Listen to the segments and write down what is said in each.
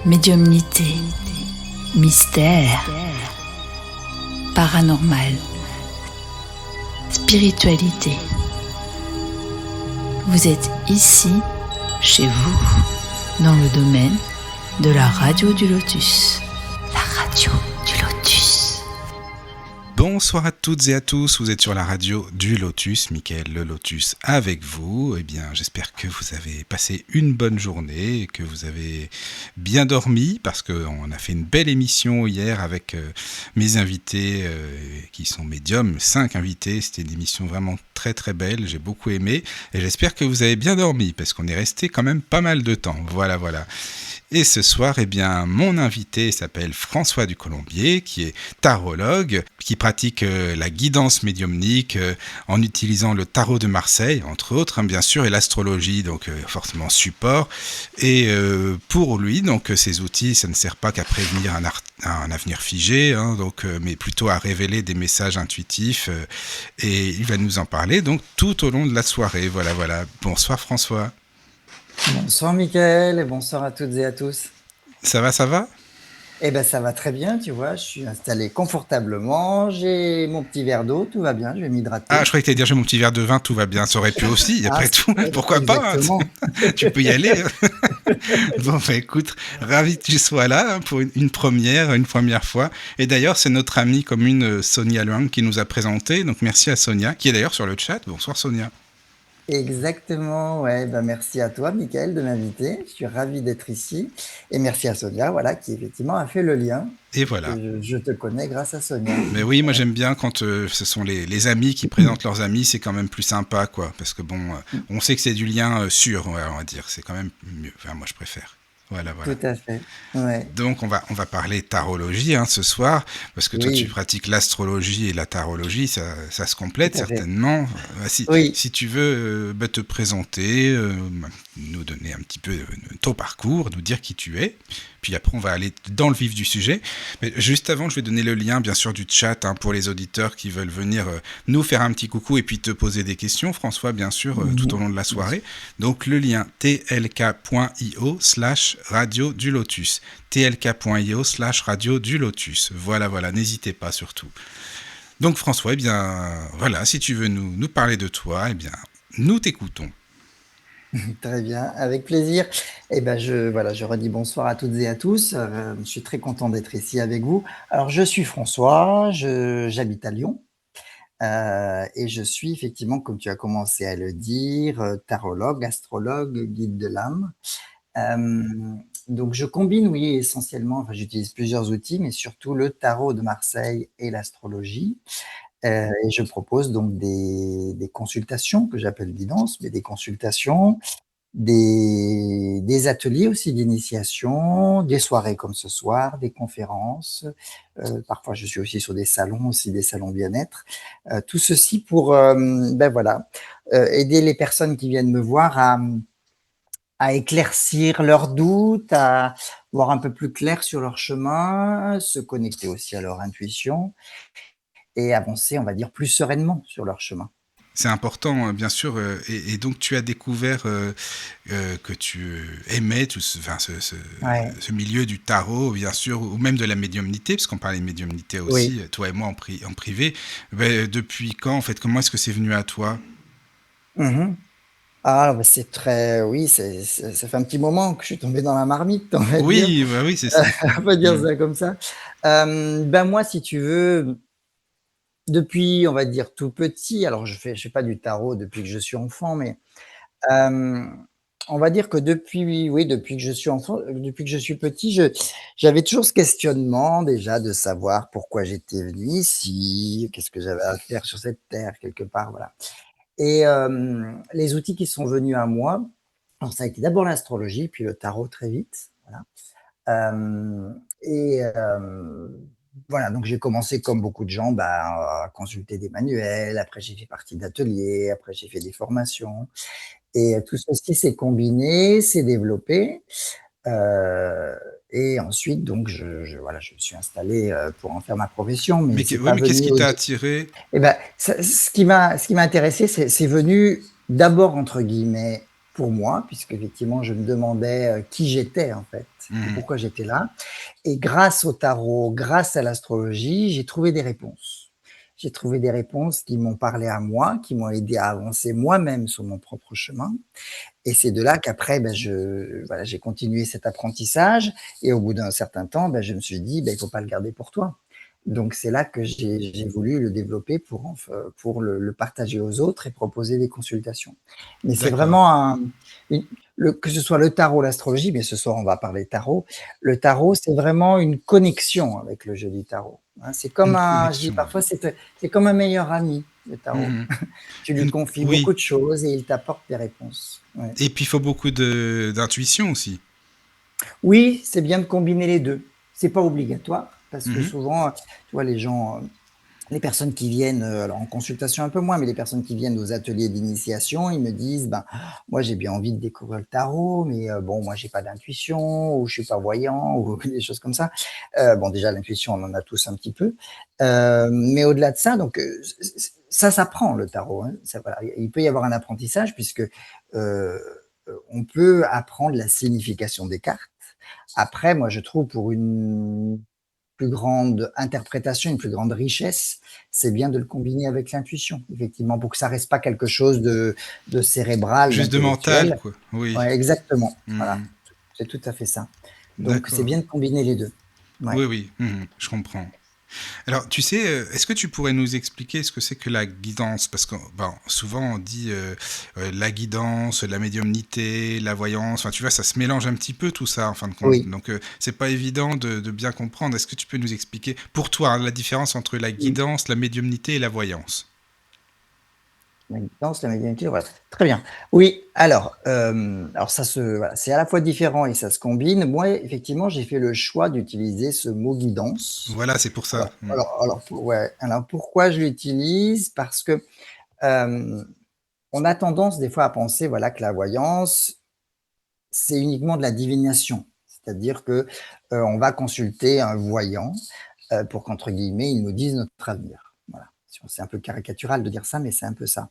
Médiumnité, mystère, paranormal, spiritualité. Vous êtes ici, chez vous, dans le domaine de la radio du Lotus. La radio du Lotus. Bonsoir à toutes et à tous, vous êtes sur la radio du Lotus, Mickaël le Lotus avec vous. Eh bien, j'espère que vous avez passé une bonne journée et que vous avez bien dormi parce qu'on a fait une belle émission hier avec mes invités qui sont médiums, 5 invités. C'était une émission vraiment très très belle, j'ai beaucoup aimé et j'espère que vous avez bien dormi parce qu'on est resté quand même pas mal de temps. Voilà. Et ce soir, eh bien, mon invité s'appelle François du Colombier, qui est tarologue, qui pratique la guidance médiumnique en utilisant le tarot de Marseille, entre autres, bien sûr, et l'astrologie, donc forcément support. Et pour lui, donc, ces outils, ça ne sert pas qu'à prévenir un avenir figé, mais plutôt à révéler des messages intuitifs. Et il va nous en parler donc tout au long de la soirée. Voilà. Bonsoir François. Bonsoir Mickaël et bonsoir à toutes et à tous. Ça va? Eh ben ça va très bien, tu vois, je suis installé confortablement, j'ai mon petit verre d'eau, tout va bien, je vais m'hydrater. Ah, je croyais que tu allais dire j'ai mon petit verre de vin, tout va bien, ça aurait pu aussi, après tout, pourquoi exactement. Pas, tu peux y aller. Bon, écoute, ravi que tu sois là pour une première fois. Et d'ailleurs, c'est notre amie commune Sonia Luang qui nous a présenté, donc merci à Sonia, qui est d'ailleurs sur le chat. Bonsoir Sonia. Exactement, ouais, merci à toi Mickaël de m'inviter, je suis ravi d'être ici et merci à Sonia, voilà, qui effectivement a fait le lien. Et voilà. Je te connais grâce à Sonia. Mais oui, moi j'aime bien quand ce sont les amis qui présentent leurs amis, c'est quand même plus sympa, quoi, parce que bon, on sait que c'est du lien sûr, on va dire, c'est quand même mieux, enfin moi je préfère. Voilà. Tout à fait, ouais. Donc on va parler tarologie ce soir, parce que toi tu pratiques l'astrologie et la tarologie, ça se complète certainement. Si tu veux te présenter, nous donner un petit peu ton parcours, nous dire qui tu es, puis après on va aller dans le vif du sujet. Mais juste avant, je vais donner le lien bien sûr du chat pour les auditeurs qui veulent venir nous faire un petit coucou et puis te poser des questions, François, bien sûr, tout au long de la soirée. Donc le lien tlk.io/radio du Lotus. tlk.io/radio du Lotus. Voilà, n'hésitez pas surtout. Donc François, eh bien voilà, si tu veux nous parler de toi, eh bien nous t'écoutons. Très bien, avec plaisir. Eh ben je redis bonsoir à toutes et à tous. Je suis très content d'être ici avec vous. Alors, je suis François, j'habite à Lyon et je suis effectivement, comme tu as commencé à le dire, tarologue, astrologue, guide de l'âme. Donc, je combine, oui, essentiellement, j'utilise plusieurs outils, mais surtout le tarot de Marseille et l'astrologie. Et je propose donc des consultations que j'appelle guidance, mais des consultations, des ateliers aussi d'initiation, des soirées comme ce soir, des conférences. Parfois, je suis aussi sur des salons bien-être. Tout ceci pour aider les personnes qui viennent me voir à éclaircir leurs doutes, à voir un peu plus clair sur leur chemin, se connecter aussi à leur intuition et avancer, on va dire, plus sereinement sur leur chemin. C'est important, bien sûr, et donc tu as découvert que tu aimais ce milieu du tarot, bien sûr, ou même de la médiumnité, parce qu'on parlait de médiumnité aussi, toi et moi en privé. Depuis quand, en fait, comment est-ce que c'est venu à toi ? C'est très... Oui, ça fait un petit moment que je suis tombé dans la marmite, on va dire. Oui, c'est ça. On va dire ça comme ça. Moi, si tu veux... Depuis, on va dire, tout petit, alors je fais pas du tarot depuis que je suis enfant, mais on va dire que depuis que je suis enfant, depuis que je suis petit, j'avais toujours ce questionnement déjà de savoir pourquoi j'étais venu ici, qu'est-ce que j'avais à faire sur cette terre quelque part, voilà. Et les outils qui sont venus à moi, alors ça a été d'abord l'astrologie, puis le tarot très vite, voilà. Voilà, donc j'ai commencé comme beaucoup de gens à consulter des manuels, après j'ai fait partie d'ateliers, après j'ai fait des formations et tout ceci s'est combiné, s'est développé et ensuite donc je me suis installé pour en faire ma profession. Mais qu'est-ce qui t'a attiré ? Ce qui m'a intéressé, c'est venu d'abord entre guillemets pour moi, puisqu'effectivement, je me demandais qui j'étais en fait et Mhm. pourquoi j'étais là. Et grâce au tarot, grâce à l'astrologie, j'ai trouvé des réponses. J'ai trouvé des réponses qui m'ont parlé à moi, qui m'ont aidé à avancer moi-même sur mon propre chemin. Et c'est de là qu'après, voilà, j'ai continué cet apprentissage et au bout d'un certain temps, je me suis dit: «Il faut pas le garder pour toi». Donc c'est là que j'ai voulu le développer pour le partager aux autres et proposer des consultations. Mais c'est D'accord. vraiment que ce soit le tarot, l'astrologie, mais ce soir on va parler tarot. Le tarot, c'est vraiment une connexion avec le jeu du tarot, hein. C'est comme Une je dis connexion. parfois, c'est comme un meilleur ami, le tarot. Mhm. Tu lui confies Oui. beaucoup de choses et il t'apporte des réponses. Ouais. Et puis il faut beaucoup d'intuition aussi. Oui, c'est bien de combiner les 2. C'est pas obligatoire parce que Mhm. souvent, tu vois, les gens, les personnes qui viennent, alors en consultation un peu moins, mais les personnes qui viennent aux ateliers d'initiation, ils me disent: «Ben, moi j'ai bien envie de découvrir le tarot, mais bon, moi j'ai pas d'intuition ou je suis pas voyant» ou des choses comme ça. Bon déjà l'intuition, on en a tous un petit peu, mais au-delà de ça, donc ça s'apprend le tarot, hein. Ça voilà, il peut y avoir un apprentissage puisque, on peut apprendre la signification des cartes. Après, moi je trouve pour une plus grande interprétation, une plus grande richesse, c'est bien de le combiner avec l'intuition, effectivement, pour que ça reste pas quelque chose de cérébral, Juste de mental, d'intellectuel. quoi. Oui. Ouais, exactement, voilà, Mhm. c'est tout à fait ça. Donc c'est D'accord. bien de combiner les 2. Ouais. Oui, oui. Mhm. Je comprends. Alors, tu sais, est-ce que tu pourrais nous expliquer ce que c'est que la guidance? Parce que bon, souvent on dit la guidance, la médiumnité, la voyance, enfin tu vois, ça se mélange un petit peu tout ça en fin de compte. Oui. Donc c'est pas évident de bien comprendre. Est-ce que tu peux nous expliquer pour toi hein, la différence entre la Mmh. guidance, la médiumnité et la voyance? La guidance, la médiumnité, voilà. Très bien. Oui, alors ça se voilà, c'est à la fois différent et ça se combine. Moi, effectivement, j'ai fait le choix d'utiliser ce mot guidance. Voilà, c'est pour ça. Alors pourquoi je l'utilise? Parce que, hem, on a tendance des fois à penser, voilà, que la voyance, c'est uniquement de la divination. C'est-à-dire que, on va consulter un voyant, pour qu'entre guillemets, il nous dise notre avenir. Voilà. C'est un peu caricatural de dire ça, mais c'est un peu ça.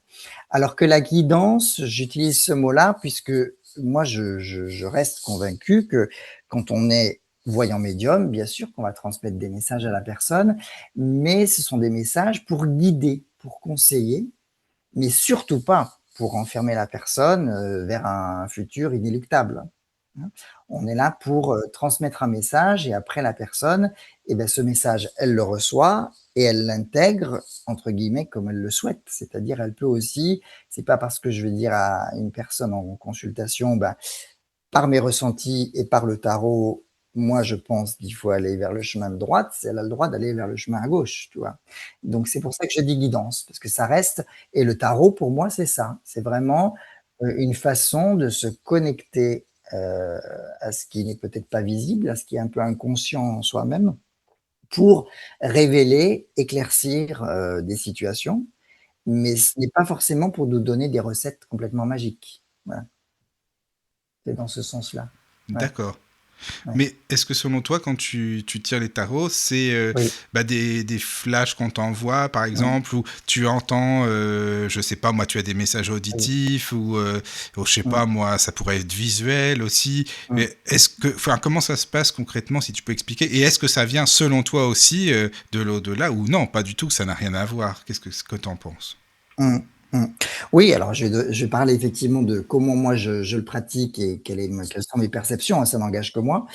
Alors que la guidance, j'utilise ce mot-là puisque moi je reste convaincu que quand on est voyant médium, bien sûr qu'on va transmettre des messages à la personne, mais ce sont des messages pour guider, pour conseiller, mais surtout pas pour enfermer la personne, vers un futur inéluctable, hein. On est là pour, transmettre un message et après la personne ce message, elle le reçoit et elle l'intègre entre guillemets «comme elle le souhaite». C'est-à-dire elle peut aussi c'est pas parce que je vais dire à une personne en consultation, par mes ressentis et par le tarot, moi, je pense qu'il faut aller vers le chemin de droite, si elle a le droit d'aller vers le chemin à gauche, tu vois? Donc c'est pour ça que je dis guidance, parce que ça reste et le tarot pour moi, c'est ça. C'est vraiment, une façon de se connecter, à ce qui n'est peut-être pas visible, à ce qui est un peu inconscient en soi-même, pour révéler, éclaircir, des situations, mais ce n'est pas forcément pour nous donner des recettes complètement magiques. Voilà, c'est dans ce sens-là. Ouais, D'accord. ouais. Mais est-ce que selon toi, quand tu tires les tarots, c'est Oui. des flashs qu'on t'envoie, par Mmh. exemple, ou tu entends, je sais pas, moi, tu as des messages Oui. auditifs, ou je sais Mmh. pas, moi, ça pourrait être visuel aussi. Mmh. Mais enfin, comment ça se passe concrètement, si tu peux expliquer? Et est-ce que ça vient, selon toi aussi, de l'au-delà, ou non, pas du tout, ça n'a rien à voir? Qu'est-ce que t'en penses? Mmh. Mmh. Oui, alors je vais parler effectivement de comment moi je le pratique et quelles sont mes perceptions, hein, ça n'engage que moi.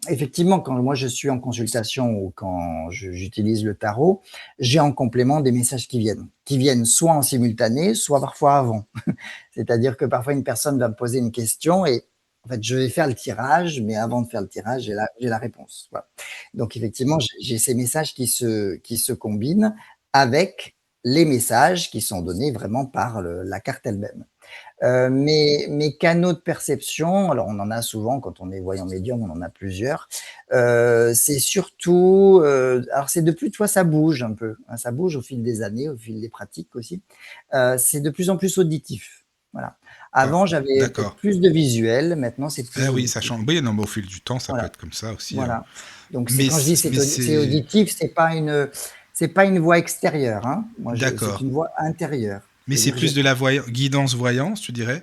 Effectivement, quand moi je suis en consultation ou quand j'utilise le tarot, j'ai en complément des messages qui viennent soit en simultané, soit parfois avant. C'est-à-dire que parfois une personne va me poser une question et en fait, je vais faire le tirage, mais avant de faire le tirage, j'ai la réponse, voilà. Donc effectivement, j'ai ces messages qui se combinent avec les messages qui sont donnés vraiment par la carte elle-même. Mes canaux de perception, alors on en a souvent quand on est voyant médium, on en a plusieurs. C'est surtout, alors c'est de plus tu vois, ça bouge un peu, hein, ça bouge au fil des années, au fil des pratiques aussi. C'est de plus en plus auditif, voilà. Ah, Avant, j'avais peut-être d'accord. plus de visuel, maintenant c'est Ah plus oui, ça auditif. change. Oui, non, mais au fil du temps, ça peut Voilà, être comme ça aussi. voilà. Donc c'est Mais, quand je dis mais c'est c'est... auditif, c'est pas une voix extérieure, hein. Moi je c'est D'accord. une voix intérieure. Mais c'est C'est-à-dire que plus de la guidance-voyance, tu dirais?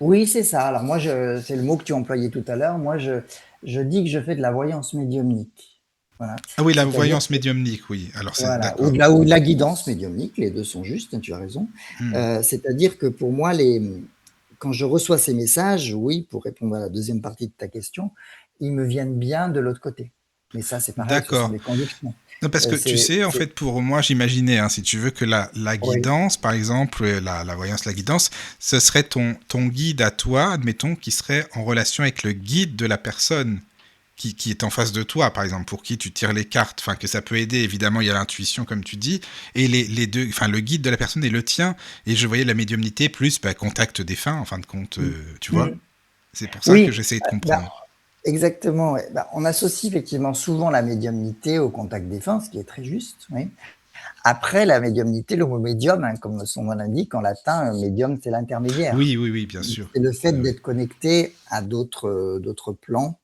Oui, c'est ça. Alors moi, c'est le mot que tu employais tout à l'heure. Moi, je dis que je fais de la voyance médiumnique. Voilà. Ah oui, la C'est-à-dire voyance médiumnique, oui. Alors c'est voilà, d'accord. ou de la guidance médiumnique, les 2 sont justes, hein, tu as raison. Hmm. C'est-à-dire que pour moi, quand je reçois ces messages, oui, pour répondre à la deuxième partie de ta question, ils me viennent bien de l'autre côté. Mais ça, c'est pareil, ce sont D'accord. des convictions. Non, parce que tu sais, en C'est fait, pour moi, j'imaginais, hein, si tu veux, que la oui, guidance, par exemple, la voyance, la guidance, ce serait ton guide à toi, admettons, qui serait en relation avec le guide de la personne qui est en face de toi, par exemple, pour qui tu tires les cartes, enfin, que ça peut aider, évidemment, il y a l'intuition, comme tu dis, et les deux, enfin, le guide de la personne et le tien, et je voyais la médiumnité plus, bah, contact défunt, en fin de compte, mmh, tu vois. mmh, C'est pour ça que oui, j'essaie de bah, comprendre. exactement, ouais. Bah, on associe effectivement souvent la médiumnité au contact défunt, ce qui est très juste, oui. Après, la médiumnité, le mot médium, hein, comme son nom l'indique, en latin, médium, c'est l'intermédiaire. Oui, oui, oui, bien sûr. C'est le Oui, fait oui. d'être connecté à d'autres plans.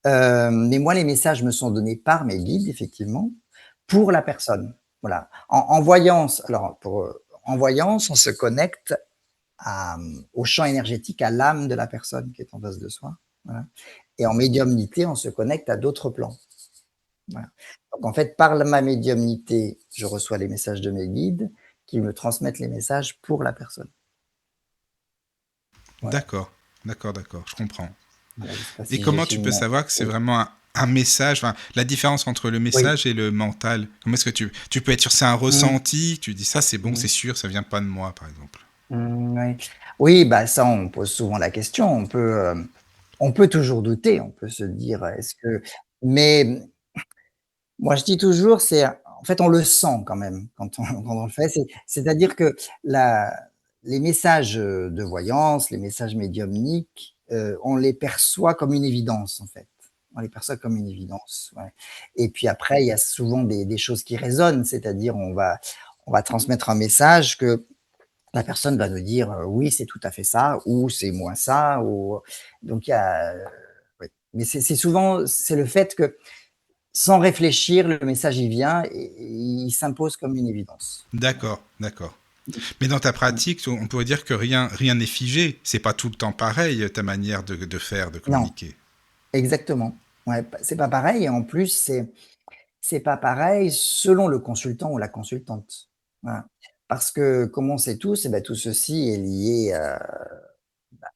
Mais moi, les messages me sont donnés par mes guides, effectivement, pour la personne. Voilà. En voyance, alors en voyance, on se connecte au champ énergétique, à l'âme de la personne qui est en face de soi. Voilà. Et en médiumnité, on se connecte à d'autres plans. Voilà. Donc en fait, par ma médiumnité, je reçois les messages de mes guides qui me transmettent les messages pour la personne. Voilà. D'accord, d'accord, d'accord, je comprends. Voilà, je ne sais pas Et si j'ai comment tu peux finement. savoir que c'est Oui. vraiment un message, enfin, la différence entre le Oui. message et le mental? Comment est-ce que tu peux être sûr, c'est un Mmh. ressenti, tu dis ça c'est bon, Mmh. c'est sûr, ça vient pas de moi, par exemple. Oui. Oui, bah, ça, on pose souvent la question. On peut toujours douter, on peut se dire, est-ce que mais moi, je dis toujours, en fait, on le sent quand même quand on quand on le fait. C'est-à-dire que la les messages, de voyance, les messages médiumniques, on les perçoit comme une évidence, en fait. On les perçoit comme une évidence, ouais. Et puis après, il y a souvent des choses qui résonnent, c'est-à-dire on va transmettre un message que la personne va nous dire, «Oui, c'est tout à fait ça» ou «C'est moins ça» ou donc il y a, oui. Mais c'est souvent c'est le fait que, sans réfléchir, le message il vient et il s'impose comme une évidence. Voilà. D'accord, d'accord. Mais dans ta Mmh. pratique, on pourrait dire que rien n'est figé. C'est pas tout le temps pareil, ta manière de faire, de Non, communiquer. exactement. Ouais, c'est pas pareil et en plus, c'est pas pareil selon le consultant ou la consultante. Voilà. Parce que comme on sait tous, et bah, tout ceci est lié,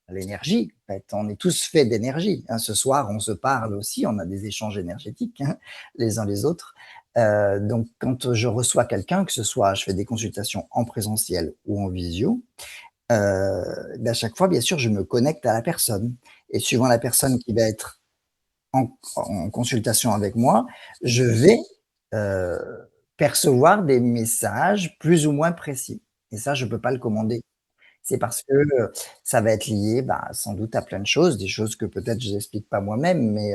à l'énergie. En fait, on est tous faits d'énergie, hein. Ce soir, on se parle aussi, on a des échanges énergétiques, hein, les uns les autres. Donc quand je reçois quelqu'un, que ce soit je fais des consultations en présentiel ou en visio, à chaque fois, bien sûr, je me connecte à la personne et suivant la personne qui va être en consultation avec moi, je vais, heu, percevoir des messages plus ou moins précis et ça, je peux pas le commander. C'est parce que, ça va être lié, bah, sans doute à plein de choses, des choses que peut-être je n'explique pas moi-même, mais,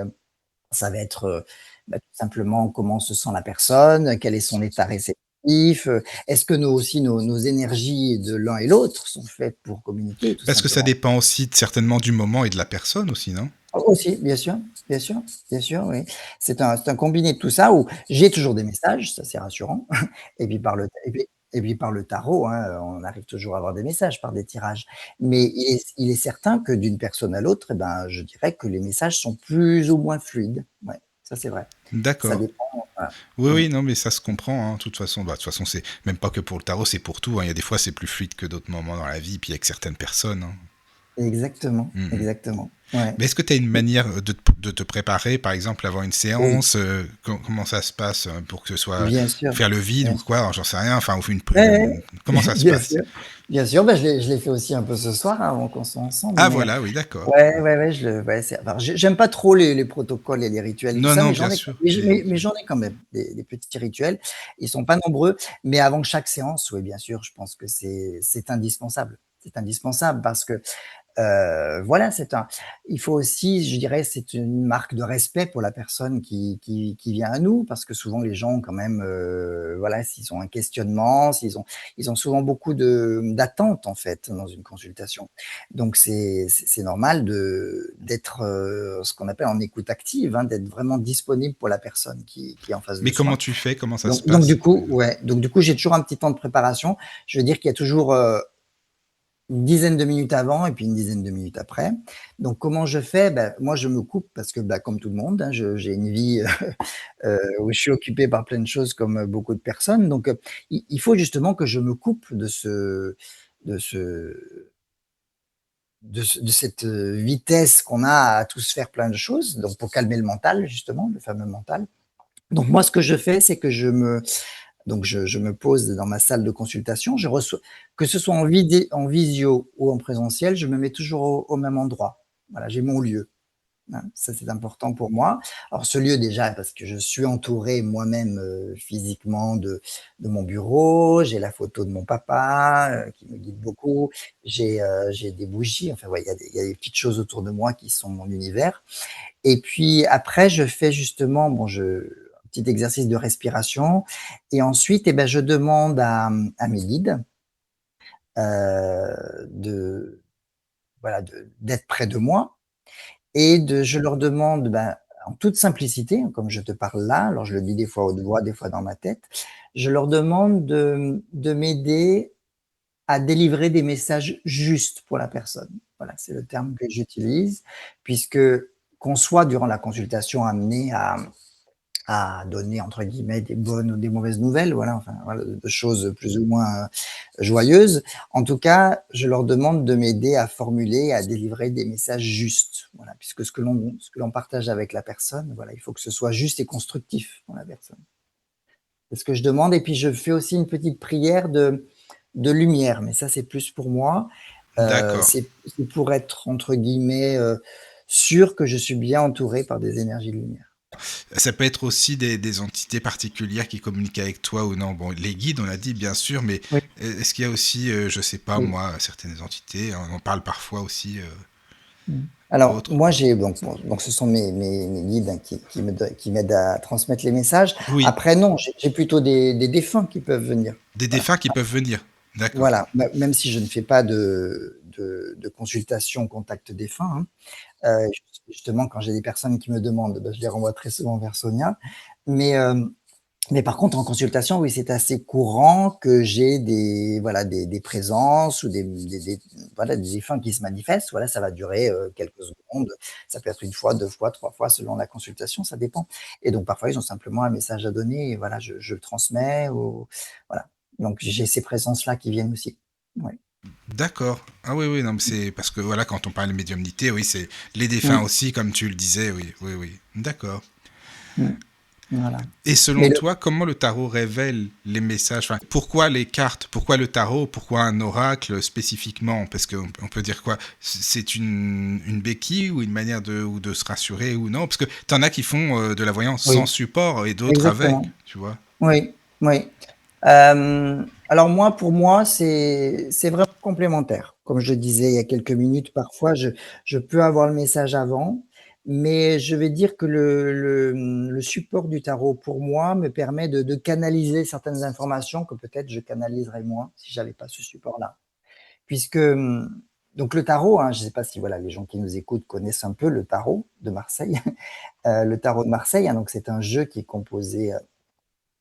ça va être, bah, tout simplement comment se sent la personne, quel est son état réceptif, est-ce que nous aussi nos énergies de l'un et l'autre sont faites pour communiquer tout Parce que ça simplement? dépend aussi certainement du moment et de la personne aussi, non? Aussi, bien sûr, bien sûr, oui. C'est un combiné de tout ça où j'ai toujours des messages, ça c'est rassurant et puis par le tarot, hein, on arrive toujours à avoir des messages par des tirages. Mais il est certain que d'une personne à l'autre, et ben, je dirais que les messages sont plus ou moins fluides. Ouais, ça c'est vrai. Ça D'accord. dépend, voilà. Oui, Mmh. oui, non, mais ça se comprend, hein, de toute façon. Bah, de toute façon, c'est même pas que pour le tarot, c'est pour tout, hein. Il y a des fois, c'est plus fluide que d'autres moments dans la vie, puis avec certaines personnes, hein. Exactement, Mhm. exactement. Ouais. Mais est-ce que tu as une Et manière de te préparer, par exemple, avant une oui, séance comment ça se passe pour que ce soit bien sûr, faire le vide bien ou sûr. quoi? Alors, j'en sais rien. Enfin, ou Ouais, ouais, comment ça se bien passe? sûr, bien sûr. Bah, je l'ai fait aussi un peu ce soir, hein, avant qu'on soit ensemble, Ah, mais voilà, oui, d'accord. ouais, ouais, ouais, alors j'aime pas trop les protocoles et les rituels et tout Non, ça, non, mais bien sûr. j'en ai quand même des petits rituels. Ils sont pas nombreux, mais avant chaque séance, oui, bien sûr, je pense que c'est indispensable. C'est indispensable parce que voilà, il faut aussi, je dirais, c'est une marque de respect pour la personne qui vient à nous, parce que souvent les gens quand même, voilà, s'ils ont un questionnement, ils ont souvent beaucoup d'attentes en fait dans une consultation. Donc c'est normal d'être, ce qu'on appelle en écoute active, hein, d'être vraiment disponible pour la personne qui est en face de Mais comment soi. tu fais? Comment ça se Donc passe, du par coup exemple? ouais, donc du coup, j'ai toujours un petit temps de préparation. Je veux dire qu'il y a toujours, une dizaine de minutes avant et puis une dizaine de minutes après. Donc comment je fais? Moi, je me coupe parce que, comme tout le monde, hein, je j'ai une vie, où je suis occupé par plein de choses comme, beaucoup de personnes. Donc, il faut justement que je me coupe de ce de cette, vitesse qu'on a à tous faire plein de choses, donc pour calmer le mental justement, le fameux mental. Donc moi, ce que je fais, c'est que je me pose dans ma salle de consultation, je reçois que ce soit en visio ou en présentiel, je me mets toujours au même endroit. Voilà, j'ai mon lieu, hein, ça c'est important pour moi. Alors ce lieu déjà parce que je suis entouré moi-même, physiquement de mon bureau, j'ai la photo de mon papa, qui me guide beaucoup, j'ai des bougies, enfin ouais, il y a des petites choses autour de moi qui sont mon univers et puis après je fais justement un petit exercice de respiration et ensuite je demande à mes guides, de voilà, d'être près de moi et je leur demande, en toute simplicité, hein, comme je te parle là, alors je le dis des fois à haute voix, des fois dans ma tête, je leur demande de m'aider à délivrer des messages justes pour la personne. Voilà, c'est le terme que j'utilise, puisque qu'on soit durant la consultation amené à donner entre guillemets «des bonnes ou des mauvaises nouvelles», voilà, enfin, voilà, de choses plus ou moins, joyeuses. En tout cas, je leur demande de m'aider à formuler, à délivrer des messages justes, voilà, puisque ce que l'on partage avec la personne, voilà, il faut que ce soit juste et constructif pour la personne. C'est ce que je demande et puis je fais aussi une petite prière de lumière, mais ça, c'est plus pour moi. D'accord. C'est pour être entre guillemets, sûr que je suis bien entouré par des énergies de lumière. Ça peut être aussi des entités particulières qui communiquent avec toi ou non. Bon, les guides, on a dit bien sûr, mais Oui, est-ce qu'il y a aussi, je sais pas oui. moi, certaines entités, on en parle parfois aussi, Mmh. Alors autres. moi j'ai donc ce sont mes guides, hein, qui m'aident à transmettre les messages. Oui, Après non, j'ai plutôt des défunts qui peuvent venir. des Voilà. défunts qui peuvent venir. D'accord. Voilà, même si je ne fais pas de consultation contact défunt, hein, justement quand j'ai des personnes qui me demandent, je les renvoie très souvent vers Sonia. Mais, mais par contre, en consultation, oui, c'est assez courant que j'ai des présences ou voilà, des défunts qui se manifestent. Voilà, ça va durer, quelques secondes. Ça peut être une fois, 2 fois, 3 fois selon la consultation, ça dépend. Et donc parfois, ils ont simplement un message à donner et voilà, je le transmets ou voilà. Donc j'ai ces présences-là qui viennent aussi. Ouais. D'accord. Ah oui, oui, non, mais c'est parce que voilà, quand on parle de médiumnité, oui, c'est les défunts Mmh, aussi, comme tu le disais, oui, oui, oui. D'accord. mmh, voilà. Et Mais selon le toi, comment le tarot révèle les messages? Enfin, pourquoi les cartes? Pourquoi le tarot? Pourquoi un oracle spécifiquement? Parce qu'on peut dire quoi? C'est une béquille ou une manière ou de se rassurer ou non? Parce que t'en as qui font de la voyance sans oui, support et d'autres avec, exactement. tu vois? Oui, oui. Alors moi, pour moi, c'est vraiment complémentaire. Comme je le disais il y a quelques minutes, parfois je peux avoir le message avant, mais je vais dire que le support du tarot pour moi me permet de canaliser certaines informations que peut-être je canaliserais moins si j'avais pas ce support-là. Puisque, donc le tarot, hein, je ne sais pas si voilà les gens qui nous écoutent connaissent un peu le tarot de Marseille. Le tarot de Marseille, hein, donc c'est un jeu qui est composé,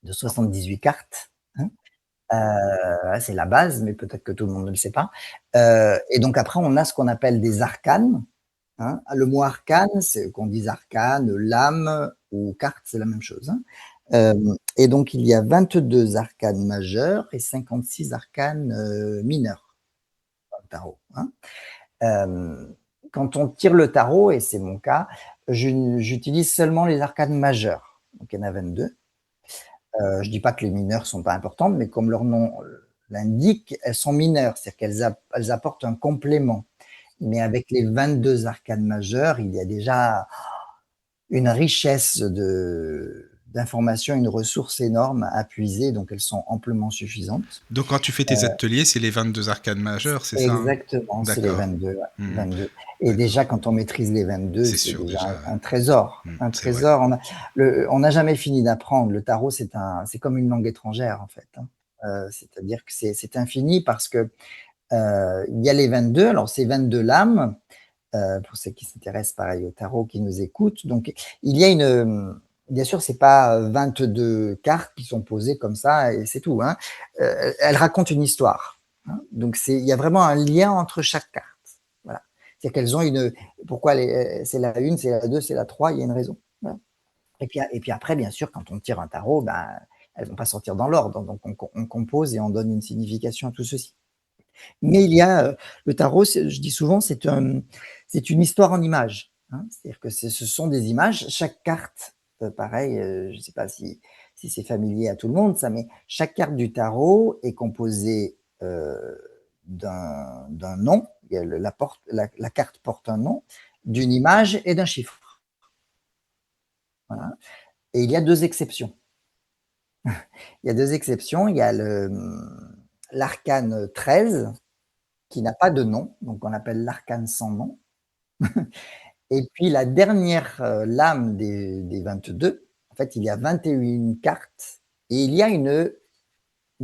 de 78 cartes, hein. C'est la base, mais peut-être que tout le monde ne le sait pas. Et donc après, on a ce qu'on appelle des arcanes, hein. Le mot arcane, c'est qu'on dise arcane, lame ou carte, c'est la même chose, hein. Et donc il y a 22 arcanes majeures et 56 arcanes, mineurs dans le tarot, hein. Hem, Quand on tire le tarot, et c'est mon cas, j'utilise seulement les arcanes majeures. Donc il y en a 22. Je dis pas que les mineures sont pas importantes, mais comme leur nom l'indique, elles sont mineures, c'est-à-dire elles apportent un complément. Mais avec les 22 arcanes majeures, il y a déjà une richesse d'informations, une ressource énorme à puiser, donc elles sont amplement suffisantes. Donc quand tu fais tes ateliers, c'est les 22 arcades majeures, c'est ça, hein? Exactement, c'est les D'accord. 22, ouais, Mhm. 22. Et D'accord. déjà, quand on maîtrise les 22, C'est c'est sûr déjà déjà. un trésor, Mhm, un c'est vrai. trésor. On n'a jamais fini d'apprendre. Le tarot, c'est comme une langue étrangère, en fait, hein. C'est-à-dire que c'est infini parce que, il y a les 22, alors c'est 22 lames, pour ceux qui s'intéressent pareil au tarot, qui nous écoutent. Donc il y a bien sûr, c'est pas, 22 cartes qui sont posées comme ça et c'est tout, hein. Elles racontent une histoire. hein. Donc il y a vraiment un lien entre chaque carte. Voilà. C'est qu'elles ont une. Pourquoi c'est la 1, c'est la 2, c'est la 3, il y a une raison. Voilà. Et puis après, bien sûr, quand on tire un tarot, ben, elles ne vont pas sortir dans l'ordre. Donc on compose et on donne une signification à tout ceci. Mais il y a le tarot, je dis souvent, c'est une histoire en images, hein. C'est-à-dire que ce sont des images. Chaque carte, pareil, je ne sais pas si c'est familier à tout le monde, ça, mais chaque carte du tarot est composée d'un nom. La carte porte un nom, d'une image et d'un chiffre. Voilà. Et il y a deux exceptions. Il y a deux exceptions. Il y a l'arcane 13, qui n'a pas de nom, donc on appelle l'arcane sans nom. Et puis la dernière lame des 22, en fait, il y a 21 cartes, et il y a une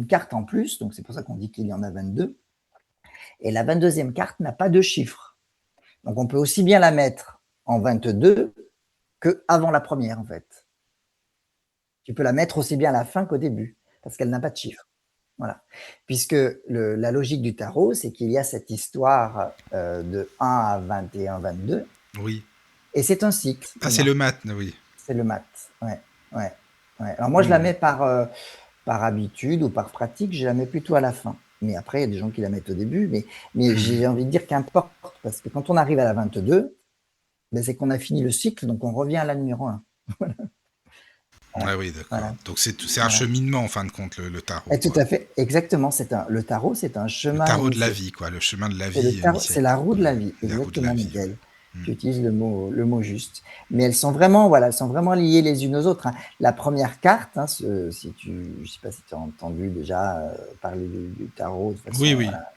carte en plus, donc c'est pour ça qu'on dit qu'il y en a 22. Et la 22e carte n'a pas de chiffre. Donc on peut aussi bien la mettre en 22 qu'avant la première, en fait. Tu peux la mettre aussi bien à la fin qu'au début, parce qu'elle n'a pas de chiffre. Voilà. Puisque la logique du tarot, c'est qu'il y a cette histoire de 1 à 21, 22. Oui. Et c'est un cycle. Ah, c'est le mat, oui. C'est le mat, ouais. Alors moi, je la mets par habitude ou par pratique, je la mets plutôt à la fin. Mais après, il y a des gens qui la mettent au début, mais j'ai envie de dire qu'importe, parce que quand on arrive à la 22, ben c'est qu'on a fini le cycle, donc on revient à la numéro 1. Voilà. Ah oui, d'accord. Voilà. Donc c'est un cheminement en fin de compte, le tarot. Et tout à fait, exactement. Le tarot, c'est un chemin. Le tarot de la vie, quoi, le chemin de la vie. C'est la roue de la vie, exactement, Miguel. Ouais. Tu utilises le mot juste. Mais elles sont vraiment liées les unes aux autres, hein. La première carte, hein, je sais pas si tu as entendu déjà parler du tarot de façon. Oui. Voilà.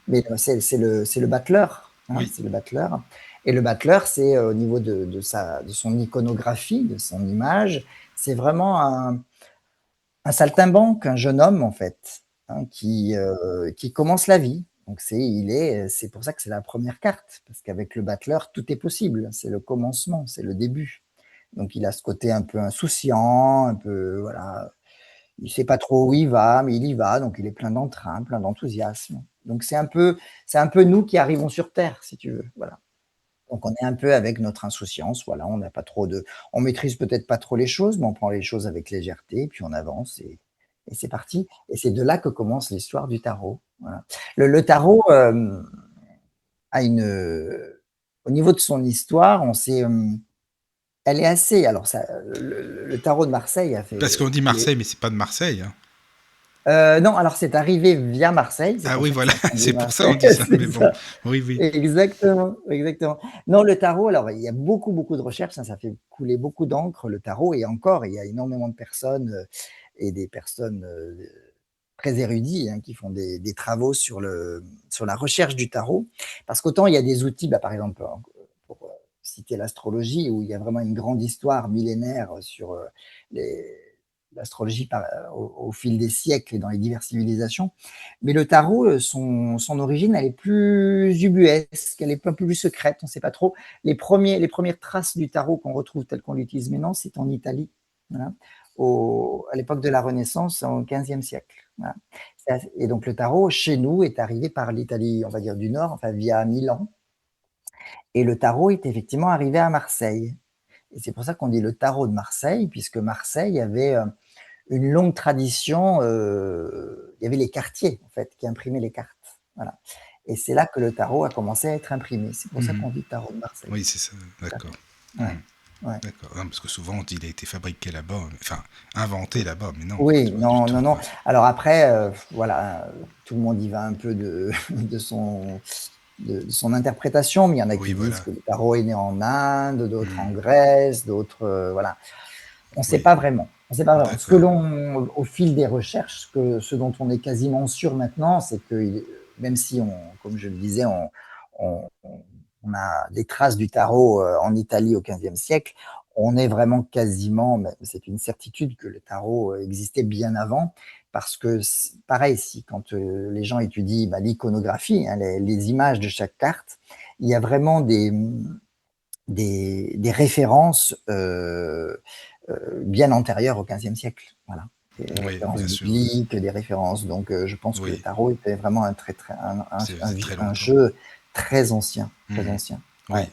Mais c'est le battleur, hein, oui. c'est le battleur. Et le battleur, c'est au niveau de son iconographie, de son image, c'est vraiment un saltimbanque, un jeune homme en fait, hein, qui commence la vie. Donc c'est pour ça que c'est la première carte, parce qu'avec le battleur, tout est possible. C'est le commencement, c'est le début. Donc il a ce côté un peu insouciant, un peu voilà, il sait pas trop où il va, mais il y va. Donc il est plein d'entrain, plein d'enthousiasme. Donc c'est un peu nous qui arrivons sur Terre, si tu veux. Voilà. Donc on est un peu avec notre insouciance. Voilà, on maîtrise peut-être pas trop les choses, mais on prend les choses avec légèreté, puis on avance et c'est parti. Et c'est de là que commence l'histoire du tarot. Voilà. Le tarot a au niveau de son histoire, elle est assez. Alors le tarot de Marseille a fait. Parce qu'on dit Marseille, mais c'est pas de Marseille. Hein. Non, alors c'est arrivé via Marseille. Ah oui, voilà, c'est pour ça qu'on dit ça. Mais bon, oui. Exactement. Non, le tarot, alors il y a beaucoup de recherches, ça fait couler beaucoup d'encre, le tarot, et encore, il y a énormément de personnes et des personnes très érudits, hein, qui font des travaux sur la recherche du tarot, parce qu'autant il y a des outils, par exemple, pour citer l'astrologie, où il y a vraiment une grande histoire millénaire sur l'astrologie au fil des siècles et dans les diverses civilisations. Mais le tarot, son origine, elle est plus ubuesque, elle est un peu plus secrète, on ne sait pas trop. Les premières traces du tarot qu'on retrouve tel qu'on l'utilise maintenant, c'est en Italie, voilà, à l'époque de la Renaissance, au XVe siècle. Voilà. Et donc le tarot, chez nous, est arrivé par l'Italie, on va dire du Nord, enfin via Milan. Et le tarot est effectivement arrivé à Marseille. Et c'est pour ça qu'on dit le tarot de Marseille, puisque Marseille avait une longue tradition. Il y avait les cartiers, en fait, qui imprimaient les cartes. Voilà. Et c'est là que le tarot a commencé à être imprimé. C'est pour ça qu'on dit tarot de Marseille. Oui, c'est ça, d'accord. Ouais. D'accord. Non, parce que souvent on dit qu'il a été fabriqué là-bas, enfin inventé là-bas, mais non. Oui, non. Alors après, voilà, tout le monde y va un peu de son interprétation, mais il y en a qui disent que le tarot est né en Inde, d'autres en Grèce, d'autres voilà. On ne sait pas vraiment. Selon, au fil des recherches, ce dont on est quasiment sûr maintenant, c'est que même si, comme je le disais, on a des traces du tarot en Italie au XVe siècle, on est vraiment quasiment, c'est une certitude que le tarot existait bien avant, parce que pareil, quand les gens étudient l'iconographie, hein, les images de chaque carte, il y a vraiment des références bien antérieures au XVe siècle. Voilà. des Oui, références bien sûr. bibliques, des références. Donc, je pense que le Oui, tarot était vraiment un très, très, c'est très un longtemps. jeu très ancien, très Mhm. ancien. Ouais.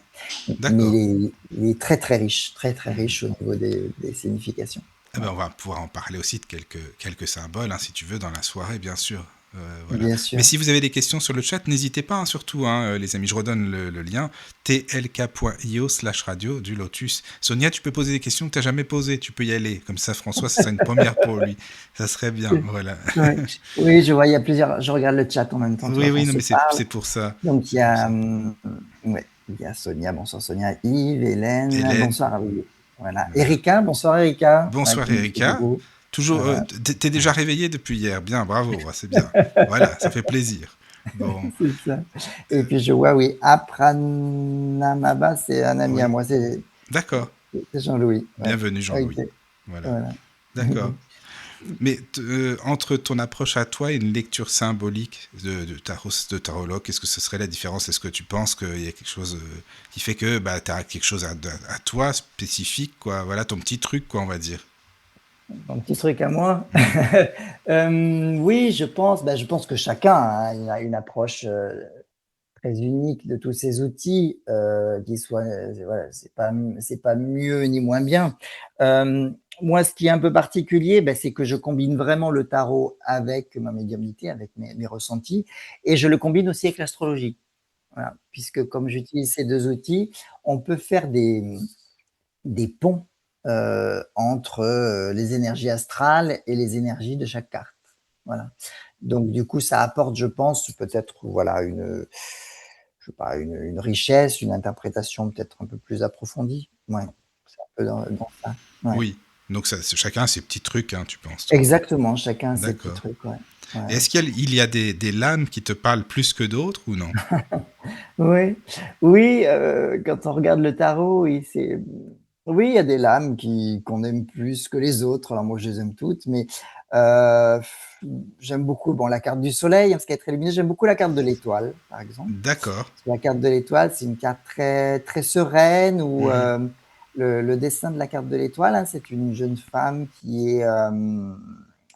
Oui, Mais d'accord. il est très, très riche, très, très Mhm. riche au niveau des significations. Eh ben, Ouais. on va pouvoir en parler aussi de quelques symboles, hein, si tu veux, dans la soirée, bien sûr. Voilà. Bien Mais sûr. si vous avez des questions sur le chat, n'hésitez pas, hein, surtout, hein, les amis. Je redonne le lien tlk.io/radio du Lotus. Sonia, tu peux poser des questions que tu n'as jamais posées. Tu peux y aller. Comme ça, François, ça serait une première pour lui. Ça serait bien. Voilà. Ouais. Oui, je vois, il y a plusieurs. Je regarde le chat en même temps, tu vois, Oui, oui, qu'on non, se mais c'est parle. c'est pour ça. Donc, C'est pour ça. ouais, il y a Sonia, bonsoir Sonia, Yves, Hélène, Hélène. bonsoir à vous. Voilà. Voilà. Erika, bonsoir Erika, ouais, Bonsoir qui nous fait Erika. coucou. Toujours, Voilà, t'es déjà réveillé depuis hier. Bien, bravo, ouais, c'est bien. Voilà, ça fait plaisir. Bon, c'est ça. Et puis je vois, oui, Apranamaba, c'est un ami à oui, moi, d'accord. c'est Jean-Louis. Ouais. Bienvenue Jean-Louis. Ok, Voilà, voilà. d'accord. Mais entre ton approche à toi et une lecture symbolique de tarologue, qu'est-ce que ce serait la différence? Est-ce que tu penses qu'il y a quelque chose qui fait que bah, tu as quelque chose à toi spécifique, quoi? Voilà, ton petit truc, quoi, on va dire. Un petit truc à moi. Hmm. Oui, je pense que chacun a une approche très unique de tous ces outils, qui soient, voilà, c'est pas mieux ni moins bien. Euh, Moi, ce qui est un peu particulier, ben, c'est que je combine vraiment le tarot avec ma médiumnité, avec mes ressentis, et je le combine aussi avec l'astrologie. Voilà. Puisque comme j'utilise ces deux outils, on peut faire des ponts entre les énergies astrales et les énergies de chaque carte. Voilà. Donc du coup, ça apporte, je pense, peut-être voilà je sais pas, une richesse, une interprétation peut-être un peu plus approfondie. Ouais, c'est un peu dans ça. Ouais. Oui, donc chacun a ses petits trucs, hein, tu penses, toi. Exactement, chacun a ses petits D'accord. trucs. Ouais. Ouais, Et ouais. est-ce qu'il y a des lames qui te parlent plus que d'autres ou non? Oui, oui, quand on regarde le tarot, oui, il y a des lames qu'on aime plus que les autres. Alors moi, je les aime toutes, mais heu, j'aime beaucoup, bon, la carte du soleil, hein, parce qu'elle est très lumineuse. J'aime beaucoup la carte de l'étoile, par exemple. D'accord. Parce que la carte de l'étoile, c'est une carte très, très sereine où, Mhm. le dessin de la carte de l'étoile, hein, c'est une jeune femme qui est,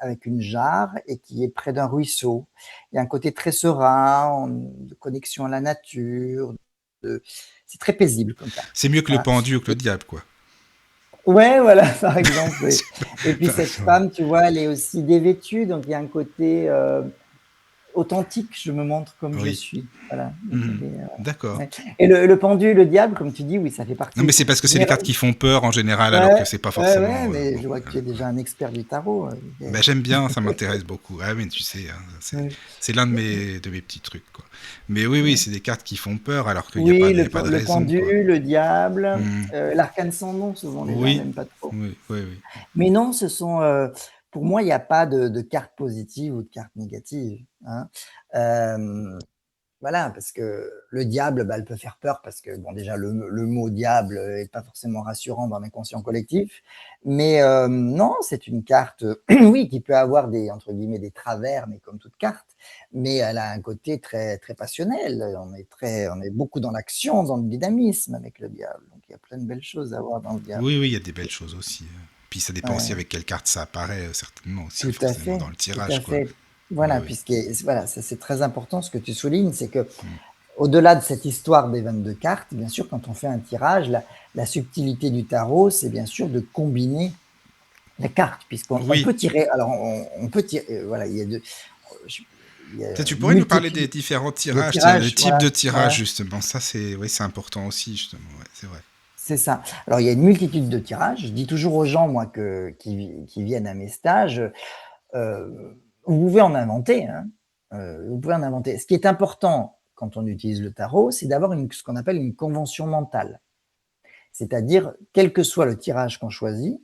avec une jarre et qui est près d'un ruisseau. Il y a un côté très serein, de connexion à la nature, de c'est très paisible comme carte. C'est mieux que le Voilà. pendu ou que le Et diable, quoi. ouais, voilà, par exemple, oui. Et puis Par cette exemple. femme, tu vois, elle est aussi dévêtue, donc il y a un côté, authentique, je me montre comme je Oui. suis. Voilà, donc Mhm. D'accord. ouais. Et le pendu, le diable, comme tu dis, oui, ça fait Non, mais partie. c'est parce que c'est les cartes Général qui font peur en général, alors que Ouais, c'est pas ouais, forcément ouais, mais bon. je vois que tu es déjà un expert du tarot, Ben, j'aime bien, ça m'intéresse beaucoup. Ah, mais tu sais, hein, ouais, c'est l'un de mes petits trucs, quoi. Mais oui, oui, ouais. c'est des cartes qui font peur, alors qu'il n'y a pas, Oui, il y a pas de le raison, pendu, quoi. le diable, Mhm. l'arcane sans nom, souvent les gens Oui, n'aiment pas trop. oui, oui, oui. Mais non, pour moi, il y a pas de carte positive ou de carte négative, hein. Hem Voilà, parce que le diable, bah, elle peut faire peur parce que, bon, déjà, le mot diable est pas forcément rassurant dans l'inconscient collectif. Mais non, c'est une carte, oui, qui peut avoir des, entre guillemets, «des travers», mais comme toute carte. Mais elle a un côté très, très passionnel. On est beaucoup dans l'action, dans le dynamisme avec le diable. Donc il y a plein de belles choses à voir dans le diable. Oui, oui, il y a des belles choses aussi. Puis ça dépend aussi Ouais. avec quelle carte ça apparaît, certainement aussi, Tout à forcément, fait, dans le tout tirage, à quoi. fait. Oui, Voilà, oui. voilà, ça c'est très important ce que tu soulignes, c'est que Mm. au-delà de cette histoire des 22 cartes, bien sûr, quand on fait un tirage, la subtilité du tarot, c'est bien sûr de combiner les cartes, puisqu'on Oui. peut tirer. Alors, on peut tirer. Voilà, il y Tiens, a tu une pourrais nous parler multitude des différents de tirages, tiens, le tirages. type Voilà, de tirage, voilà, justement. Ça, oui, c'est important aussi, justement. Ouais, c'est vrai. c'est ça. Alors, il y a une multitude de tirages. Je dis toujours aux gens, moi, qui viennent à mes stages, vous pouvez en inventer, hein. Vous pouvez en inventer. Ce qui est important quand on utilise le tarot, c'est d'avoir ce qu'on appelle une convention mentale. C'est-à-dire, quel que soit le tirage qu'on choisit,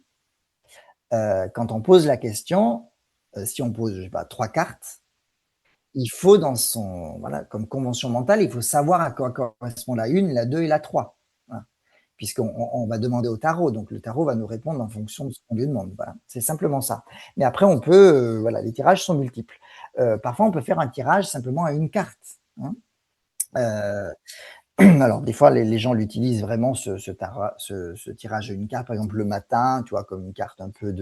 quand on pose la question, si on pose, je sais pas, 3 cartes, il faut voilà, comme convention mentale, il faut savoir à quoi correspond la 1, la 2 et la 3. Voilà. Puisqu'on va demander au tarot, donc le tarot va nous répondre en fonction de ce qu'on lui demande. Voilà, c'est simplement ça. Mais après, on peut, voilà, les tirages sont multiples. Parfois, on peut faire un tirage simplement à une carte, hein. Heu Alors, des fois, les gens l'utilisent vraiment, ce tirage à une carte, par exemple, le matin, tu vois, comme une carte un peu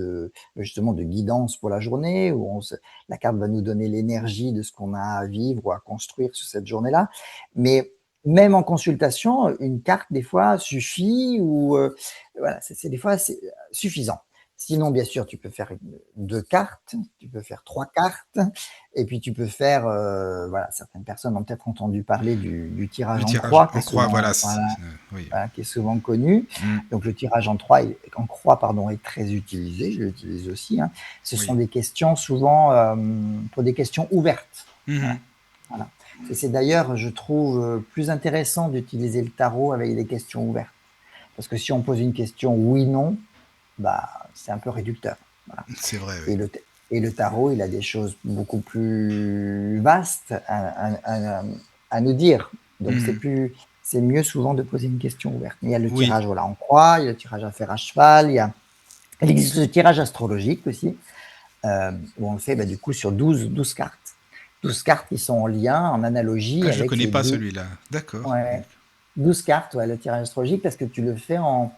justement, de guidance pour la journée, où la carte va nous donner l'énergie de ce qu'on a à vivre ou à construire sur cette journée-là. Mais même en consultation, une carte, des fois, suffit ou voilà, c'est des fois c'est suffisant. Sinon, bien sûr, tu peux faire 2 cartes, tu peux faire 3 cartes, et puis tu peux faire, voilà, certaines personnes ont peut-être entendu parler du Le tirage en tirage croix, qui en est croix, voilà, souvent, voilà, oui. voilà, qui est souvent connu. Mm, Donc le tirage en croix, pardon, est très utilisé, je l'utilise aussi, hein. Ce sont oui. des questions souvent, pour des questions ouvertes. Mhm. Voilà, voilà. C'est d'ailleurs, je trouve, plus intéressant d'utiliser le tarot avec des questions ouvertes. Parce que si on pose une question oui/non, bah, c'est un peu réducteur. Voilà. C'est vrai, oui. Et le tarot, il a des choses beaucoup plus vastes à nous dire. Donc Mhm. c'est mieux souvent de poser une question ouverte. Mais il y a le Oui, tirage, voilà, en croix, il y a le tirage à faire à cheval, il existe le tirage astrologique aussi, où on le fait, bah, du coup, sur 12 cartes. 12 cartes qui sont en lien, en ah, analogie je avec connais les pas 12, celui-là. D'accord. ouais, 12 cartes, ouais, le tirage astrologique, parce que tu le fais en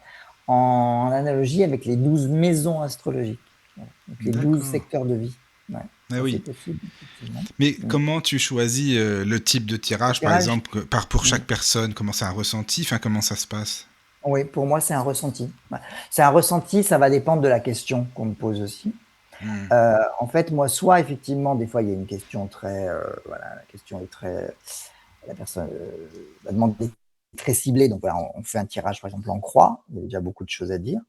analogie avec les 12 maisons astrologiques. Voilà. Donc les 12 D'accord. secteurs de vie. Ouais, Ah ça c'est oui. possible, effectivement. Mais Mm. comment tu choisis le type de Le tirage, par tirage, exemple, pour mm. chaque personne? Comment c'est un ressenti? Enfin, comment ça se passe? Oui, pour moi c'est un ressenti. Ouais. C'est un ressenti, ça va dépendre de la question qu'on me pose aussi. Hmm. En fait, moi, soit effectivement, des fois, il y a une question très, voilà, la question est très, la personne va demander très ciblée, donc voilà, on fait un tirage par exemple en croix, il y a déjà beaucoup de choses à dire.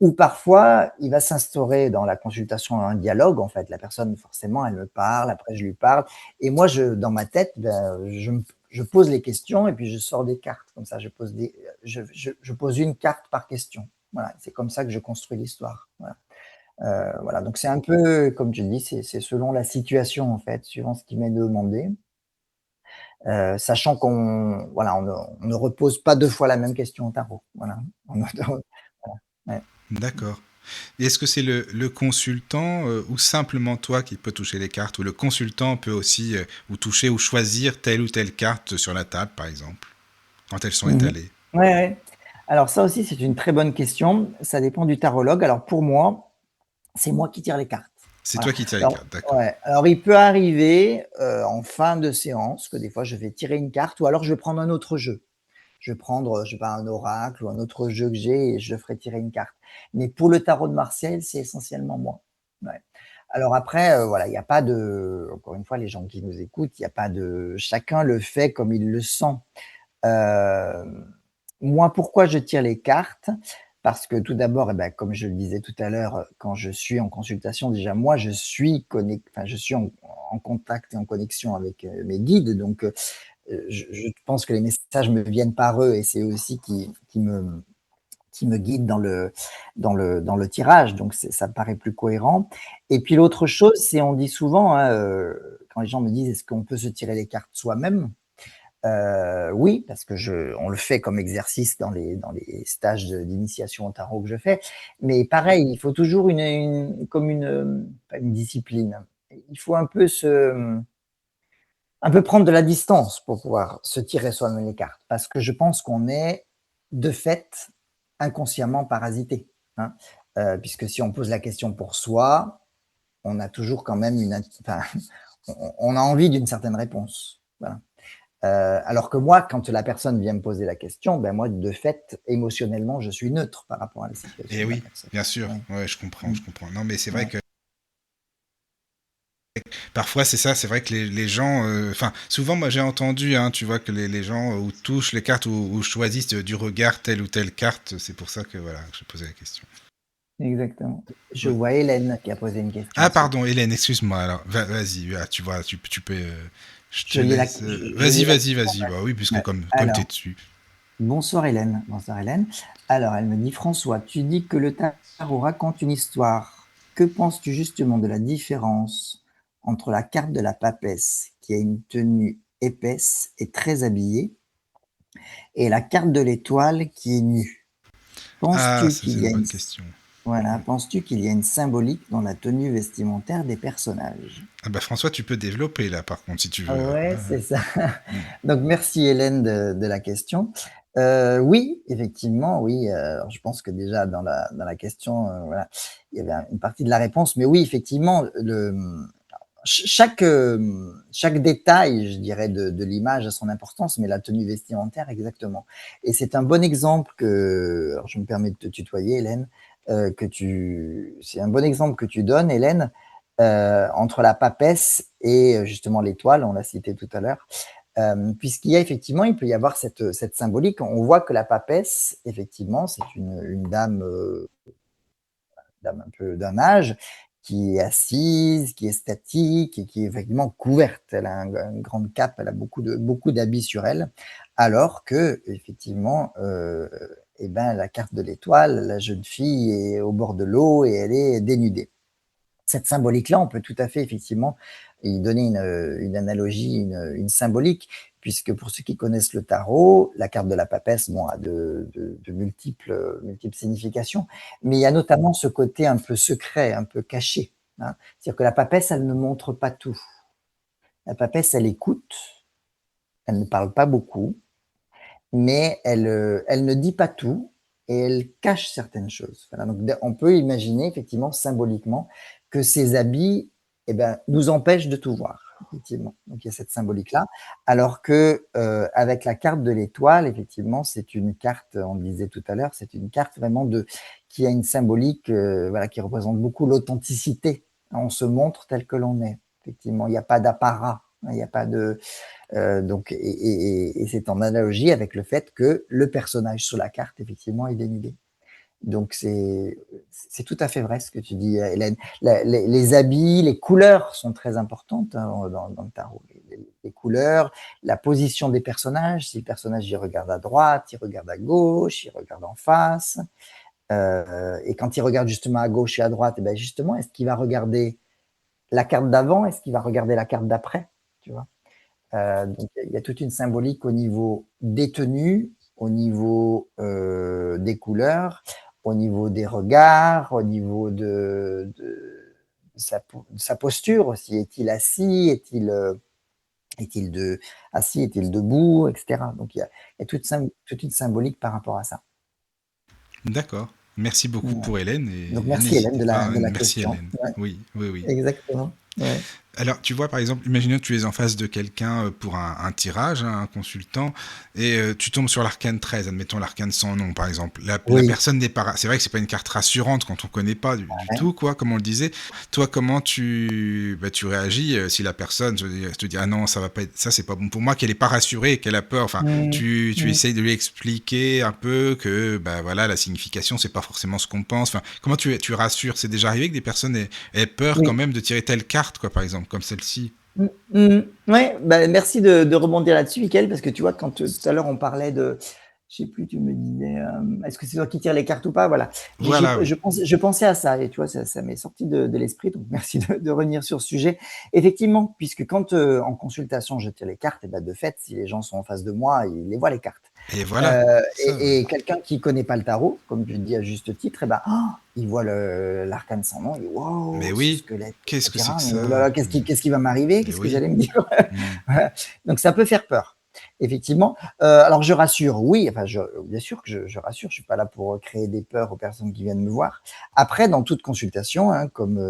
Ou parfois, il va s'instaurer dans la consultation un dialogue, en fait, la personne forcément, elle me parle, après je lui parle, et moi, dans ma tête, ben, je pose les questions et puis je sors des cartes, comme ça, je pose une carte par question. Voilà, c'est comme ça que je construis l'histoire. Voilà. Voilà, donc c'est un peu, comme je dis, c'est selon la situation en fait, suivant ce qui m'est demandé. Sachant qu'on voilà, on ne repose pas 2 fois la même question au tarot. Voilà. On voilà, ouais. D'accord. Et est-ce que c'est le consultant ou simplement toi qui peut toucher les cartes? Ou le consultant peut aussi ou toucher ou choisir telle ou telle carte sur la table, par exemple, quand elles sont Mmh. étalées? Ouais, ouais. Alors ça aussi, c'est une très bonne question. Ça dépend du tarologue. Alors pour moi, c'est moi qui tire les cartes. C'est Voilà. toi qui tires les Alors cartes, d'accord. ouais, alors il peut arriver, en fin de séance que des fois je vais tirer une carte ou alors je vais prendre un autre jeu. Je vais prendre, je sais pas, un oracle ou un autre jeu que j'ai et je ferai tirer une carte. Mais pour le tarot de Marseille, c'est essentiellement moi. Ouais. Alors après, voilà, il y a pas de encore une fois, les gens qui nous écoutent, il y a pas de chacun le fait comme il le sent. Moi, pourquoi je tire les cartes? Parce que tout d'abord, bah, comme je le disais tout à l'heure, quand je suis en consultation, déjà moi, je suis en contact et en connexion avec, mes guides, donc je pense que les messages me viennent par eux et c'est eux aussi qui me guident dans le tirage, donc ça me paraît plus cohérent. Et puis l'autre chose, c'est on dit souvent, hein, quand les gens me disent: «Est-ce qu'on peut se tirer les cartes soi-même?» Oui, parce que on le fait comme exercice dans les stages d'initiation au tarot que je fais. Mais pareil, il faut toujours comme pas une discipline. Il faut un peu prendre de la distance pour pouvoir se tirer soi-même les cartes. Parce que je pense qu'on est, de fait, inconsciemment parasité, hein. Puisque si on pose la question pour soi, on a toujours quand même enfin, on a envie d'une certaine réponse. Voilà. Alors que moi, quand la personne vient me poser la question, ben moi, de fait, émotionnellement, je suis neutre par rapport à la situation Et de la oui, personne. bien sûr. Ouais. Ouais, je comprends, Mmh. je comprends. Non, mais c'est vrai Ouais. que parfois c'est ça, c'est vrai que les gens, enfin, souvent moi j'ai entendu, hein, tu vois, que les gens ou touchent les cartes ou choisissent du regard telle ou telle carte. C'est pour ça que voilà, je posais la question. Exactement. Je Oui. vois Hélène qui a posé une question Ah aussi. pardon, Hélène, excuse-moi. Alors, vas-y, tu vois, tu peux, je te Je lis la, laisse. je Vas-y, lis la vas-y, question. vas-y. Bah oui, puisque Ouais. comme t'es Alors, dessus. bonsoir Hélène. Bonsoir Hélène. Alors, elle me dit, François, tu dis que le tarot raconte une histoire. Que penses-tu justement de la différence entre la carte de la papesse, qui a une tenue épaisse et très habillée, et la carte de l'étoile qui est nue? Ah, Penses-tu ça qu'il c'est y une a bonne question. Voilà. Penses-tu qu'il y a une symbolique dans la tenue vestimentaire des personnages? Ah bah François, tu peux développer là par contre si tu veux. Ouais, c'est ça. Mm. Donc merci Hélène de la question. Oui, effectivement, oui, alors je pense que déjà dans la question, voilà, il y avait une partie de la réponse, mais oui, effectivement, chaque détail, je dirais, de l'image a son importance, mais la tenue vestimentaire, exactement. Et c'est un bon exemple alors je me permets de te tutoyer, Hélène, c'est un bon exemple que tu donnes, Hélène, entre la papesse et justement l'étoile, on l'a cité tout à l'heure, puisqu'il y a effectivement, il peut y avoir cette symbolique. On voit que la papesse, effectivement, c'est une dame, un peu d'un âge, qui est assise, qui est statique et qui est effectivement couverte. Elle a une grande cape, elle a beaucoup d'habits sur elle, alors que effectivement, eh ben, la carte de l'étoile, la jeune fille est au bord de l'eau et elle est dénudée. Cette symbolique-là, on peut tout à fait effectivement y donner une analogie, une symbolique, puisque pour ceux qui connaissent le tarot, la carte de la papesse bon, a de multiples significations, mais il y a notamment ce côté un peu secret, un peu caché, hein. C'est-à-dire que la papesse, elle ne montre pas tout. La papesse, elle écoute, elle ne parle pas beaucoup, mais elle ne dit pas tout et elle cache certaines choses. Voilà, donc on peut imaginer effectivement symboliquement que ces habits eh ben, nous empêchent de tout voir. Effectivement. Donc il y a cette symbolique-là. Alors que avec la carte de l'étoile, effectivement, c'est une carte, on le disait tout à l'heure, c'est une carte vraiment qui a une symbolique voilà, qui représente beaucoup l'authenticité. On se montre tel que l'on est. Effectivement, il n'y a pas d'apparat, il n'y a pas de, donc, et c'est en analogie avec le fait que le personnage sur la carte, effectivement, est dénudé. Donc, c'est tout à fait vrai ce que tu dis, Hélène. Les habits, les couleurs sont très importantes hein, dans le tarot. Les couleurs, la position des personnages. Si le personnage il regarde à droite, il regarde à gauche, il regarde en face. Et quand il regarde justement à gauche et à droite, et ben justement, est-ce qu'il va regarder la carte d'avant? Est-ce qu'il va regarder la carte d'après? Tu vois? Donc il y a toute une symbolique au niveau des tenues, au niveau des couleurs, au niveau des regards, au niveau de sa posture aussi. Est-il assis? Est-il assis? Est-il debout? Etc. Donc il y a toute une symbolique par rapport à ça. D'accord. Merci beaucoup Ouais. pour Hélène Donc et merci Hélène n'hésitez pas. de la Merci question. Hélène. Ouais, Oui, oui, oui. exactement. Ouais. Alors, tu vois, par exemple, imaginons que tu es en face de quelqu'un pour un tirage, hein, un consultant, et tu tombes sur l'arcane 13, admettons l'arcane sans nom, par exemple. La Oui. personne n'est pas... C'est vrai que c'est pas une carte rassurante quand on connaît pas du Ouais. tout, quoi, comme on le disait. Toi, comment tu réagis si la personne te dit, ah non, ça va pas être... Ça, c'est pas bon pour moi, qu'elle est pas rassurée, qu'elle a peur. Enfin, Mm, tu mm. essayes de lui expliquer un peu que, bah voilà, la signification, c'est pas forcément ce qu'on pense. Enfin, comment tu rassures? C'est déjà arrivé que des personnes aient peur quand Oui. même de tirer telle carte, quoi, par exemple, comme celle-ci. Mmh, mmh. Ouais, bah, merci de rebondir là-dessus, Mickaël, parce que tu vois, quand tout à l'heure on parlait je sais plus, tu me disais, est-ce que c'est toi qui tires les cartes ou pas? Voilà. Voilà, oui. Je pensais à ça et tu vois, ça m'est sorti de l'esprit, donc merci de revenir sur ce sujet. Effectivement, puisque quand en consultation je tire les cartes, et ben de fait, si les gens sont en face de moi, ils les voient les cartes. Et voilà, ça, ouais. Et quelqu'un qui connaît pas le tarot, comme tu le dis à juste titre, et ben, il voit l'arcane sans nom, il dit Mais waouh, ce oui, squelette, qu'est-ce que c'est etc. que Mais oh là ça? là, qu'est-ce qui va m'arriver? Mais Qu'est-ce que oui. j'allais me dire? Mm. Voilà. Donc ça peut faire peur, effectivement. Alors je rassure, oui, enfin bien sûr que je rassure, je suis pas là pour créer des peurs aux personnes qui viennent me voir. Après, dans toute consultation, hein, comme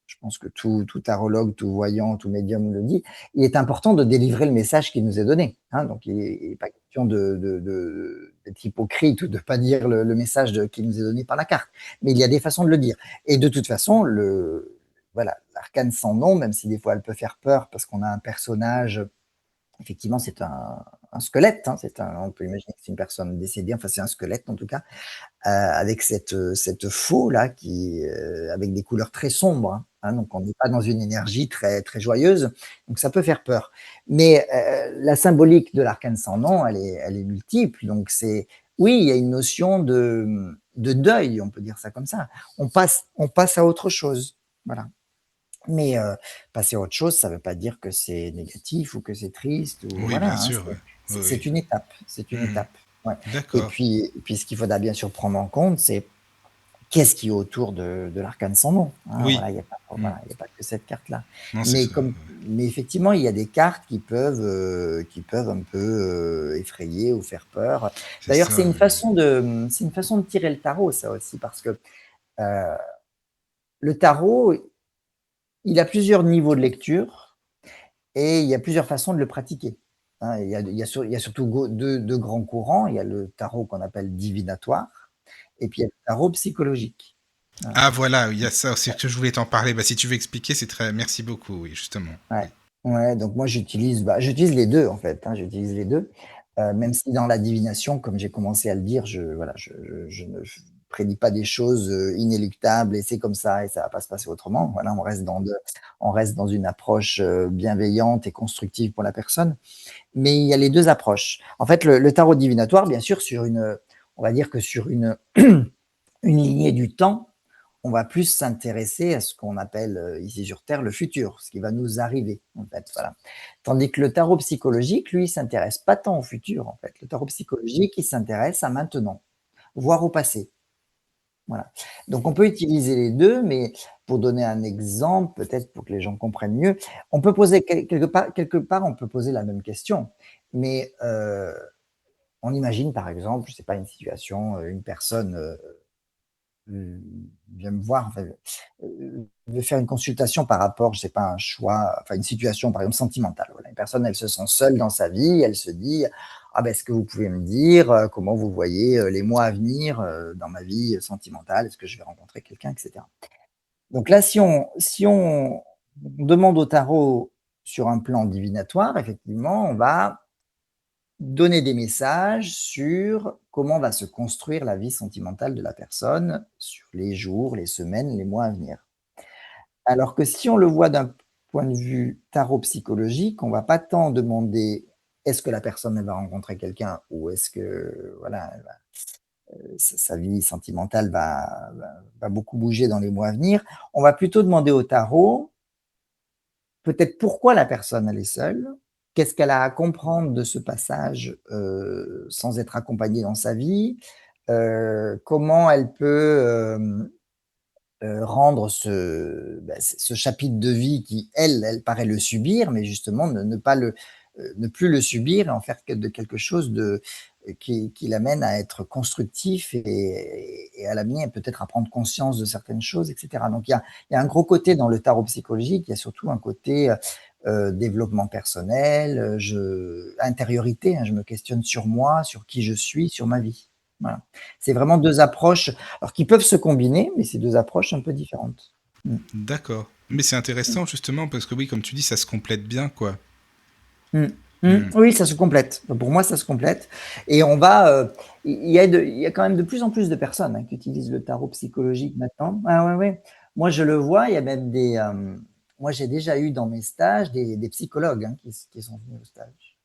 je pense que tout tarologue, tout voyant, tout médium le dit, il est important de délivrer le message qui nous est donné. Hein. Donc, il n'est pas question d'être hypocrite ou de ne pas dire le message qui nous est donné par la carte. Mais il y a des façons de le dire. Et de toute façon, voilà, l'arcane sans nom, même si des fois elle peut faire peur parce qu'on a un personnage, effectivement, c'est un squelette. Hein, on peut imaginer que c'est une personne décédée, enfin c'est un squelette en tout cas, avec cette faux là avec des couleurs très sombres. Hein, donc on n'est pas dans une énergie très très joyeuse, donc ça peut faire peur. Mais la symbolique de l'arcane sans nom, elle est multiple. Donc oui, il y a une notion de deuil, on peut dire ça comme ça. On passe à autre chose. Voilà. Mais passer à autre chose, ça ne veut pas dire que c'est négatif ou que c'est triste ou Oui, voilà, bien hein, sûr, ouais. Oui, c'est oui. une étape, c'est une Mhm. étape. Ouais. D'accord. Et puis ce qu'il faudra bien sûr prendre en compte, c'est qu'est-ce qui est autour de l'arcane sans nom, hein, Oui. voilà, il y a pas Mm. voilà, il y a pas que cette carte-là. Non, c'est Mais ça. comme mais effectivement, il y a des cartes qui peuvent un peu, effrayer ou faire peur. C'est D'ailleurs, ça. c'est une façon de tirer le tarot, ça aussi, parce que, heu, le tarot, il a plusieurs niveaux de lecture et il y a plusieurs façons de le pratiquer, hein. Il y a surtout 2 grands courants. Il y a le tarot qu'on appelle divinatoire et puis il y a le tarot psychologique. Voilà. Ah voilà, il y a ça, c'est que je voulais t'en parler. Bah, si tu veux expliquer, c'est très... Merci beaucoup, oui, justement. Ouais, Oui. ouais, donc moi j'utilise les 2 en fait, hein, j'utilise les 2. Même si dans la divination, comme j'ai commencé à le dire, je ne prédis pas des choses, inéluctables et c'est comme ça et ça va pas se passer autrement. Voilà, on reste dans une approche, bienveillante et constructive pour la personne. Mais il y a les 2 approches. En fait, le tarot divinatoire, bien sûr, on va dire que sur une lignée du temps, on va plus s'intéresser à ce qu'on appelle, ici sur terre, le futur, ce qui va nous arriver, en fait, voilà. Tandis que le tarot psychologique, lui, il s'intéresse pas tant au futur, en fait. Le tarot psychologique, il s'intéresse à maintenant, voire au passé, voilà. Donc on peut utiliser les 2, mais pour donner un exemple, peut-être pour que les gens comprennent mieux, on peut poser quelque part, on peut poser la même question, mais on imagine, par exemple, je sais pas, une situation, une personne, vient me voir, enfin, veut faire une consultation par rapport, je sais pas, à un choix, enfin une situation par exemple sentimentale. Voilà, une personne, elle se sent seule dans sa vie, elle se dit: «Ah ben est-ce que vous pouvez me dire, comment vous voyez, les mois à venir, dans ma vie, sentimentale? Est-ce que je vais rencontrer quelqu'un?» et cetera. Donc là, si on demande au tarot sur un plan divinatoire, effectivement, on va donner des messages sur comment va se construire la vie sentimentale de la personne sur les jours, les semaines, les mois à venir. Alors que si on le voit d'un point de vue tarot psychologique, on va pas tant demander est-ce que la personne elle va rencontrer quelqu'un ou est-ce que voilà, sa vie sentimentale va beaucoup bouger dans les mois à venir. On va plutôt demander au tarot peut-être pourquoi la personne elle est seule, qu'est-ce qu'elle a à comprendre de ce passage, sans être accompagnée dans sa vie, comment elle peut, rendre ce chapitre de vie qui, elle paraît le subir, mais justement ne pas ne plus le subir et en faire que de quelque chose qui l'amène à être constructif et à l'avenir peut-être à prendre conscience de certaines choses et cetera. Donc il y a un gros côté dans le tarot psychologique, il y a surtout un côté, développement personnel, intériorité, hein, je me questionne sur moi, sur qui je suis, sur ma vie. Voilà. C'est vraiment 2 approches, alors qui peuvent se combiner, mais c'est 2 approches un peu différentes. Mmh. D'accord. Mais c'est Mmh. intéressant, justement, parce que oui, comme tu dis, ça se complète bien, quoi. Mmh. Mmh. Mm. Oui, ça se complète. Pour moi, ça se complète et il y a quand même de plus en plus de personnes, hein, qui utilisent le tarot psychologique maintenant. Ah ouais, ouais. Moi, je le vois, il y a même moi, j'ai déjà eu dans mes stages des psychologues, hein, qui sont venus au stage.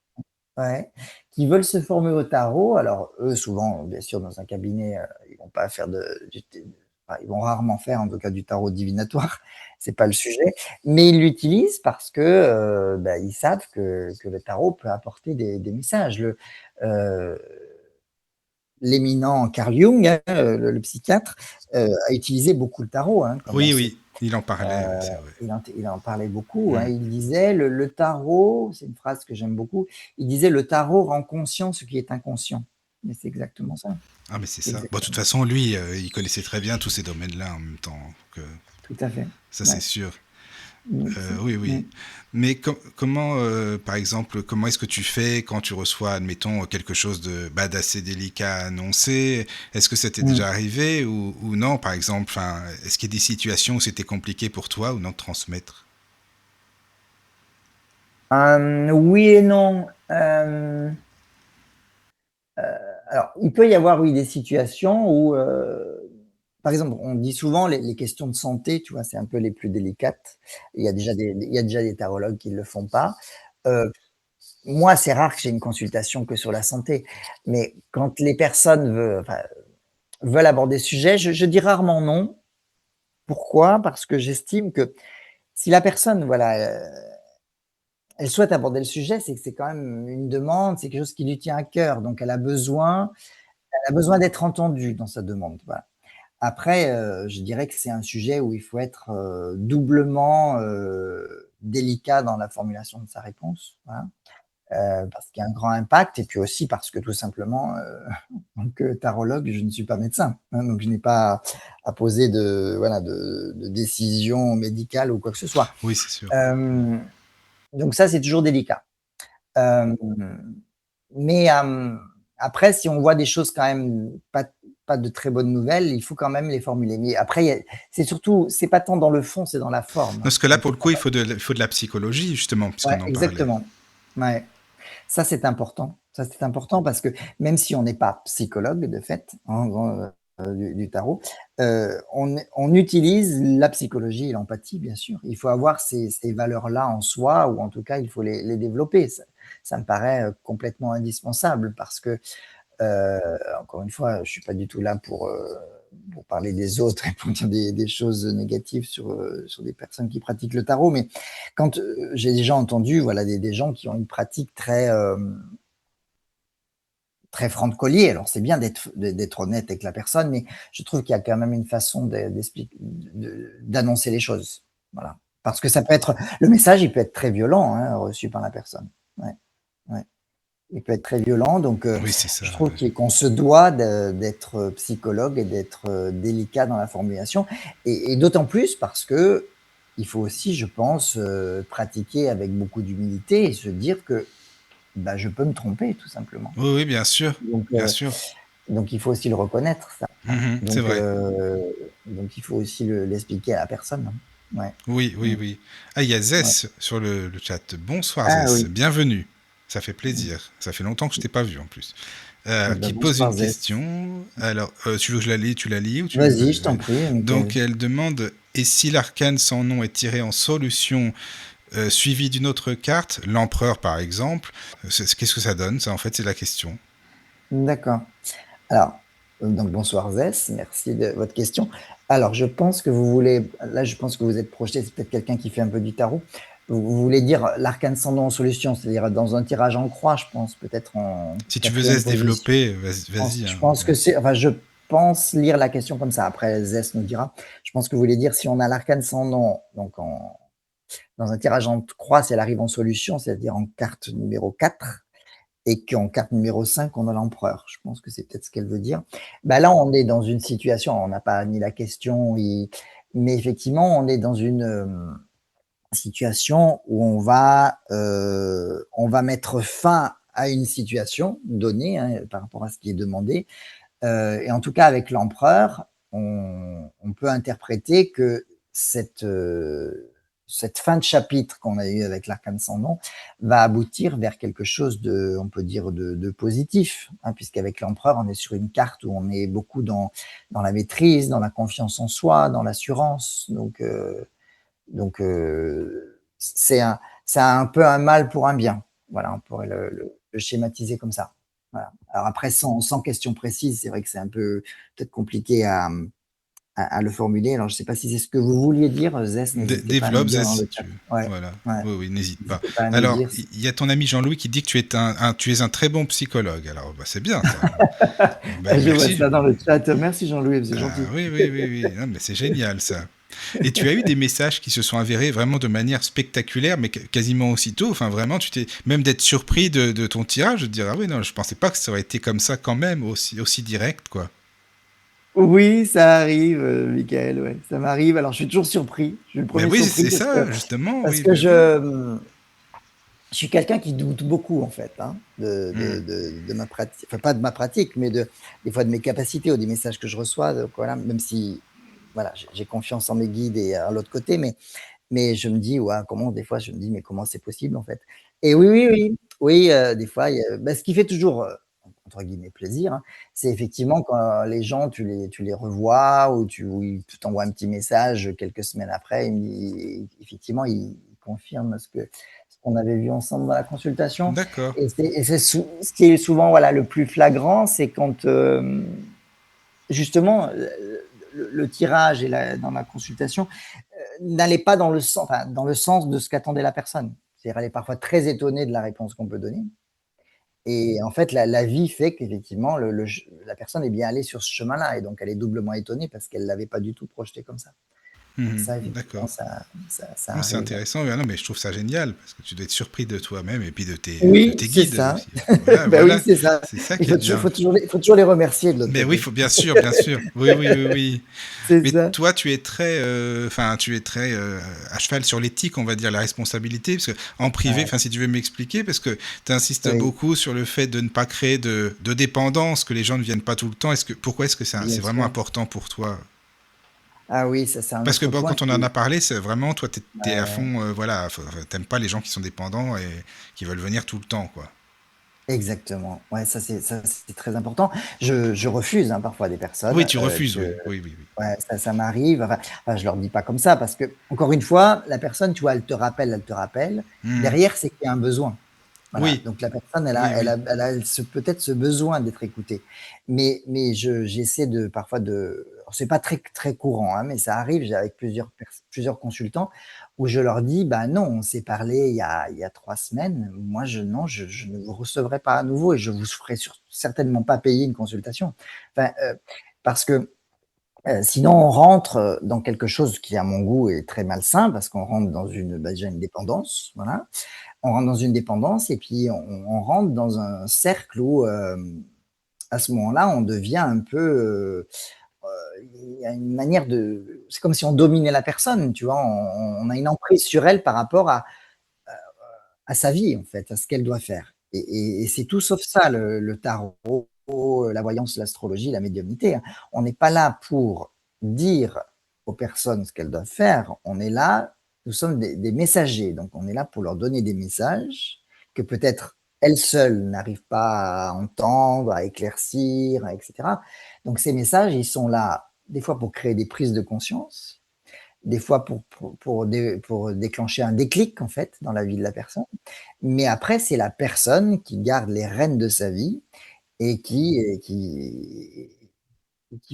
Ouais, qui veulent se former au tarot. Alors eux, souvent, bien sûr, dans un cabinet, ils vont pas faire enfin, ils vont rarement faire, en tout cas, du tarot divinatoire, c'est pas le sujet. Mais ils l'utilisent parce que, ils savent que le tarot peut apporter des messages. Heu, L'éminent Carl Jung, hein, le psychiatre, a utilisé beaucoup le tarot, hein, comme on Oui, sait. oui, il en parlait, ouais, c'est vrai. Il en parlait beaucoup, hein. Mm. Il disait: «Le tarot», c'est une phrase que j'aime beaucoup, il disait: «Le tarot rend conscient ce qui est inconscient». Mais c'est exactement ça. Ah, mais c'est C'est ça. Bon, de toute exactement ça. façon, lui, il connaissait très bien tous ces domaines-là en même temps. Que... Tout à fait. Ça, c'est Ouais. sûr. Mmh, Oui, mmh. oui. Mais comment, par exemple, comment est-ce que tu fais quand tu reçois, admettons, quelque chose de d'assez délicat à annoncer? Est-ce que ça t'est Mmh. déjà arrivé ou non, par exemple? Enfin, est-ce qu'il y a des situations où c'était compliqué pour toi ou non de transmettre? Oui et non. Alors, il peut y avoir, oui, des situations où, par exemple, on dit souvent les questions de santé, tu vois, c'est un peu les plus délicates. Il y a déjà des tarologues qui ne le font pas. Heu, Moi, c'est rare que j'ai une consultation que sur la santé, mais quand les personnes veulent aborder ce sujet, je dis rarement non. Pourquoi? Parce que j'estime que si la personne, voilà, elle souhaite aborder le sujet, c'est que c'est quand même une demande, c'est quelque chose qui lui tient à cœur, donc elle a besoin d'être entendue dans sa demande, voilà. Après, je dirais que c'est un sujet où il faut être, doublement, délicat dans la formulation de sa réponse, voilà, parce qu'il y a un grand impact et puis aussi parce que tout simplement, en tant que tarologue, je ne suis pas médecin, hein, donc je n'ai pas à poser de voilà, de décision médicale ou quoi que ce soit. Oui, c'est sûr. Hem, donc ça, c'est toujours délicat. Hem, mais après, si on voit des choses quand même pas de très bonnes nouvelles, il faut quand même les formuler. Mais après, c'est surtout, c'est pas tant dans le fond, c'est dans la forme. Parce que là, Donc pour le coup, il faut de la psychologie, justement, ouais, puisqu'on en parlait. exactement. Ouais. Ça, c'est important. Ça, c'est important parce que même si on n'est pas psychologue de fait, hein, du tarot, on utilise la psychologie et l'empathie, bien sûr. Il faut avoir ces valeurs-là en soi ou en tout cas, il faut les développer. Ça me paraît, complètement indispensable parce que, encore une fois, je suis pas du tout là pour parler des autres et pour dire des choses négatives sur des personnes qui pratiquent le tarot, mais quand, j'ai déjà entendu, voilà, des gens qui ont une pratique très, très franc-collier. Alors c'est bien d'être honnête avec la personne, mais je trouve qu'il y a quand même une façon d'annoncer les choses. Voilà. Parce que ça peut être le message, il peut être très violent, hein, reçu par la personne. Ouais, ouais. Il peut être très violent, donc Oui, c'est ça. je trouve qu'on se doit d'être psychologue et d'être délicat dans la formulation, et d'autant plus parce que il faut aussi, je pense, pratiquer avec beaucoup d'humilité et se dire que bah, je peux me tromper, tout simplement. Oui, oui, bien sûr. Donc, Bien sûr. il faut aussi le reconnaître, ça. Hein. Mhm, c'est vrai. Donc il faut aussi l'expliquer à la personne. Hein. Ouais. Oui, oui, Mm. oui. Ah, il y a Ouais. Zess sur le chat. Bonsoir Ah Zess, oui. bienvenue. Ça fait Mm. plaisir. Ça fait longtemps que je t'ai pas vu en plus. Eh ben, Qui pose bonsoir, une Zess. question. Alors, tu veux que je la lis, tu la lis ou tu... Vas-y, je t'en prie, Donc, Michael. elle demande, et si l'arcane sans nom est tiré en solution suivi d'une autre carte, l'empereur par exemple, qu'est-ce que ça donne? Ça, en fait, c'est la question. D'accord. Alors, donc bonsoir Zess, merci de votre question. Alors, je pense que vous voulez, là, je pense que vous êtes projeté, c'est peut-être quelqu'un qui fait un peu du tarot. Vous voulez dire l'arcane sans nom en solution, c'est-à-dire dans un tirage en croix, je pense, peut-être en Si tu veux quatrième Zess position. développer, vas-y. Je Hein. pense que c'est, enfin, je pense lire la question comme ça. Après, Zess nous dira. Je pense que vous voulez dire si on a l'arcane sans nom, donc dans un tirage en croix, si elle arrive en solution, c'est-à-dire en carte numéro 4, et qu'en carte numéro 5, on a l'empereur. Je pense que c'est peut-être ce qu'elle veut dire. Bah là, on est dans une situation, on n'a pas ni la question, mais effectivement, on est dans une situation où on va mettre fin à une situation donnée, hein, par rapport à ce qui est demandé. Et en tout cas, avec l'empereur, on peut interpréter que cette fin de chapitre qu'on a eu avec l'arcane sans nom va aboutir vers quelque chose de, on peut dire, de positif, hein, puisqu'avec l'empereur, on est sur une carte où on est beaucoup dans la maîtrise, dans la confiance en soi, dans l'assurance. Donc c'est un peu un mal pour un bien. Voilà, on pourrait le schématiser comme ça. Voilà. Alors après, sans question précise, c'est vrai que c'est un peu peut-être compliqué à le formuler. Alors je ne sais pas si c'est ce que vous vouliez dire, Zess, n'hésitez pas à me Développe, dire Zess, dans le si chat. tu veux. Ouais, Voilà. ouais. Oui, oui, n'hésite pas. N'hésitez pas à me Alors, dire. il y a ton ami Jean-Louis qui dit que tu es un très bon psychologue. Alors, bah, c'est bien, ça. Ben, Je vois merci. ça dans le chat. Merci Jean-Louis, c'est Ah, gentil. oui, oui, oui, oui. Non, mais c'est génial, ça. Et tu as eu des messages qui se sont avérés vraiment de manière spectaculaire, mais quasiment aussitôt. Enfin, vraiment, tu t'es même d'être surpris de ton tirage, de te dire ah oui, non, je pensais pas que ça aurait été comme ça quand même, aussi direct, quoi. Oui, ça arrive, Michael, ouais, ça m'arrive. Alors je suis toujours surpris. Je suis le Ben premier oui, surpris c'est ça, justement, parce oui, que ben oui. je suis quelqu'un qui doute beaucoup, en fait, hein, Hmm. de ma pratique, enfin pas de ma pratique, mais des fois de mes capacités ou des messages que je reçois. Donc voilà, même si voilà, j'ai confiance en mes guides et à l'autre côté, mais je me dis, ouais, comment, des fois, je me dis, mais comment c'est possible, en fait? Et oui, oui, oui, oui, des fois, bah, ce qui fait toujours, entre guillemets, «plaisir», hein, c'est effectivement quand les gens, tu les revois ou ils t'envoient un petit message quelques semaines après, effectivement, ils confirment ce qu'on avait vu ensemble dans la consultation. D'accord. Et c'est ce qui est souvent, voilà, le plus flagrant, c'est quand, justement, le tirage et dans la consultation, n'allait pas dans le sens, dans le sens de ce qu'attendait la personne. C'est-à-dire, elle est parfois très étonnée de la réponse qu'on peut donner. Et en fait, la vie fait qu'effectivement, la personne est bien allée sur ce chemin-là et donc elle est doublement étonnée parce qu'elle l'avait pas du tout projeté comme ça. Donc Mhm. ça, effectivement, D'accord. ça Non, c'est arrive. intéressant. Ouais, non, mais je trouve ça génial parce que tu dois être surpris de toi-même et puis de Oui, tes c'est guides ça. aussi. Voilà, Ben oui, voilà. c'est ça. C'est ça Il qui est faut toujours bien. faut toujours les faut toujours les remercier de l'autre Mais oui, côté. faut bien sûr, bien sûr. Oui, oui, oui, oui. C'est Mais ça. toi, tu es très, enfin, tu es très à cheval sur l'éthique, on va dire, la responsabilité, parce que en privé, Ouais, enfin, si tu veux m'expliquer, parce que tu insistes oui, beaucoup sur le fait de ne pas créer de dépendance, que les gens ne viennent pas tout le temps. Pourquoi est-ce que bien c'est vraiment sûr. important pour toi? Ah oui, ça c'est un Parce que autre bon, point quand on en qui a parlé, c'est vraiment, toi, t'es à ouais. fond, voilà, t'aimes pas les gens qui sont dépendants et qui veulent venir tout le temps, quoi. Exactement. Ouais, ça c'est très important. Je refuse, hein, parfois des Oui, personnes, tu refuses, que oui, oui, oui, oui. ouais, ça m'arrive. Enfin, je leur dis pas comme ça parce que encore une fois, la personne, tu vois, elle te rappelle, elle te rappelle. Hmm. Derrière, c'est qu'il y a un besoin. Voilà, Oui, donc la personne, elle a oui, elle oui. a elle a ce peut-être ce besoin d'être écoutée. Mais j'essaie de parfois de alors c'est pas très courant, hein, mais ça arrive, j'ai avec plusieurs consultants où je leur dis: «Bah non, on s'est parlé il y a 3 semaines, moi non, je ne vous recevrai pas à nouveau et je vous ferai certainement pas payer une consultation». Enfin, parce que, sinon on rentre, dans quelque chose qui à mon goût est très malsain parce qu'on rentre dans déjà une dépendance, voilà. On rentre dans une dépendance et puis on rentre dans un cercle où, à ce moment-là, on devient un peu, il y a une manière de c'est comme si on dominait la personne, tu vois? On a une emprise sur elle par rapport à sa vie, en fait, à ce qu'elle doit faire et c'est tout sauf ça le tarot, la voyance, l'astrologie, la médiumnité, hein. On n'est pas là pour dire aux personnes ce qu'elles doivent faire, on est là, nous sommes des messagers, donc on est là pour leur donner des messages que peut-être elles seules n'arrivent pas à entendre, à éclaircir, et cetera. Donc ces messages, ils sont là, des fois pour créer des prises de conscience, des fois pour déclencher un déclic, en fait, dans la vie de la personne. Mais après, c'est la personne qui garde les rênes de sa vie et qui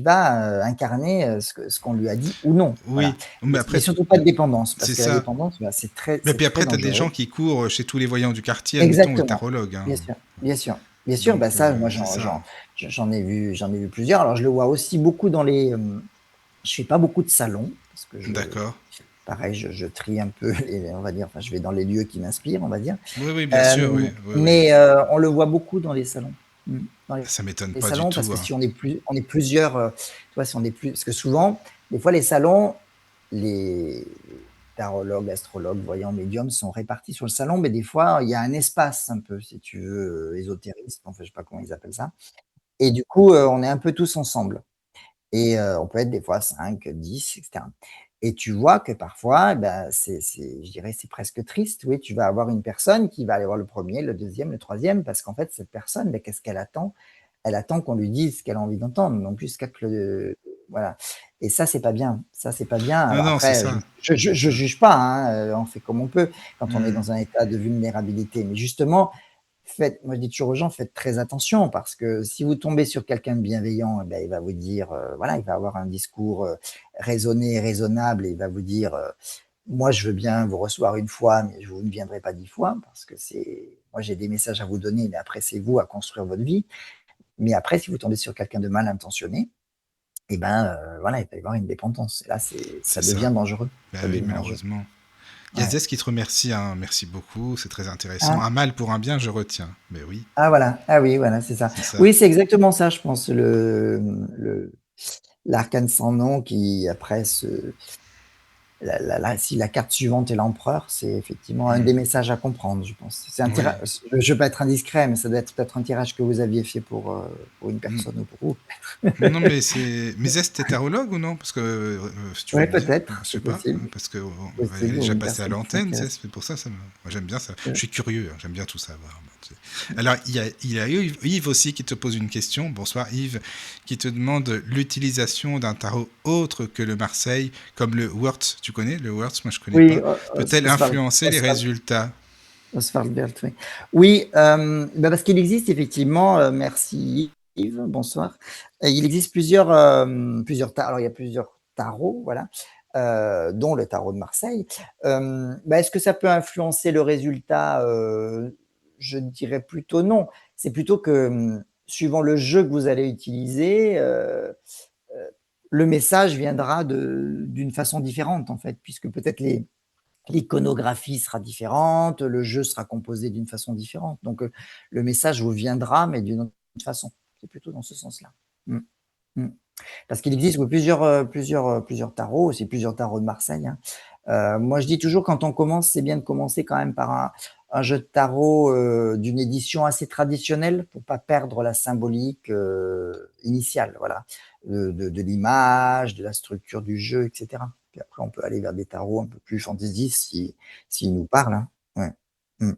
va, incarner, ce qu'on lui a dit ou non, voilà. Oui, mais Mais après, surtout pas de dépendance, parce c'est que la ça. dépendance, bah, Mais c'est puis très après, tu as des gens dangereux. qui courent chez tous les voyants du quartier, admettons, ou Exactement, tarologues, hein. bien sûr, bien sûr, bien sûr, Donc, bah, ça, moi, c'est ça. j'en ai vu plusieurs. Alors je le vois aussi beaucoup dans les, je fais pas beaucoup de salons parce que D'accord. pareil, je trie un peu les on va dire, enfin, je vais dans les lieux qui m'inspirent, on va dire. Oui, oui, bien sûr, oui, Hem, oui, oui. mais on le voit beaucoup dans les salons. Dans Ça m'étonne les pas du salons parce tout, que hein. si on est plusieurs, tu vois, si on est plus parce que souvent, des fois, les salons, les tarologues, astrologues, voyants, médiums sont répartis sur le salon, mais des fois, il y a un espace un peu, si tu veux, ésotériste, enfin, je sais pas comment ils appellent ça et du coup, on est un peu tous ensemble. Et on peut être des fois 5, 10, et cetera. Et tu vois que parfois, bah, je dirais, c'est presque triste, oui, tu vas avoir une personne qui va aller voir le premier, le deuxième, le troisième, parce qu'en fait, cette personne, bah, qu'est-ce qu'elle attend? Elle attend qu'on lui dise ce qu'elle a envie d'entendre, donc jusqu'à que le voilà et ça, c'est pas bien. Ça, c'est pas bien. Non, Alors non, c'est après, ça. C'est je ça. juge pas, hein, on fait comme on peut quand on est Hmm. dans un état de vulnérabilité, mais justement, moi je dis toujours aux gens, faites très attention parce que si vous tombez sur quelqu'un de bienveillant, eh ben, il va vous dire, voilà, il va avoir un discours raisonné et raisonnable et il va vous dire, moi je veux bien vous recevoir une fois, mais vous ne viendrez pas 10 fois parce que moi j'ai des messages à vous donner, mais après c'est vous à construire votre vie. Mais après, si vous tombez sur quelqu'un de mal intentionné, et ben, voilà, il va y avoir une dépendance. Et là, ça C'est ça. devient dangereux. Ben Ça oui, devient dangereux. malheureusement. Ouais. Yazès qui te remercie, hein. Merci beaucoup, c'est très intéressant. Ah, Un mal pour un bien, je retiens. Mais oui, ah voilà, ah oui, voilà, c'est ça. c'est ça. Oui, c'est exactement ça, je pense, le l'arcane sans nom qui après si la carte suivante est l'empereur, c'est effectivement un Hmm. des messages à comprendre, je pense. C'est un Oui. tirage, je veux pas être indiscret, mais ça doit être peut-être un tirage que vous aviez fait pour une Hmm. personne ou pour vous. Non, mais c'est. Mais Zest, t'es tarologue ou non? Parce que, si tu veux Ouais, me dire, peut-être, je sais c'est pas, possible, parce que elle est possible, ou déjà une passée à personne qui l'antenne, s'intéresse. Zest, c'est pour ça, moi, j'aime bien ça. Je Heu, suis curieux, hein, j'aime bien tout savoir, moi, tu sais. Alors, il y a Yves aussi qui te pose une question. Bonsoir Yves, qui te demande l'utilisation d'un tarot autre que le Marseille, comme le Wurtz. Tu connais le Wurtz? Moi, je connais oui, pas. Peut-elle Oswald influencer les Oswald résultats? Oswald Belt, oui. Oui, bah, parce qu'il existe effectivement, merci Yves, bonsoir. Il existe plusieurs alors il y a plusieurs tarots, voilà, dont le tarot de Marseille. Bah, est-ce que ça peut influencer le résultat? Je dirais plutôt non. c'est plutôt que, suivant le jeu que vous allez utiliser, le message viendra d'une façon différente, en fait, puisque peut-être l'iconographie sera différente, le jeu sera composé d'une façon différente. Donc, le message vous viendra, mais d'une autre façon. C'est plutôt dans ce sens-là. Mmh. Mmh. Parce qu'il existe plusieurs tarots, aussi plusieurs tarots de Marseille, hein. Moi, je dis toujours, quand on commence, c'est bien de commencer quand même par un jeu de tarot d'une édition assez traditionnelle pour pas perdre la symbolique initiale, voilà, de l'image, de la structure du jeu, etc. Puis après, on peut aller vers des tarots un peu plus fantasy s'ils nous parlent, hein. Ouais. Mm.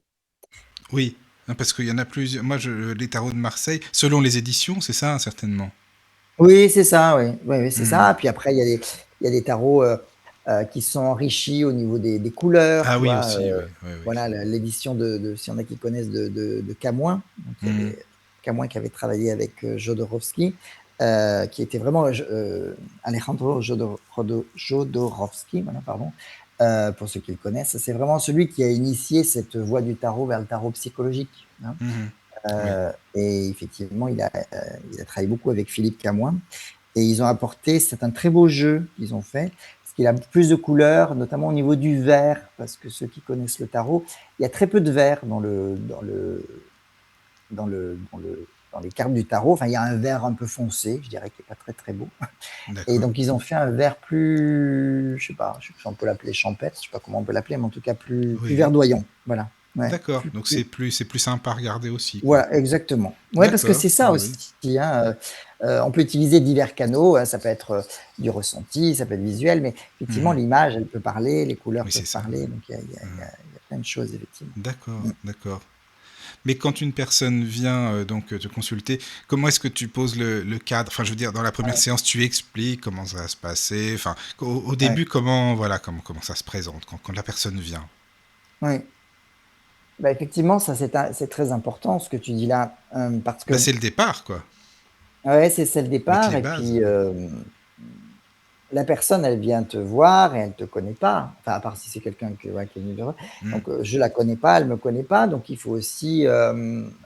Oui, hein, parce qu'il y en a plusieurs. Moi, les tarots de Marseille, selon les éditions, c'est ça, certainement. Oui, c'est ça, oui, oui, oui, c'est Hmm. ça. Puis après, il y a des tarots qui sont enrichis au niveau des couleurs, Ah tu oui, vois. aussi, oui, oui, oui. Voilà, l'édition s'il y en a qui connaissent, de Camoin. Donc, il y Hmm. avait Camoin qui avait travaillé avec Jodorowsky, qui était vraiment Alejandro Jodorowsky, voilà, pardon, pour ceux qui le connaissent. C'est vraiment celui qui a initié cette voie du tarot vers le tarot psychologique, hein. Mhm. Oui. Et effectivement, il a travaillé beaucoup avec Philippe Camoin. Et ils ont apporté, c'est un très beau jeu qu'ils ont fait, parce qu'il a plus de couleurs, notamment au niveau du vert, parce que ceux qui connaissent le tarot, il y a très peu de vert dans les cartes du tarot. Enfin, il y a un vert un peu foncé, je dirais, qui n'est pas très très beau. Et D'accord. donc, ils ont fait un vert plus, je sais pas si on peut l'appeler champêtre, je sais pas comment on peut l'appeler, mais en tout cas plus Oui. verdoyant. Voilà. Ouais. D'accord. Donc c'est plus sympa à regarder aussi, quoi. Voilà, exactement. Ouais, parce que D'accord. c'est ça Oui, oui. aussi, hein. On peut utiliser divers canaux, hein, ça peut être du ressenti, ça peut être visuel, mais effectivement, Mhm. l'image, elle peut parler, les couleurs Oui, c'est peuvent ça. parler, donc Mhm. il y a plein de choses, effectivement. D'accord, Mm. d'accord. Mais quand une personne vient donc te consulter, comment est-ce que tu poses le cadre? Enfin, je veux dire, dans la première Ouais, séance, tu expliques comment ça va se passer. Enfin, au ouais, début, comment ça se présente quand la personne vient? ouais. Bah, effectivement, ça, c'est très important ce que tu dis là, parce Bah, que c'est le départ, quoi. ouais, c'est le Mettre départ, les et bases. puis la personne, elle vient te voir et elle te connaît pas. Enfin, à part si c'est quelqu'un ouais, qui est venu vers eux. Hmm. Donc, je la connais pas, elle me connaît pas. Donc, il faut aussi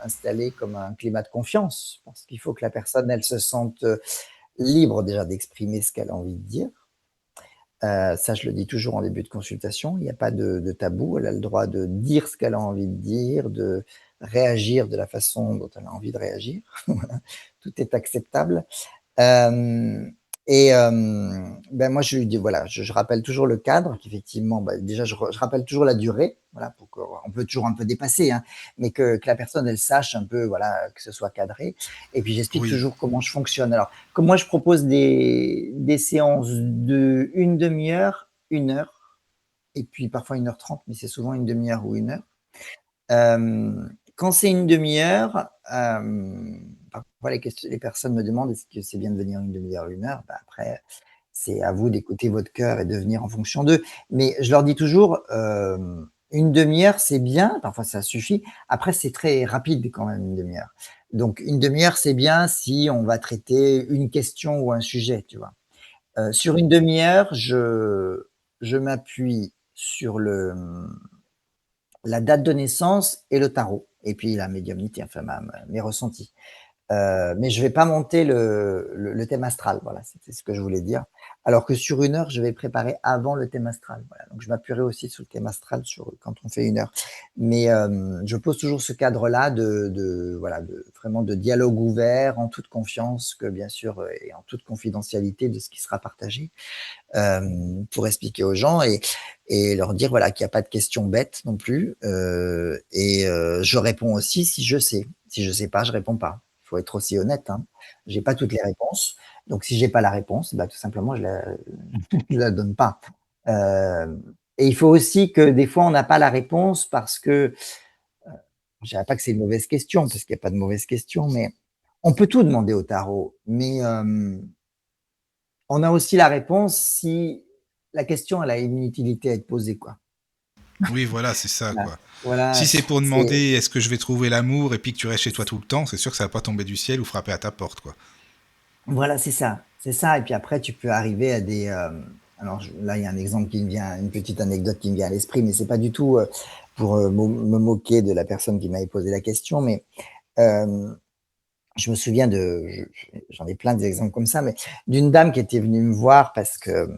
installer comme un climat de confiance, parce qu'il faut que la personne, elle se sente libre déjà d'exprimer ce qu'elle a envie de dire. Ça, je le dis toujours en début de consultation. Il n'y a pas de tabou. Elle a le droit de dire ce qu'elle a envie de dire, de réagir de la façon dont elle a envie de réagir. Voilà. Tout est acceptable. Euh, ben moi, je lui dis, voilà, je rappelle toujours le cadre, qu'effectivement, bah, déjà, je rappelle toujours la durée, voilà, pour qu'on peut toujours un peu dépasser, hein, mais que la personne, elle sache un peu, voilà, que ce soit cadré. Et puis, j'explique Oui, toujours comment je fonctionne. Alors, comme moi, je propose des séances de une demi-heure, 1 heure, et puis parfois 1 h 30, mais c'est souvent une demi-heure ou 1 heure. Quand c'est une demi-heure, parfois les personnes me demandent: «Est-ce que c'est bien de venir une demi-heure, 1 heure?» Bah, après, c'est à vous d'écouter votre cœur et de venir en fonction d'eux. Mais je leur dis toujours, une demi-heure, c'est bien, parfois ça suffit. Après, c'est très rapide quand même, une demi-heure. Donc une demi-heure, c'est bien si on va traiter une question ou un sujet, tu vois? Sur une demi-heure, je m'appuie sur la date de naissance et le tarot, et puis la médiumnité, enfin mes ressentis. Mais je vais pas monter le thème astral, voilà, c'était ce que je voulais dire. Alors que sur 1 heure, je vais préparer avant le thème astral, voilà. Donc je m'appuierai aussi sur le thème astral quand on fait 1 heure. Mais je pose toujours ce cadre-là voilà, vraiment de dialogue ouvert, en toute confiance, que bien sûr, et en toute confidentialité de ce qui sera partagé, pour expliquer aux gens, et leur dire, voilà, qu'il y a pas de questions bêtes non plus, et je réponds aussi si je sais. Si je sais pas, je réponds pas. Il faut être aussi honnête, hein. J'ai pas toutes les réponses, donc si j'ai pas la réponse, bah, tout simplement je la donne pas. Et il faut aussi que des fois on n'a pas la réponse parce que, je dirais pas que c'est une mauvaise question, parce qu'il y a pas de mauvaise question, mais on peut tout demander au tarot, mais on a aussi la réponse si la question, elle a une utilité à être posée, quoi. oui, voilà, c'est ça, Voilà, quoi. Si voilà, c'est pour c'est demander est-ce que je vais trouver l'amour et puis que tu restes chez toi tout le temps, c'est sûr que ça va pas tomber du ciel ou frapper à ta porte, quoi. voilà, c'est ça, et puis après tu peux arriver à des, alors là, il y a un exemple qui me vient, une petite anecdote qui me vient à l'esprit, mais c'est pas du tout, pour me moquer de la personne qui m'avait posé la question, mais Hem, je me souviens j'en ai plein d'exemples comme ça, mais d'une dame qui était venue me voir parce que,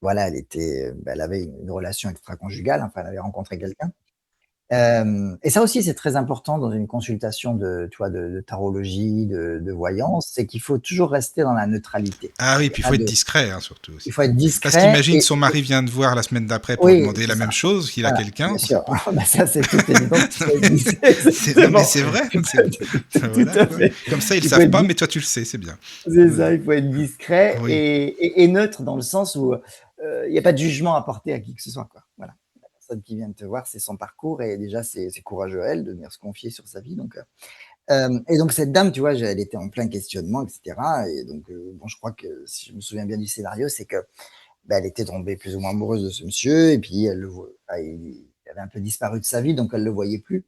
voilà, elle avait une relation extra-conjugale, enfin, elle avait rencontré quelqu'un. Et ça aussi, c'est très important dans une consultation tu vois, de tarologie, de voyance, c'est qu'il faut toujours rester dans la neutralité. Ah oui, Il y a puis il pas faut être de discret, hein, surtout Il aussi. faut être Parce discret qu'imagine son mari vient te voir la semaine d'après pour oui, demander c'est la ça. même chose qu'il a Voilà, quelqu'un. bien sûr. Bon. Bah, ça, c'est toute évident qu'il Non, faut être mais discret, non, mais exactement. c'est vrai. Il faut être tout Voilà, à quoi. fait. Comme ça, ils Il faut savent être pas, dis mais toi, tu le sais, c'est bien. C'est Oui, ça, il faut être discret oui. et neutre dans le sens où, il y a pas de jugement à porter à qui que ce soit, quoi. Voilà. La personne qui vient de te voir, c'est son parcours et déjà, c'est courageux à elle de venir se confier sur sa vie, donc et donc cette dame, tu vois, elle était en plein questionnement, et cetera et donc bon, je crois que si je me souviens bien du scénario, c'est que, bah, elle était tombée plus ou moins amoureuse de ce monsieur et puis elle le voit bah, il avait un peu disparu de sa vie, donc elle le voyait plus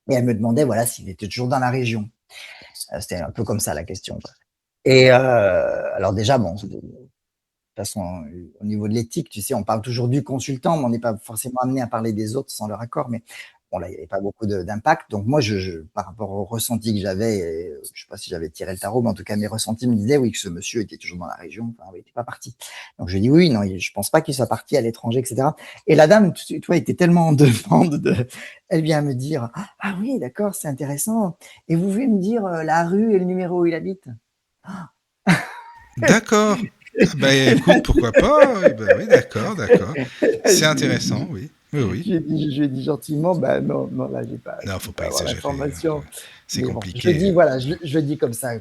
et elle me demandait, voilà, s'il était toujours dans la région. C'était un peu comme ça la question, quoi et alors déjà, bon, de toute façon, au niveau de l'éthique, tu sais, on parle toujours du consultant, mais on n'est pas forcément amené à parler des autres sans leur accord, mais bon, là, il y avait pas beaucoup d'impact. Donc moi, par rapport au ressenti que j'avais, je sais pas si j'avais tiré le tarot, mais en tout cas, mes ressentis me disaient, oui, que ce monsieur était toujours dans la région, enfin, oui, il était pas parti. Donc je lui ai dit: «Oui, non, je pense pas qu'il soit parti à l'étranger» et cetera et la dame, tu vois, était tellement en demande elle vient me dire: «Ah oui, d'accord, c'est intéressant et vous pouvez me dire, la rue et le numéro où il habite?» D'accord. Ah bah écoute, pourquoi pas? Oui, bah oui, d'accord, d'accord. C'est intéressant, oui. Oui, oui. Je lui ai dit gentiment: «Bah, non, non, là, Non, je faut peux pas pas avoir exagérer. l'information». C'est Mais bon, je le compliqué. dis, voilà, je le dis comme ça.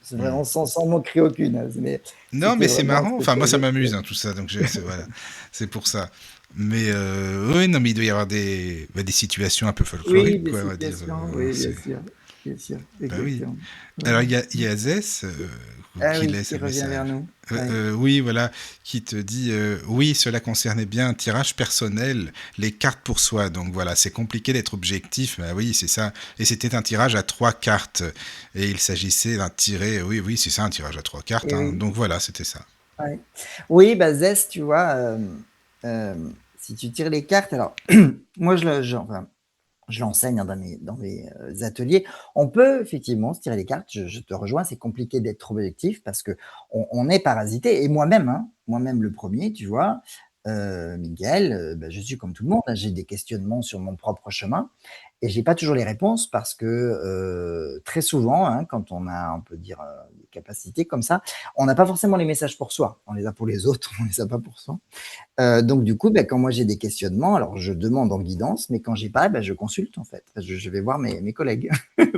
C'est Hmm. vraiment sans moquerie aucune, hein, mais Non, c'était mais c'est vraiment marrant. Enfin, moi, ça m'amuse, hein, tout ça. Donc, voilà, c'est pour ça. Mais oui, non, mais il doit y avoir des situations un peu oui, folkloriques, des quoi, on va dire. situations, oui, C'est... bien sûr, Bah oui. exactement. Ouais, Alors, ouais. il y a Zès Ah qui oui, laisse qui un revient vers message. nous. Ouais. Oui, voilà, qui te dit oui, cela concernait bien un tirage personnel, les cartes pour soi. Donc voilà, c'est compliqué d'être objectif. Mais oui, c'est ça. Et c'était un tirage à 3 cartes. Et il s'agissait d'un tiré. Oui, oui, c'est ça, un tirage à 3 cartes. Et Hein. oui, Donc voilà, c'était ça. ouais. Oui, bah, Zest, tu vois, si tu tires les cartes alors moi enfin je l'enseigne hein, dans mes ateliers. On peut effectivement se tirer les cartes, je te rejoins, c'est compliqué d'être trop objectif parce qu'on est parasité et moi-même, hein, moi-même le premier, tu vois? Miguel, bah, je suis comme tout le monde, hein, j'ai des questionnements sur mon propre chemin et j'ai pas toujours les réponses parce que, très souvent, hein, quand on peut dire, des capacités comme ça, on n'a pas forcément les messages pour soi. On les a pour les autres, on les a pas pour soi. Donc du coup, bah, quand moi j'ai des questionnements, alors je demande en guidance, mais quand j'ai pas, bah, je consulte en fait. Je vais voir mes collègues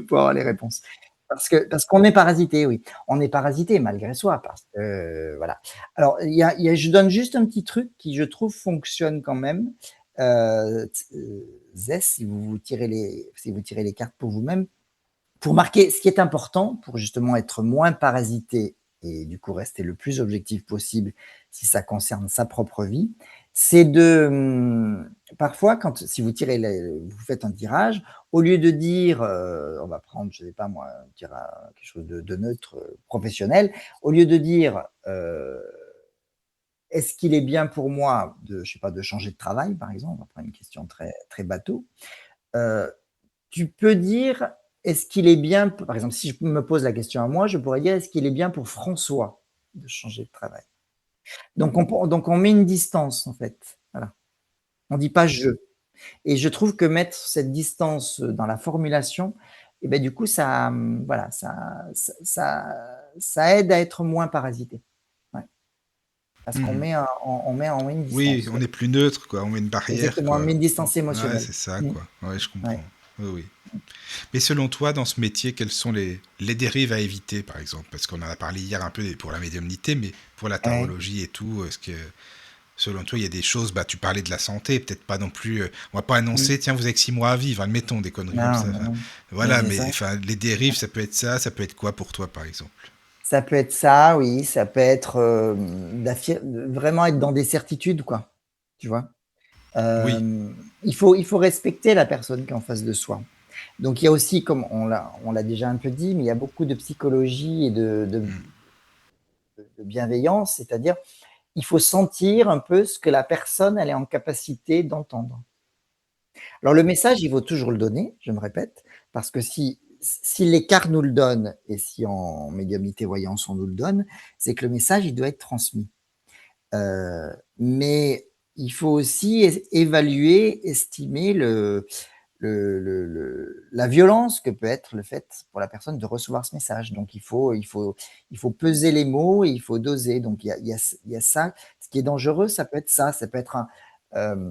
pour avoir les réponses. Parce qu'on est parasité, oui. On est parasité malgré soi parce que, voilà. Alors je donne juste un petit truc qui je trouve fonctionne quand même. Zès, si vous tirez les cartes pour vous-même, pour marquer ce qui est important, pour justement être moins parasité et du coup rester le plus objectif possible si ça concerne sa propre vie, c'est parfois si vous vous faites un tirage, au lieu de dire, on va prendre, je sais pas moi, quelque chose de neutre, professionnel, au lieu de dire, «Est-ce qu'il est bien pour moi de, je sais pas, de changer de travail?» par exemple, on va prendre une question très très bateau, heu tu peux dire: «Est-ce qu'il est bien?» par exemple, si je me pose la question à moi, je pourrais dire: «Est-ce qu'il est bien pour François de changer de travail?» Donc on met une distance, en fait, voilà. On dit pas «je» et je trouve que mettre cette distance, dans la formulation et beh, du coup ça, voilà, ça aide à être moins parasité. Ouais, parce qu'on Mhm. met un on met une Oui, distance, on ouais. est plus neutre, quoi. On met une barrière, Exactement, on quoi. met une distance Ouais, émotionnelle. c'est ça, Mmh, quoi. Ouais, je ouais. comprends. Oui, oui. Mais selon toi, dans ce métier, quelles sont les dérives à éviter, par exemple? Parce qu'on en a parlé hier un peu pour la médiumnité, mais pour la Ouais. tarologie et tout, est-ce que, selon toi, il y a des choses, bah, tu parlais de la santé, peut-être pas non plus, on va pas Mmh. annoncer, tiens, vous avez que 6 mois à vivre, admettons, des conneries comme Non, ça. bah, Enfin, non. Ouais, voilà, c'est mais ça. enfin, les dérives, ça peut être quoi pour toi, par exemple? Ça peut être ça, oui, ça peut être, vraiment être dans des certitudes, quoi, tu vois? Oui. Il faut respecter la personne qui est en face de soi. Donc il y a aussi, comme on l'a déjà un peu dit, mais il y a beaucoup de psychologie et Mm. de bienveillance, c'est-à-dire, il faut sentir un peu ce que la personne, elle est en capacité d'entendre. Alors le message, il faut toujours le donner, je me répète, parce que si si les cartes nous le donnent et si en médiumnité voyance on nous le donne, c'est que le message, il doit être transmis. Mais il faut aussi évaluer, estimer la violence que peut être le fait pour la personne de recevoir ce message. Donc il faut peser les mots et il faut doser. Donc il y a ça. Ce qui est dangereux, ça peut être ça. Ça peut être un.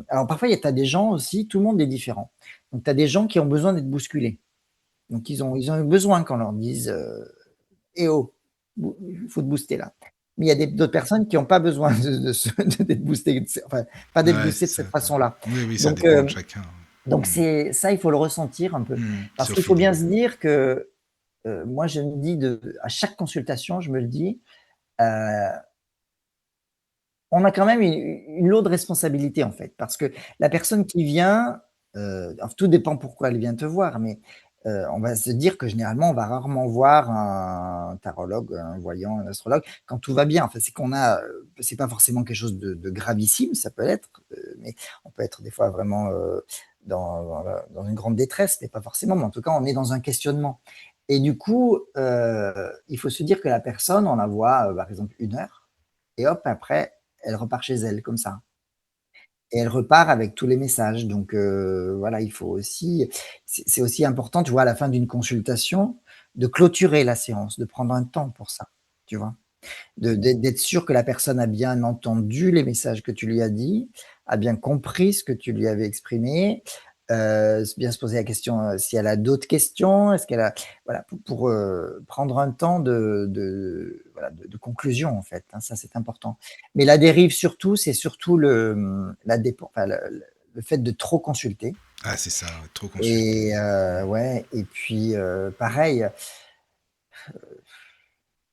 Alors parfois, tu as des gens aussi, tout le monde est différent. Donc tu as des gens qui ont besoin d'être bousculés. Donc ils ont besoin qu'on leur dise eh oh, il faut te booster là. Mais il y a d'autres personnes qui n'ont pas besoin d'être boostées, enfin, pas d'être Ouais, boostées c'est de ça, cette quoi. façon-là. Oui, oui, ça Donc, dépend de chacun. Mm. c'est ça, il faut le ressentir un peu. C'est Parce au qu'il faut bien feeling. se dire que moi, je me dis à chaque consultation, je me le dis, euh, on a quand même une lourde responsabilité en fait, parce que la personne qui vient, alors tout dépend pourquoi elle vient te voir, mais on va se dire que généralement, on va rarement voir un tarologue, un voyant, un astrologue quand tout va bien. Enfin, c'est qu'on a, c'est pas forcément quelque chose de gravissime, ça peut être, mais on peut être des fois vraiment dans une grande détresse, mais pas forcément. Mais en tout cas, on est dans un questionnement. Et du coup, il faut se dire que la personne, on la voit, par exemple, 1 heure, et hop, après, elle repart chez elle comme ça. Et elle repart avec tous les messages. Donc voilà, il faut aussi, c'est aussi important, tu vois, à la fin d'une consultation, de clôturer la séance, de prendre un temps pour ça, tu vois. D'être sûr que la personne a bien entendu les messages que tu lui as dit, a bien compris ce que tu lui avais exprimé, bien se poser la question, si elle a d'autres questions, est-ce qu'elle a voilà, pour, prendre un temps voilà, de conclusion, en fait, hein, ça, c'est important. Mais la dérive surtout, c'est surtout la dépen enfin, le fait de trop consulter Ah, c'est ça, ouais, trop consulté. et ouais et puis, pareil,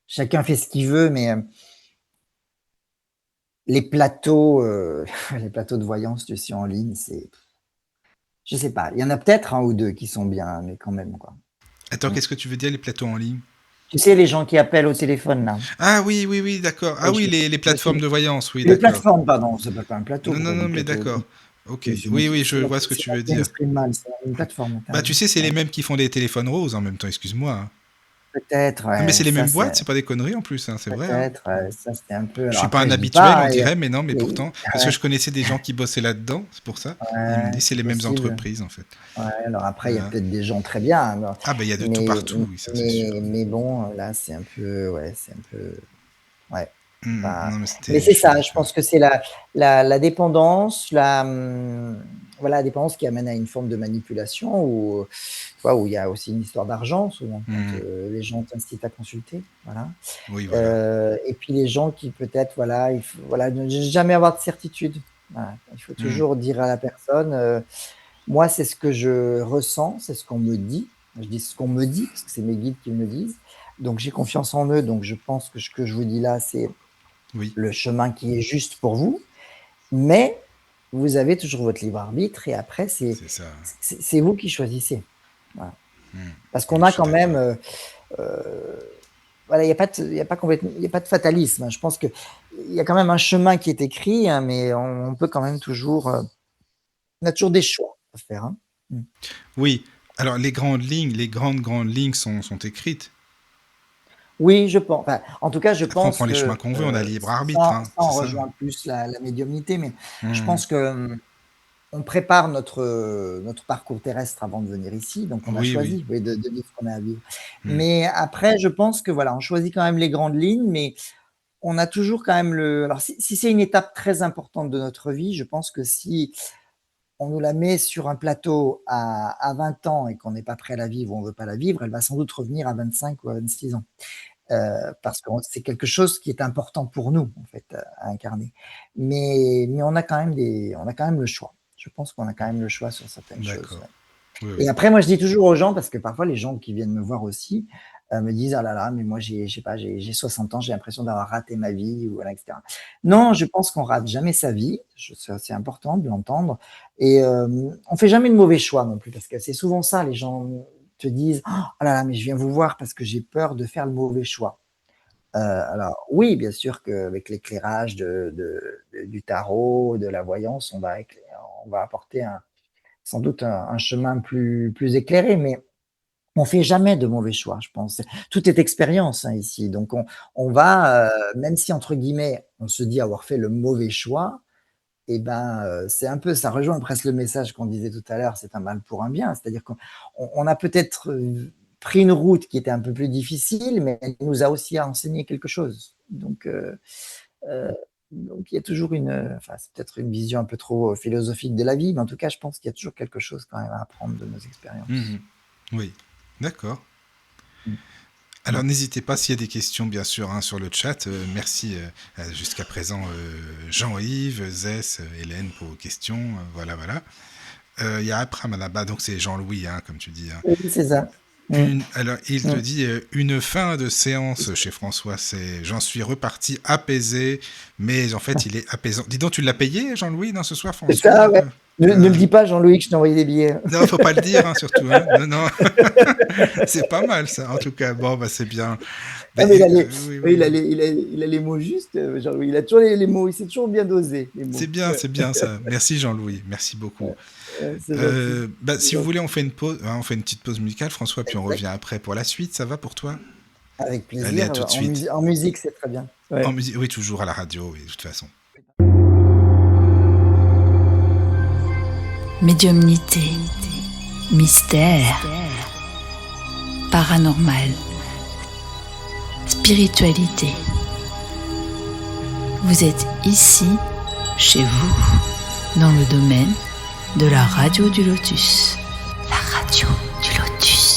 chacun fait ce qu'il veut, mais, les plateaux, les plateaux de voyance, tu sais, en ligne, c'est je sais pas, il y en a peut-être 1 ou 2 qui sont bien, mais quand même, quoi. Attends, Mmh. qu'est-ce que tu veux dire, les plateaux en ligne? Tu sais, les gens qui appellent au téléphone, là, Ah oui, oui, oui, d'accord. Ah oui, les je sais plateformes de voyance, oui, les d'accord. plateformes, pardon, ça s'appelle pas un plateau, Non, non, pourquoi je non, dis mais plateau? d'accord. Ok. Oui, c'est moi Oui, qui oui, je vois ce que tu veux qui dire. m'exprime mal, c'est une plateforme, tu Bah, tu sais, c'est ouais. les mêmes qui font des téléphones roses en même temps, excuse-moi, hein. Peut-être, Non, mais ouais, c'est les ça mêmes boîtes, c'est c'est pas des conneries en plus, hein, c'est vrai, hein. peut-être, ça c'était un peu Je alors suis pas un après je dis habituel, on pas, dirait, mais non, mais et pourtant, parce que ouais, je connaissais des gens qui bossaient là-dedans, c'est pour ça. Ils m'ont ouais, dit c'est c'est les mêmes possible. entreprises en fait. Ouais, alors après, il y a Euh, peut-être des gens très bien, hein, ah ben il y a de tout mais partout, oui, ça c'est sûr. mais bon, là, c'est un peu ouais, c'est un peu ouais, c'est pas Non, mais mais c'était, c'est je suis ça, je d'accord. pense que c'est la dépendance, voilà, la dépendance qui amène à une forme de manipulation où, tu vois, où il y a aussi une histoire d'argent souvent quand, les gens t'incitent à consulter, voilà. Oui, voilà. Et puis les gens qui peut-être, voilà, il faut voilà, ne jamais avoir de certitude. Voilà, il faut Hmm. toujours dire à la personne, moi, c'est ce que je ressens, c'est ce qu'on me dit. Je dis ce qu'on me dit parce que c'est mes guides qui me le disent. Donc j'ai confiance en eux, donc je pense que ce que je vous dis là, c'est Oui, le chemin qui est juste pour vous. Mais vous avez toujours votre libre arbitre et après c'est ça. c'est vous qui choisissez. Voilà. Parce qu'on Je a suis quand même, d'accord. voilà, il y a pas complètement il y a pas de fatalisme, hein. Je pense qu'il y a quand même un chemin qui est écrit, hein, mais on peut quand même toujours, on a toujours des choix à faire, hein. Mmh. Oui. Alors les grandes lignes, les grandes lignes sont écrites. Oui, je pense. Enfin, en tout cas, je Après, on pense prend les chemins que, qu'on veut, on a libre arbitre, hein, ça c'est en ça. rejoint plus la médiumnité, mais je Hmm. pense que, on prépare notre parcours terrestre avant de venir ici, donc on a Oui, oui. choisi, oui, de vivre ce qu'on a à vivre. Hmm. Mais après, je pense que, voilà, on choisit quand même les grandes lignes, mais on a toujours quand même alors si c'est une étape très importante de notre vie, je pense que si on nous la met sur un plateau à 20 ans et qu'on n'est pas prêt à la vivre ou on veut pas la vivre, elle va sans doute revenir à 25 ou à 26 ans. Parce que c'est quelque chose qui est important pour nous, en fait, à incarner. Mais on a quand même le choix. Je pense qu'on a quand même le choix sur certaines choses, D'accord. ouais. Oui, Et oui. après, moi, je dis toujours aux gens, parce que parfois les gens qui viennent me voir aussi, me disent: «Ah là là, mais moi je sais pas, j'ai 60 ans, j'ai l'impression d'avoir raté ma vie» ou voilà et cetera. Non, je pense qu'on rate jamais sa vie, c'est important de l'entendre et on fait jamais de mauvais choix non plus parce que c'est souvent ça, les gens te disent: «Oh là là, mais je viens vous voir parce que j'ai peur de faire le mauvais choix». Alors oui, bien sûr qu'avec l'éclairage du tarot, de la voyance, on va apporter sans doute un chemin plus éclairé, mais On fait jamais de mauvais choix, je pense. Tout est expérience, hein, ici. Donc on va, même si entre guillemets, on se dit avoir fait le mauvais choix, et ben, c'est un peu ça rejoint presque le message qu'on disait tout à l'heure, c'est un mal pour un bien. C'est-à-dire qu'on a peut-être, pris une route qui était un peu plus difficile, mais elle nous a aussi enseigné quelque chose. Heu, donc il y a toujours enfin, c'est peut-être une vision un peu trop philosophique de la vie, mais en tout cas, je pense qu'il y a toujours quelque chose quand même à apprendre de nos expériences. Mhm. Oui, d'accord. Mmh. Alors n'hésitez pas s'il y a des questions, bien sûr, hein, sur le chat. Merci jusqu'à présent Jean-Yves, Zès, Hélène pour vos questions. Voilà, voilà. Il y a Apram là-bas, donc c'est Jean-Louis, hein, comme tu dis. Hein. Oui, c'est ça. Mmh. Alors, il te Mmh. dit une fin de séance chez François. C'est j'en suis reparti apaisé, mais en fait, il est apaisant. Dis donc, tu l'as payé, Jean-Louis, dans ce soir, C'est François ça, ouais. Ne le dis pas, Jean-Louis, que je t'ai envoyé des billets. Non, faut pas le dire, hein, surtout. Hein. Non, non. C'est pas mal, ça, en tout cas. Bon, bah, c'est bien. Ah, Ben, mais oui, oui, oui, oui. il a les mots justes, Jean-Louis. Il a toujours les mots, il sait toujours bien doser les mots. C'est bien ça. Merci, Jean-Louis. Merci beaucoup. C'est gentil. Bah, C'est si vous gentil. voulez, on fait une pause, hein, on fait une petite pause musicale, François, puis on revient Exact. après pour la suite. Ça va pour toi? Avec Allez, à plaisir. tout de suite. En musique, c'est très bien. En Ouais. musique, oui, toujours à la radio, oui, de toute façon. Médiumnité, mystère, paranormal, spiritualité. Vous êtes ici, chez vous, dans le domaine de la radio du Lotus. La radio du Lotus.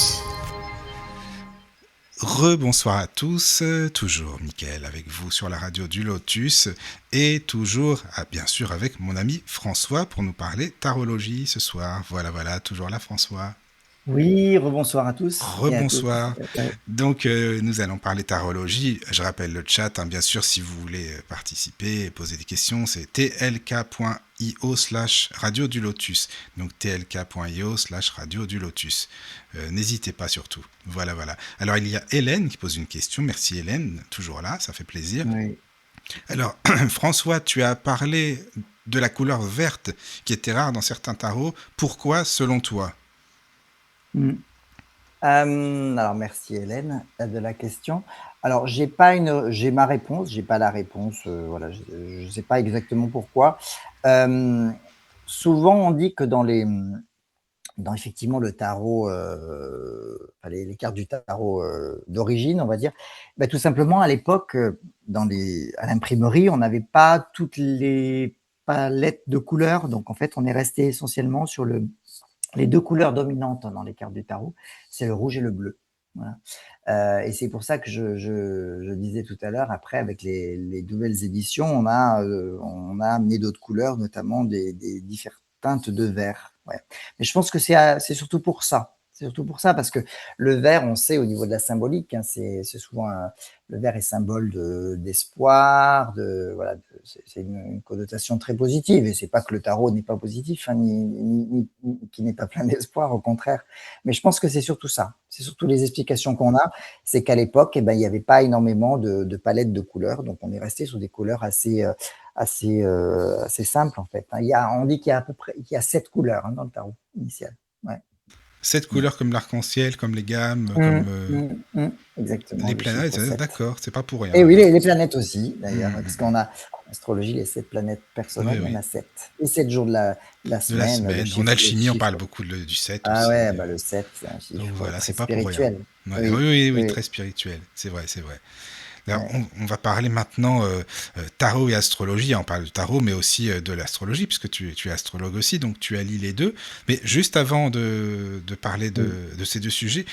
Rebonsoir à tous, toujours Mickaël avec vous sur la radio du Lotus et toujours, bien sûr, avec mon ami François pour nous parler tarologie ce soir. Voilà, voilà, toujours là François. Oui, rebonsoir à tous et à toutes. Rebonsoir. Donc, nous allons parler tarologie. Je rappelle le chat, hein, bien sûr, si vous voulez participer et poser des questions, c'est tlk.io/radio du Lotus. Donc, tlk.io/radio du Lotus. N'hésitez pas surtout. Voilà, voilà. Alors, il y a Hélène qui pose une question. Merci Hélène, toujours là, ça fait plaisir. Oui. Alors, François, tu as parlé de la couleur verte qui était rare dans certains tarots. Pourquoi, selon toi? Alors merci Hélène de la question. Alors j'ai ma réponse, j'ai pas la réponse, voilà, je sais pas exactement pourquoi. Souvent on dit que dans effectivement le tarot, enfin les cartes du tarot, d'origine, on va dire, bah, tout simplement à l'époque, à l'imprimerie, on n'avait pas toutes les palettes de couleurs, donc en fait on est resté essentiellement sur les deux couleurs dominantes dans les cartes du tarot, c'est le rouge et le bleu. Voilà. Et c'est pour ça que je disais tout à l'heure, après, avec les nouvelles éditions, on a amené d'autres couleurs, notamment des différentes teintes de vert. Ouais. Mais je pense que c'est surtout pour ça. C'est surtout pour ça, parce que le vert, on sait au niveau de la symbolique, hein, c'est souvent le vert est symbole d'espoir, voilà, c'est une connotation très positive. Et c'est pas que le tarot n'est pas positif, hein, qui n'est pas plein d'espoir, au contraire. Mais je pense que c'est surtout ça. C'est surtout les explications qu'on a, c'est qu'à l'époque, eh ben, il n'y avait pas énormément de palettes de couleurs, donc on est resté sur des couleurs assez simples en fait. On dit qu'il y a à peu près 7 couleurs, hein, dans le tarot initial. Ouais. 7 couleurs comme l'arc-en-ciel, comme les gammes, comme Exactement. les Le planètes. chiffre 7. D'accord, c'est pas pour rien. Et oui, les planètes aussi, d'ailleurs, Mmh. parce qu'on a en astrologie les 7 planètes personnelles, Oui, il y en oui. a 7. Les 7 jours de la De la semaine, semaine. En alchimie, on parle beaucoup du 7 Ah aussi. ouais, bah le 7, c'est un Donc chiffre voilà, très c'est pas pour rien. spirituel. Ouais, Oui, oui, oui. très spirituel. C'est vrai, c'est vrai. Alors, Ouais. on va parler maintenant tarot et astrologie. On parle du tarot, mais aussi de l'astrologie, puisque tu es astrologue aussi, donc tu allies les deux. Mais juste avant de parler de ces deux sujets,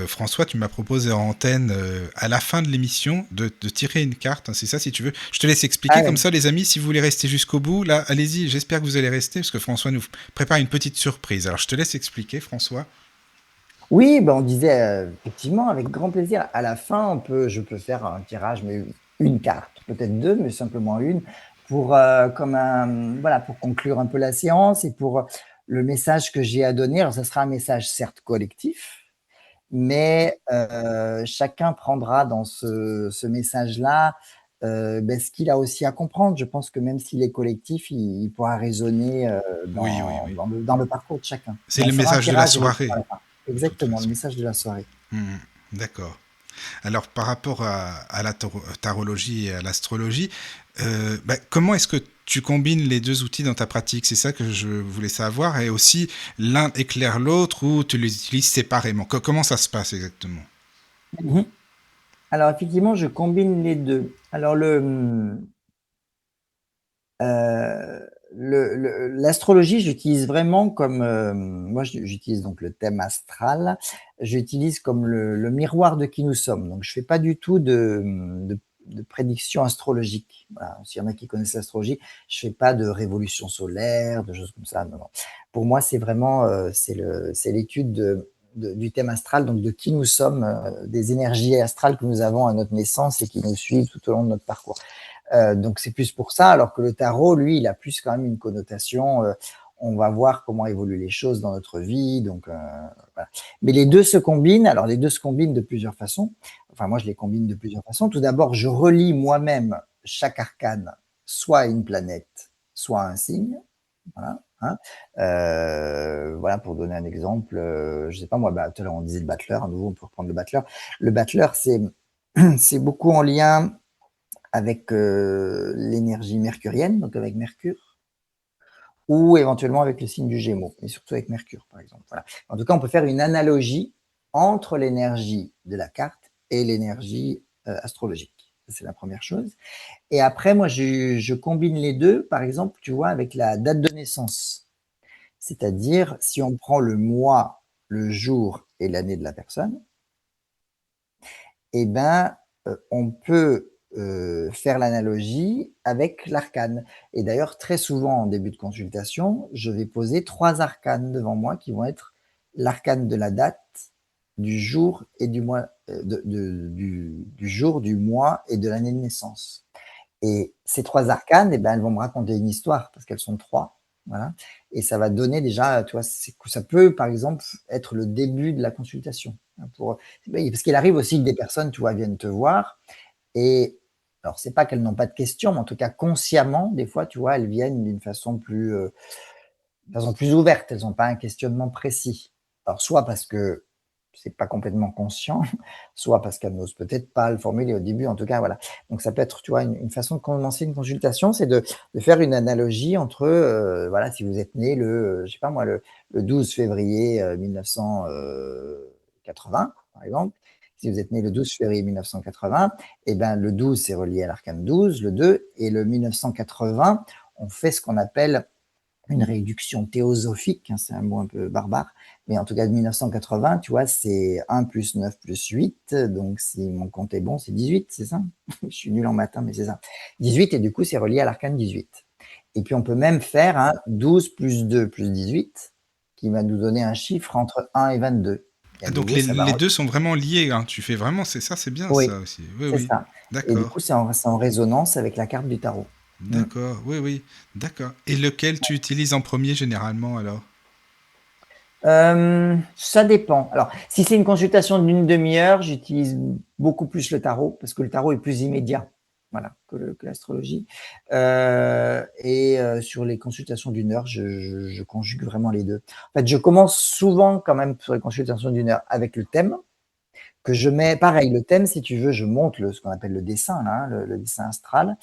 François, tu m'as proposé en antenne, à la fin de l'émission, de tirer une carte. Hein, c'est ça, si tu veux. Je te laisse expliquer, comme ça, les amis, si vous voulez rester jusqu'au bout. Là, allez-y, j'espère que vous allez rester, parce que François nous prépare une petite surprise. Alors, je te laisse expliquer, François. Oui, ben on disait effectivement avec grand plaisir. À la fin, je peux faire un tirage, mais une carte, peut-être deux, mais simplement une, pour pour conclure un peu la séance et pour le message que j'ai à donner. Alors, ça sera un message certes collectif, mais chacun prendra dans ce message-là ce qu'il a aussi à comprendre. Je pense que même s'il est collectif, il pourra résonner Oui. dans le parcours de chacun. C'est On le fera un message de la tirage et le soirée. à la fin. de toute exactement, le façon. message de la soirée. Mhm. D'accord. Alors, par rapport à la tarologie et à l'astrologie, comment est-ce que tu combines les deux outils dans ta pratique? C'est ça que je voulais savoir. Et aussi, l'un éclaire l'autre ou tu les utilises séparément? Comment ça se passe exactement? Mhm. Alors effectivement, je combine les deux. Alors euh, l'astrologie, j'utilise vraiment comme moi, j'utilise donc le thème astral. J'utilise comme le miroir de qui nous sommes. Donc je fais pas du tout de prédiction astrologique. Voilà. S'il y en a qui connaissent l'astrologie, je fais pas de révolution solaire, de choses comme ça. Non, non. Pour moi, c'est vraiment c'est l'étude du thème astral, donc de qui nous sommes, des énergies astrales que nous avons à notre naissance et qui nous suivent tout au long de notre parcours. Donc c'est plus pour ça, alors que le tarot, lui, il a plus quand même une connotation. On va voir comment évoluent les choses dans notre vie. Donc voilà. Mais les deux se combinent. Alors les deux se combinent de plusieurs façons. Enfin moi je les combine de plusieurs façons. Tout d'abord, je relie moi-même chaque arcane, soit à une planète, soit à un signe. Voilà. Hein. Voilà, pour donner un exemple, je sais pas moi, tout à l'heure on disait le battleur, à nouveau on peut reprendre le battleur. Le battleur, c'est beaucoup en lien avec l'énergie mercurienne, donc avec Mercure, ou éventuellement avec le signe du Gémeaux, mais surtout avec Mercure, par exemple. Voilà. En tout cas, on peut faire une analogie entre l'énergie de la carte et l'énergie astrologique. C'est la première chose. Et après, moi, je combine les deux, par exemple, tu vois, avec la date de naissance. C'est-à-dire, si on prend le mois, le jour et l'année de la personne, eh ben, on peut faire l'analogie avec l'arcane. Et d'ailleurs, très souvent en début de consultation, je vais poser 3 arcanes devant moi qui vont être l'arcane de la date, du jour et du mois, du jour, du mois et de l'année de naissance. Et ces 3 arcanes, eh ben, elles vont me raconter une histoire parce qu'elles sont 3. Voilà. Et ça va donner déjà, tu vois, ça peut par exemple être le début de la consultation. Parce qu'il arrive aussi que des personnes, tu vois, viennent te voir et alors c'est pas qu'elles n'ont pas de questions, mais en tout cas consciemment, des fois, tu vois, elles viennent d'une façon plus ouverte. Elles n'ont pas un questionnement précis. Alors soit parce que c'est pas complètement conscient, soit parce qu'elle n'ose peut-être pas le formuler au début, en tout cas, voilà. Donc ça peut être, tu vois, une façon de commencer une consultation, c'est de faire une analogie entre, voilà, si vous êtes né je sais pas moi, le 12 février 1980, par exemple, si vous êtes né le 12 février 1980, eh ben, le 12, c'est relié à l'arcane 12, le 2, et le 1980, on fait ce qu'on appelle une réduction théosophique, hein, c'est un mot un peu barbare, mais en tout cas de 1980, tu vois, c'est 1 plus 9 plus 8, donc si mon compte est bon, c'est 18, c'est ça? Je suis nul en maths, mais c'est ça. 18, et du coup, c'est relié à l'arcane 18. Et puis, on peut même faire un 12 plus 2 plus 18, qui va nous donner un chiffre entre 1 et 22. Et à Ah, donc nouveau, ça va... les deux sont vraiment liés, hein. Tu fais vraiment, c'est ça, c'est bien Oui, ça aussi. Oui, c'est oui. ça. Et du D'accord. coup, c'est en résonance avec la carte du tarot. Mm. D'accord. Oui, oui. D'accord. Et lequel tu utilises en premier généralement alors? Ça dépend. Alors, si c'est une consultation d'une demi-heure, j'utilise beaucoup plus le tarot parce que le tarot est plus immédiat, voilà, que l'astrologie. Et sur les consultations d'une heure, je conjugue vraiment les deux. En fait, je commence souvent quand même sur les consultations d'une heure avec le thème que je mets. Pareil, le thème, si tu veux, je monte ce qu'on appelle le dessin, là, hein, le dessin astral.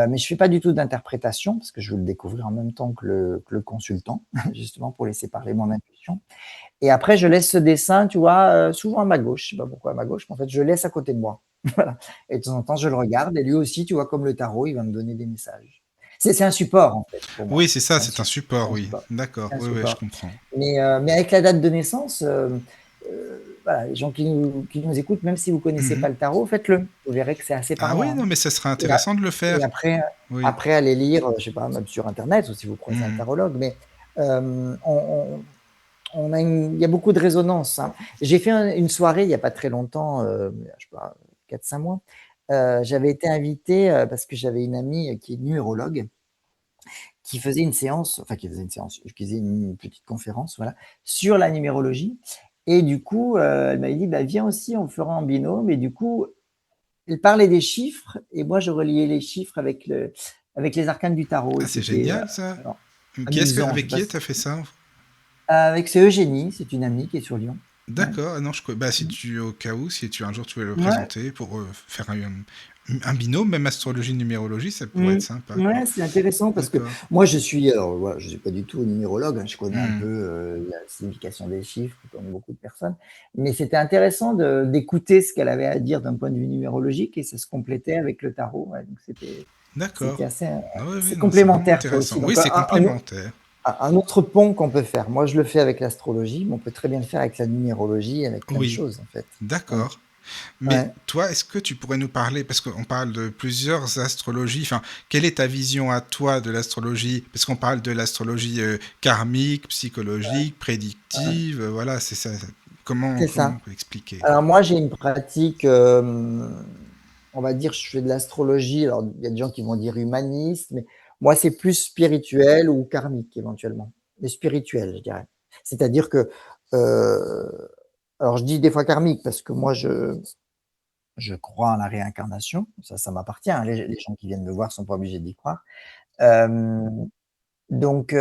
Mais je fais pas du tout d'interprétation parce que je veux le découvrir en même temps que le consultant, justement pour laisser parler mon intuition. Et après, je laisse ce dessin, tu vois, souvent à ma gauche. Je sais pas pourquoi à ma gauche, mais en fait, je le laisse à côté de moi. Voilà. Et de temps en temps, je le regarde. Et lui aussi, tu vois, comme le tarot, il va me donner des messages. C'est un support, en fait, pour moi. Oui, c'est ça, c'est un support, C'est un oui. support. D'accord. C'est un Oui, oui, je support. comprends. Mais avec la date de naissance, voilà, les gens qui nous écoutent, même si vous connaissez Mhm. pas le tarot, faites-le. Vous verrez que c'est assez Ah oui, parlant. non, Hein. mais ça serait Et, intéressant de le faire. et après, Oui. après, allez lire, je sais pas, même sur Internet, ou si vous croisez un Mhm. tarologue, mais il y a beaucoup de résonance. Hein. J'ai fait une soirée il n'y a pas très longtemps, je sais pas, 4-5 mois. J'avais été invité parce que j'avais une amie qui est numérologue qui faisait une séance, enfin qui faisait une petite conférence, voilà, sur la numérologie. Et du coup, elle m'avait dit, bah, viens aussi, on fera en binôme. Et du coup, elle parlait des chiffres et moi, je reliais les chiffres avec les arcanes du tarot. Et Ah, c'est c'était génial ça. alors, amusant. Je Avec sais qui pas t'as fait ça? avec c'est Eugénie, c'est une amie qui est sur Lyon. Ouais. D'accord, ah non, bah, si Mmh. tu, au cas où, si tu un jour tu veux le Ouais. présenter pour faire un binôme, même astrologie, numérologie, ça pourrait Mmh. être sympa. Ouais, c'est intéressant parce que D'accord. moi je suis alors voilà, je suis pas du tout numérologue, hein, je connais un peu, Hmm. la signification des chiffres comme beaucoup de personnes, mais c'était intéressant d'écouter ce qu'elle avait à dire d'un point de vue numérologique et ça se complétait avec le tarot, ouais, donc c'était D'accord. assez, Ah oui, c'est oui, non, c'est vraiment complémentaire ça intéressant. aussi, Oui, donc c'est complémentaire. un autre pont qu'on peut faire. Moi je le fais avec l'astrologie, mais on peut très bien le faire avec la numérologie, avec plein de Oui, choses en fait. Ouais, d'accord. Mais ouais. toi, est-ce que tu pourrais nous parler, parce qu'on parle de plusieurs astrologies, enfin, quelle est ta vision à toi de l'astrologie? Parce qu'on parle de l'astrologie karmique, psychologique, Ouais, prédictive, voilà, c'est ça. c'est Comment on ça. peut expliquer? Alors moi, j'ai une pratique, on va dire, je fais de l'astrologie, alors il y a des gens qui vont dire humaniste, mais moi, c'est plus spirituel ou karmique éventuellement, mais spirituel, je dirais. C'est-à-dire que, heu, alors je dis des fois karmique parce que moi je crois en la réincarnation, ça m'appartient, hein, les gens qui viennent me voir sont pas obligés d'y croire. Hem, donc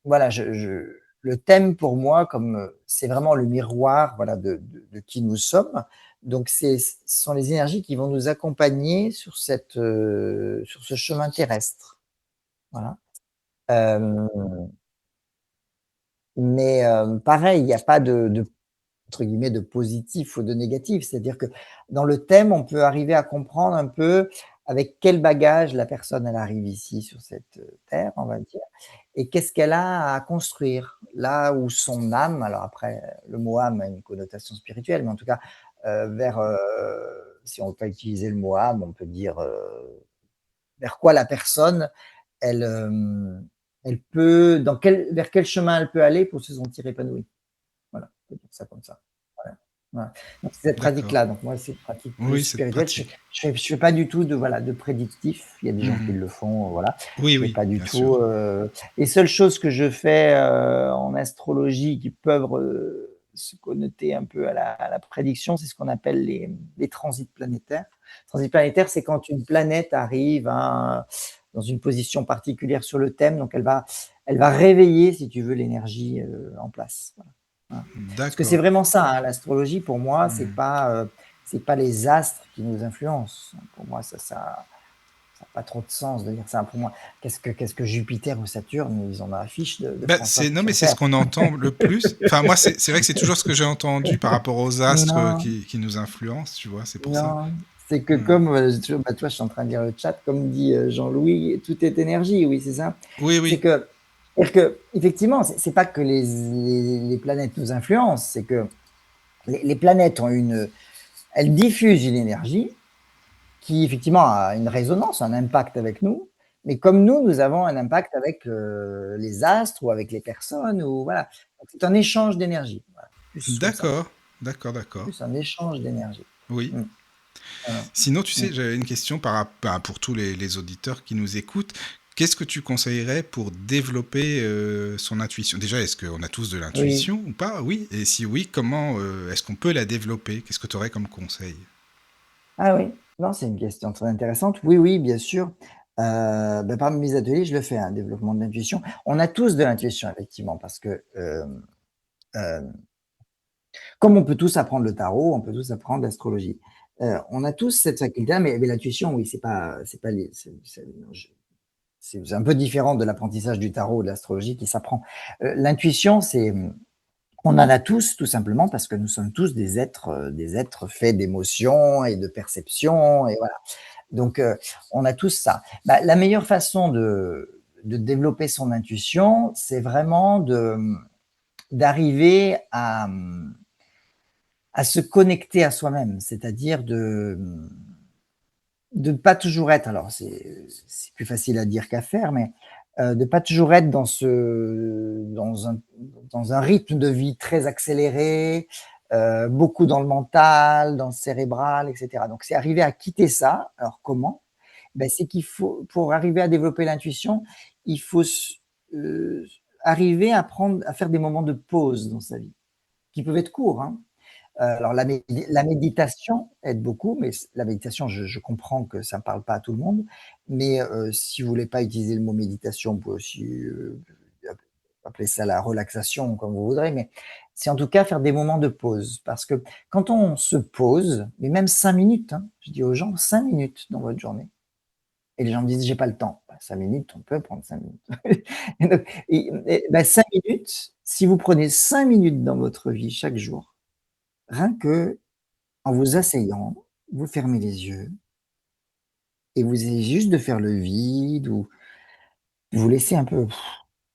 voilà, je le thème pour moi comme, c'est vraiment le miroir, voilà, de qui nous sommes. Donc ce sont les énergies qui vont nous accompagner sur ce chemin terrestre, voilà. Hem, mais pareil, il y a pas de entre guillemets «de positif» ou de négatif. C'est-à-dire que dans le thème, on peut arriver à comprendre un peu avec quel bagage la personne elle arrive ici sur cette, terre, on va dire et qu'est-ce qu'elle a à construire. Là où son âme alors après, le mot âme a une connotation spirituelle, mais en tout cas, vers, si on veut pas utiliser le mot âme, on peut dire, vers quoi la personne elle, elle peut dans quel vers quel chemin elle peut aller pour se sentir épanouie. Voilà, on peut dire ça comme ça. Voilà, voilà. Donc c'est cette D'accord. pratique-là, donc moi, c'est une pratique plus Oui, cette spirituelle. pratique. Je fais pas du tout de voilà, de prédictif. Il y a des gens qui Hmm. le font, voilà. Oui, Je fais oui, pas du bien sûr. tout, les seules choses que je fais, en astrologie qui peuvent, se connoter un peu à la prédiction, c'est ce qu'on appelle les transits planétaires. Transits planétaires, c'est quand une planète arrive à dans une position particulière sur le thème, donc elle va réveiller, si tu veux, l'énergie, en place. Voilà. Voilà. Parce que c'est D'accord. vraiment ça, hein, l'astrologie pour moi, Hmm. c'est pas les astres qui nous influencent. Pour moi, ça a pas trop de sens de dire ça. Pour moi, qu'est-ce que Jupiter ou Saturne, ils en affichent de Bah, François non, mais sur c'est ce terre. qu'on entend le plus. Enfin, moi, c'est vrai que c'est toujours ce que j'ai entendu par rapport aux astres Non, qui nous influencent, tu vois, c'est pour ça. non, c'est que Hmm. comme, tu vois, je suis en train de lire le chat, comme dit, Jean-Louis, tout est énergie, oui, c'est ça? Oui, C'est oui. que c'est-à-dire qu'effectivement, c'est pas que les planètes nous influencent, c'est que les planètes ont elles diffusent une énergie qui effectivement a une résonance, un impact avec nous, mais comme nous avons un impact avec, les astres ou avec les personnes ou voilà. Donc c'est un échange d'énergie, voilà, plus comme ça, D'accord. D'accord, d'accord. plus un échange d'énergie. Oui. Mmh, voilà, Sinon, tu mmh. sais, j'avais une question pour tous les auditeurs qui nous écoutent. Qu'est-ce que tu conseillerais pour développer son intuition? Déjà, est-ce qu'on a tous de Oui. l'intuition ou pas? Oui. Et si oui, comment est-ce qu'on peut la développer? Qu'est-ce que tu aurais comme conseil? Ah oui, non, c'est une question très intéressante. Oui, oui, bien sûr. Parmi mes ateliers, je le fais, hein, développement de l'intuition. On a tous de l'intuition effectivement parce que, hem, comme on peut tous apprendre le tarot, on peut tous apprendre l'astrologie. On a tous cette faculté-là, mais l'intuition, oui, c'est pas les c'est non, je c'est un peu différent de l'apprentissage du tarot ou de l'astrologie qui s'apprend. L'intuition, on en a tous, tout simplement parce que nous sommes tous des êtres faits d'émotions et de perceptions et voilà. Donc, on a tous ça. Bah, la meilleure façon de développer son intuition, c'est vraiment d'arriver à se connecter à soi-même, c'est-à-dire de pas toujours être alors c'est plus facile à dire qu'à faire, mais, de pas toujours être dans un rythme de vie très accéléré, beaucoup dans le mental, dans le cérébral et cetera. Donc c'est arriver à quitter ça. Alors comment? C'est qu'il faut pour arriver à développer l'intuition, il faut heu, arriver à faire des moments de pause dans sa vie, qui peuvent être courts, hein. Alors la méditation aide beaucoup, mais la méditation, je comprends que ça ne parle pas à tout le monde, mais si vous voulez pas utiliser le mot méditation, vous pouvez aussi, appeler ça la relaxation comme vous voudrez, mais c'est en tout cas faire des moments de pause. Parce que quand on se pose, mais même 5 minutes, hein, je dis aux gens 5 minutes dans votre journée. Et les gens me disent: «J'ai pas le temps». Bah, 5 minutes, on peut prendre 5 minutes. Et donc, 5 minutes, si vous prenez 5 minutes dans votre vie chaque jour, rien que en vous asseyant, vous fermez les yeux et vous essayez juste de faire le vide ou vous laissez un peu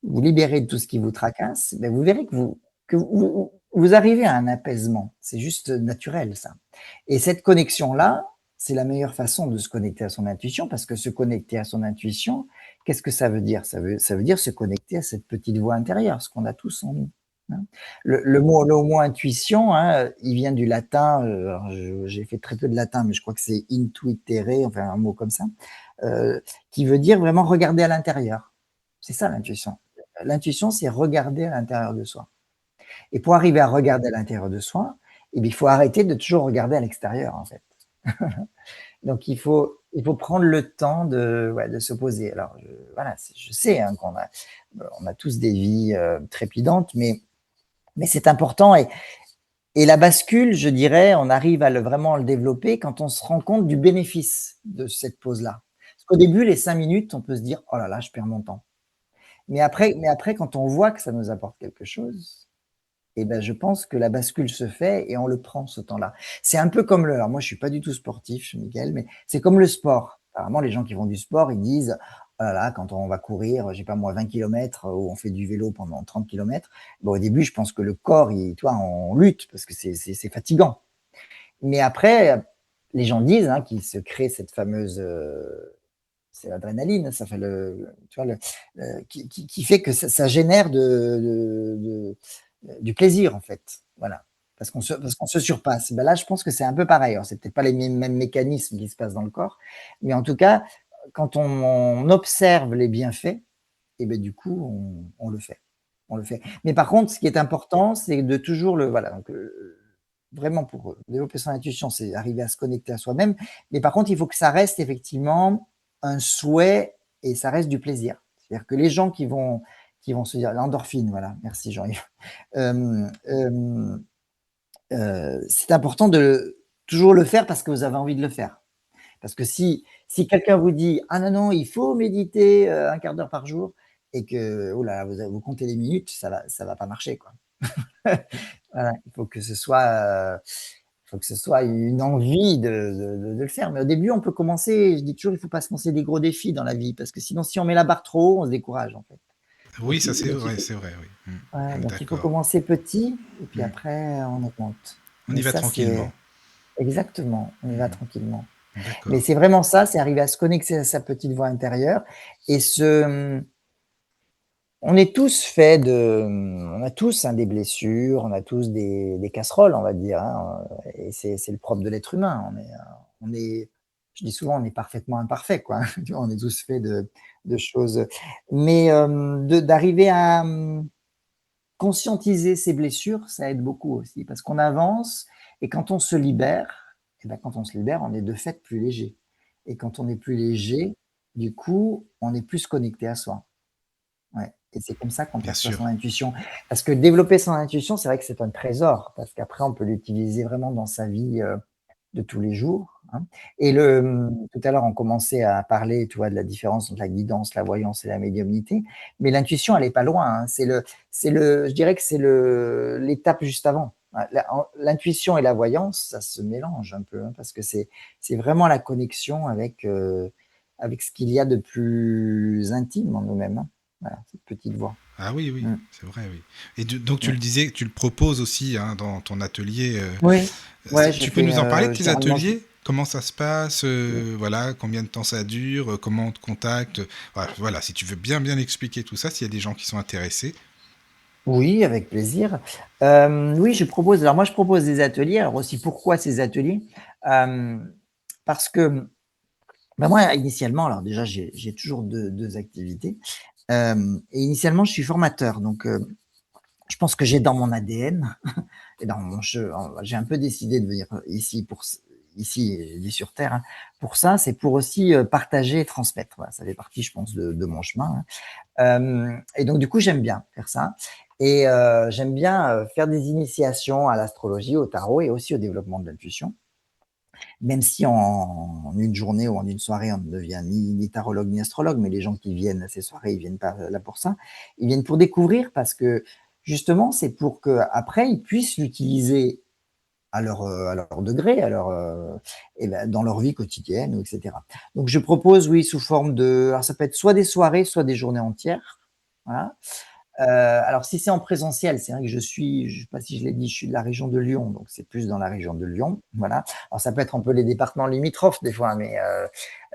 vous libérer de tout ce qui vous tracasse, ben vous verrez que vous arrivez à un apaisement. C'est juste naturel ça. Et cette connexion-là, c'est la meilleure façon de se connecter à son intuition parce que se connecter à son intuition, qu'est-ce que ça veut dire? Ça veut dire se connecter à cette petite voix intérieure, ce qu'on a tous en nous, hein. Le mot intuition, hein, il vient du latin, alors j'ai fait très peu de latin, mais je crois que c'est intuitere, enfin un mot comme ça, qui veut dire vraiment regarder à l'intérieur. C'est ça l'intuition. L'intuition, c'est regarder à l'intérieur de soi. Et pour arriver à regarder à l'intérieur de soi, eh bien, il faut arrêter de toujours regarder à l'extérieur, en fait. Donc il faut prendre le temps de se poser. Alors voilà, je sais, hein, on a tous des vies, trépidantes, mais c'est important et la bascule, je dirais, on arrive à vraiment le développer quand on se rend compte du bénéfice de cette pause-là. Parce qu'au début, les 5 minutes, on peut se dire: «Oh là là, je perds mon temps». Mais après, quand on voit que ça nous apporte quelque chose, et ben, je pense que la bascule se fait et on le prend ce temps-là. C'est un peu comme alors moi je suis pas du tout sportif, Mickaël, mais c'est comme le sport. Apparemment, les gens qui font du sport, ils disent: «Oh là là, quand on va courir, je sais pas moi, 20 kilomètres ou on fait du vélo pendant 30 kilomètres», bon au début, je pense que le corps, tu vois, on lutte parce que c'est fatigant. Mais après, les gens disent, hein, qu'ils se créent cette fameuse, c'est l'adrénaline, ça fait tu vois, qui fait que ça génère du plaisir, en fait. Voilà. Parce qu'on se surpasse. Ben là, je pense que c'est un peu pareil. Alors, c'est peut-être pas les mêmes mécanismes qui se passent dans le corps, mais en tout cas, quand on observe les bienfaits, et ben du coup, on le fait. On le fait. Mais par contre, ce qui est important, c'est de toujours voilà, donc, vraiment pour développer son intuition, c'est arriver à se connecter à soi-même. Mais par contre, il faut que ça reste effectivement un souhait et ça reste du plaisir. C'est-à-dire que les gens qui vont se dire l'endorphine, voilà, merci Jean-Yves. Hem, hem, c'est important de toujours le faire parce que vous avez envie de le faire. Parce que si quelqu'un vous dit: «Ah non, non, il faut méditer, 1/4 d'heure par jour» et que, oh là là, vous comptez les minutes, ça va pas marcher, quoi. Voilà, il faut que ce soit une envie de le faire. Mais au début, on peut commencer je dis toujours: «Il faut pas se lancer des gros défis dans la vie» parce que sinon, si on met la barre trop haut, on se décourage, en fait. Oui, Donc ça il donc il faut c'est vrai, oui. ouais, donc il faut D'accord. commencer petit et puis Mmh. après on augmente. On y Mais va ça, c'est tranquillement. exactement, on y va tranquillement. Mais D'accord. c'est vraiment ça, c'est arriver à se connecter à sa petite voix intérieure et on est tous faits on a tous, hein, des blessures, on a tous des casseroles, on va dire, hein, et c'est le propre de l'être humain. On est je dis souvent, on est parfaitement imparfait, quoi, hein. Tu vois? On est tous faits de choses, mais d'arriver à, conscientiser ses blessures, ça aide beaucoup aussi parce qu'on avance et quand on se libère, et ben, quand on se libère, on est de fait plus léger et quand on est plus léger, du coup, on est plus connecté à soi. Ouais et c'est comme ça qu'on Bien perçoit son sûr. intuition. Parce que développer son intuition, c'est vrai que c'est un trésor, parce qu'après on peut l'utiliser vraiment dans sa vie, de tous les jours, hein et tout à l'heure, on commençait à parler, tu vois, de la différence entre la guidance, la voyance et la médiumnité, mais l'intuition, elle est pas loin, hein. Je dirais que c'est l'étape juste avant. L'intuition et la voyance, ça se mélange un peu, hein, parce que c'est vraiment la connexion avec ce qu'il y a de plus intime en nous-mêmes, hein. Voilà, cette petite voix. Ah oui, oui, Mmh, c'est vrai, oui. Et donc tu ouais. le disais, tu le proposes aussi hein, dans ton atelier. Oui, ouais, je Tu peux fais, nous en parler de tes généralement ateliers? Comment ça se passe? Voilà, combien de temps ça dure? Comment on te contacte? Voilà, si tu veux bien expliquer tout ça, s'il y a des gens qui sont intéressés. oui, avec plaisir. Oui, alors moi je propose des ateliers. Alors aussi pourquoi ces ateliers? Hem, Parce que, bah, moi initialement alors déjà j'ai toujours deux activités, et initialement je suis formateur donc, je pense que j'ai dans mon ADN et dans mon j'ai un peu décidé de venir ici ici, j'ai dit sur terre, hein, pour ça, c'est pour aussi, partager et transmettre. Voilà, ça fait partie je pense de mon chemin, hein. Et donc du coup, j'aime bien faire ça Et j'aime bien, faire des initiations à l'astrologie, au tarot et aussi au développement de l'intuition. Même si en une journée ou en une soirée, on ne devient ni tarologue ni astrologue, mais les gens qui viennent à ces soirées, ils viennent pas là pour ça. Ils viennent pour découvrir parce que justement, c'est pour qu'après, ils puissent l'utiliser à leur degré, et ben, dans leur vie quotidienne, ou et cetera. Donc je propose, oui, sous forme de alors ça peut être soit des soirées, soit des journées entières. Voilà. Alors si c'est en présentiel, c'est vrai que je sais pas si je l'ai dit, je suis de la région de Lyon, donc c'est plus dans la région de Lyon, voilà. Alors ça peut être un peu les départements limitrophes des fois, mais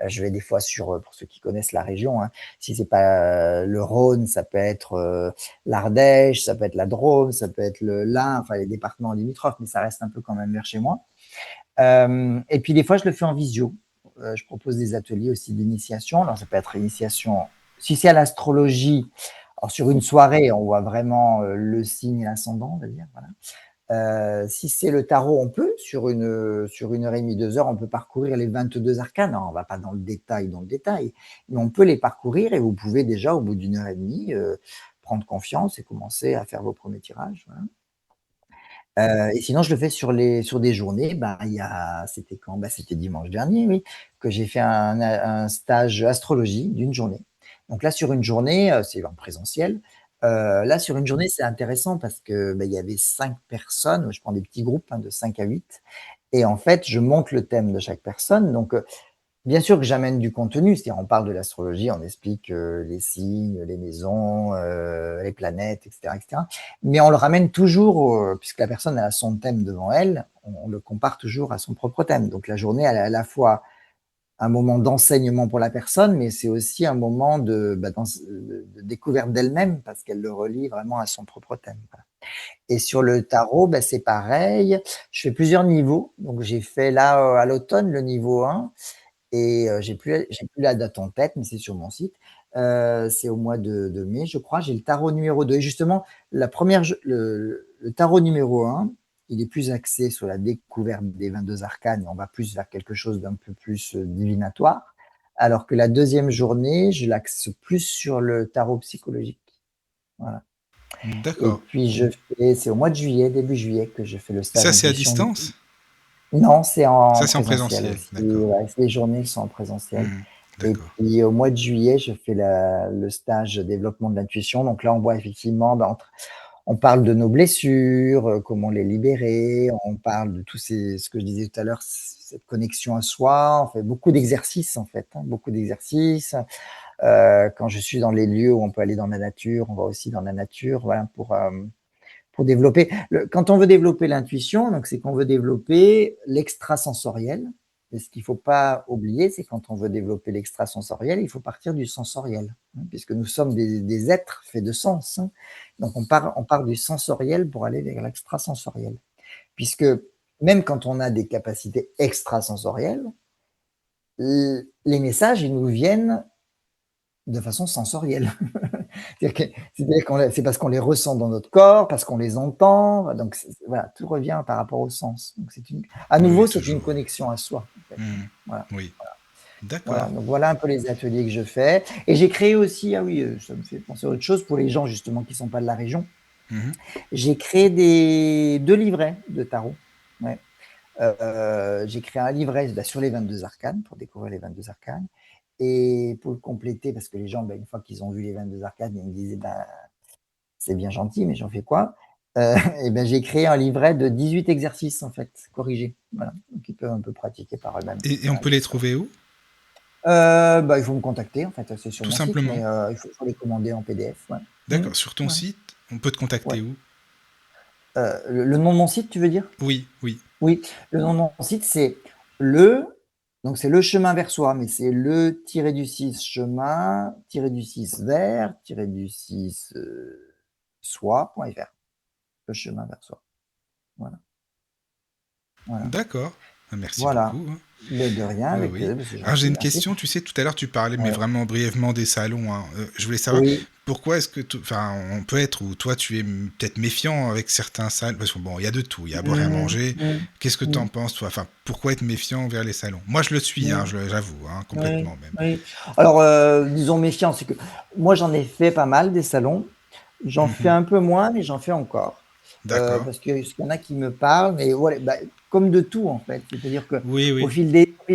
je vais des fois sur, pour ceux qui connaissent la région, hein, si c'est pas le Rhône, ça peut être l'Ardèche, ça peut être la Drôme, ça peut être l'Ain, enfin les départements limitrophes, mais ça reste un peu quand même vers chez moi. Et puis des fois, je le fais en visio. Je propose des ateliers aussi d'initiation. Alors ça peut être initiation, si c'est à l'astrologie, alors sur une soirée, on voit vraiment le signe et l'ascendant, on va dire. Voilà. Si c'est le tarot, on peut, sur une heure et demie, 2 heures, on peut parcourir les 22 arcanes. Alors, on ne va pas dans le détail, mais on peut les parcourir et vous pouvez déjà, au bout d'une heure et demie, prendre confiance et commencer à faire vos premiers tirages. Voilà. Et sinon, je le fais sur des journées. Ben, c'était quand? Ben, c'était dimanche dernier, oui, que j'ai fait un stage astrologie d'une journée. Donc là, sur une journée, c'est en présentiel. Là, sur une journée, c'est intéressant parce que ben, il y avait 5 personnes. Je prends des petits groupes, hein, de 5 à 8. Et en fait, je monte le thème de chaque personne. Donc, bien sûr que j'amène du contenu, c'est-à-dire on parle de l'astrologie, on explique les signes, les maisons, les planètes, etc., etc. Mais on le ramène toujours, puisque la personne a son thème devant elle, on le compare toujours à son propre thème. Donc la journée, elle est à la fois un moment d'enseignement pour la personne, mais c'est aussi un moment de découverte d'elle-même, parce qu'elle le relie vraiment à son propre thème. Voilà. Et sur le tarot, ben, c'est pareil. Je fais plusieurs niveaux. Donc j'ai fait là, à l'automne, le niveau 1. Et j'ai plus la date en tête, mais c'est sur mon site. C'est au mois de mai, je crois. J'ai le tarot numéro 2. Et justement, le tarot numéro 1, il est plus axé sur la découverte des 22 arcanes et on va plus vers quelque chose d'un peu plus divinatoire. Alors que la deuxième journée, je l'axe plus sur le tarot psychologique. Voilà. Et D'accord. puis c'est au mois de juillet, début juillet, que je fais le stage Ça, c'est à intuition. distance? Non, c'est en Ça, c'est en présentiel présentiel. aussi. D'accord. Ouais, les journées sont en présentiel. Hmm, Et d'accord. puis au mois de juillet, je fais le stage développement de l'intuition. Donc là, on voit effectivement, on parle de nos blessures, comment les libérer. On parle de ce que je disais tout à l'heure, cette connexion à soi. On fait beaucoup d'exercices en fait, hein, beaucoup d'exercices. Quand je suis dans les lieux où on peut aller dans la nature, on va aussi dans la nature, voilà, pour développer. Quand on veut développer l'intuition, donc c'est qu'on veut développer l'extrasensoriel. Et ce qu'il ne faut pas oublier, c'est quand on veut développer l'extrasensoriel, il faut partir du sensoriel, hein, puisque nous sommes des êtres faits de sens. Hein. Donc on part du sensoriel pour aller vers l'extrasensoriel. Puisque même quand on a des capacités extrasensorielles, les messages, ils nous viennent de façon sensorielle. C'est parce qu'on les ressent dans notre corps, parce qu'on les entend. Donc voilà, tout revient par rapport au sens. Donc à Oui, oui, nouveau, c'est une toujours. connexion à soi. En fait. Hmm, Voilà. oui. Voilà. D'accord. Donc voilà un peu les ateliers que je fais. Et j'ai créé aussi, ah oui, ça me fait penser à autre chose pour les gens justement qui ne sont pas de la région. Mhm. J'ai créé 2 livrets de tarot. Ouais. J'ai créé un livret sur les 22 arcanes pour découvrir les 22 arcanes. Et pour le compléter, parce que les gens, une fois qu'ils ont vu les 22 arcanes, ils me disaient, c'est bien gentil, mais j'en fais quoi? Et ben, j'ai créé un livret de 18 exercices, en fait, corrigés. Voilà. Donc, ils peuvent un peu pratiquer par eux-mêmes. Et on Voilà, peut les trouver où? il faut me contacter, en fait, c'est sur Tout mon site, mais simplement. faut les commander en PDF. Ouais. D'accord. Sur ton Ouais. site, on peut te contacter Ouais. où? Le nom de mon site, tu veux dire? Oui, oui. Oui, le nom de mon site, c'est le, donc c'est le chemin vers soi, mais c'est le tiré du 6 chemin, tiré du 6 vers, tiré du 6 soi.fr. Le chemin vers soi. Voilà. Voilà. D'accord. Ah, merci Voilà. beaucoup. Hein. Mais de rien, Oui, avec oui. plaisir, c'est Alors j'ai gentil, une merci. question, tu sais, tout à l'heure tu parlais, mais Ouais. vraiment brièvement des salons. Hein. Je voulais savoir Oui. pourquoi est-ce que, enfin, on peut être ou toi tu es peut-être méfiant avec certains salons, parce que bon, il y a de tout, il y a à boire et à Mmh, manger. mmh, Qu'est-ce que tu en mmh, penses, toi? Enfin, pourquoi être méfiant vers les salons? Moi, je le suis, hein, mmh. j'avoue, hein, Oui, complètement même. oui. Alors, disons méfiant, c'est que moi j'en ai fait pas mal des salons. J'en fais Mhm. un peu moins, mais j'en fais encore. D'accord. Parce qu'il y en a qui me parlent, mais voilà, bah, comme de tout en fait. C'est-à-dire que Oui, au oui. fil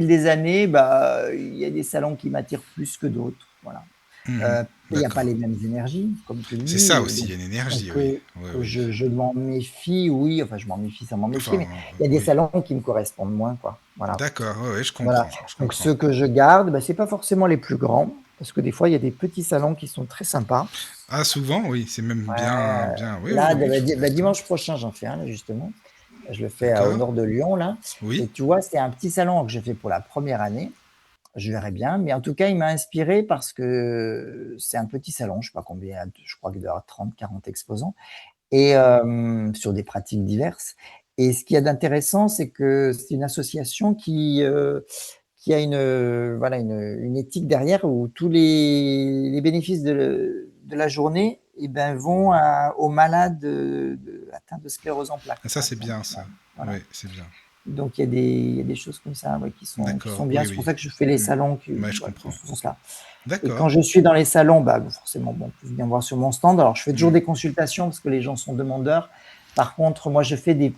des années, bah, il y a des salons qui m'attirent plus que d'autres. Voilà. Mhm. Il y a pas D'accord. les mêmes énergies, comme tu le C'est dis, ça aussi, il y a une énergie, oui. Oui, oui. je m'en méfie, oui, enfin je m'en méfie sans m'en méfier, Enfin, mais il y a des oui. salons qui me correspondent moins, quoi. Voilà. D'accord, ouais, ouais, je Voilà. comprends, je Donc comprends. ceux que je garde, bah, c'est pas forcément les plus grands, parce que des fois il y a des petits salons qui sont très sympas. Ah, souvent, oui, c'est même bien, Ouais, bien. Oui, oui, là, oui, je suis d'accord. dimanche prochain, j'en fais un, là, justement. Je le fais au D'accord. nord de Lyon, là. Et Oui. tu vois, c'est un petit salon que j'ai fait pour la première année. Je verrai bien. Mais en tout cas, il m'a inspiré parce que c'est un petit salon, je sais pas combien, je crois qu'il doit y avoir 30, 40 exposants, et sur des pratiques diverses. Et ce qu'il y a d'intéressant, c'est que c'est une association qui a voilà, une éthique derrière où tous les bénéfices de la journée eh ben, vont aux malades atteints de sclérose en plaques, Ah, ça, par c'est exemple. bien, ça. Voilà. Oui, c'est bien. Donc il y a des choses comme ça ouais, qui D'accord, sont bien. oui, C'est pour oui. ça que je fais les Hmm. salons Ouais, je voilà, dans comprends. ce sens-là. Et quand D'accord. je suis dans les salons, bah, forcément, bon, on peut venir voir sur mon stand. Alors, je fais toujours Hmm. des consultations parce que les gens sont demandeurs. Par contre, moi, je fais des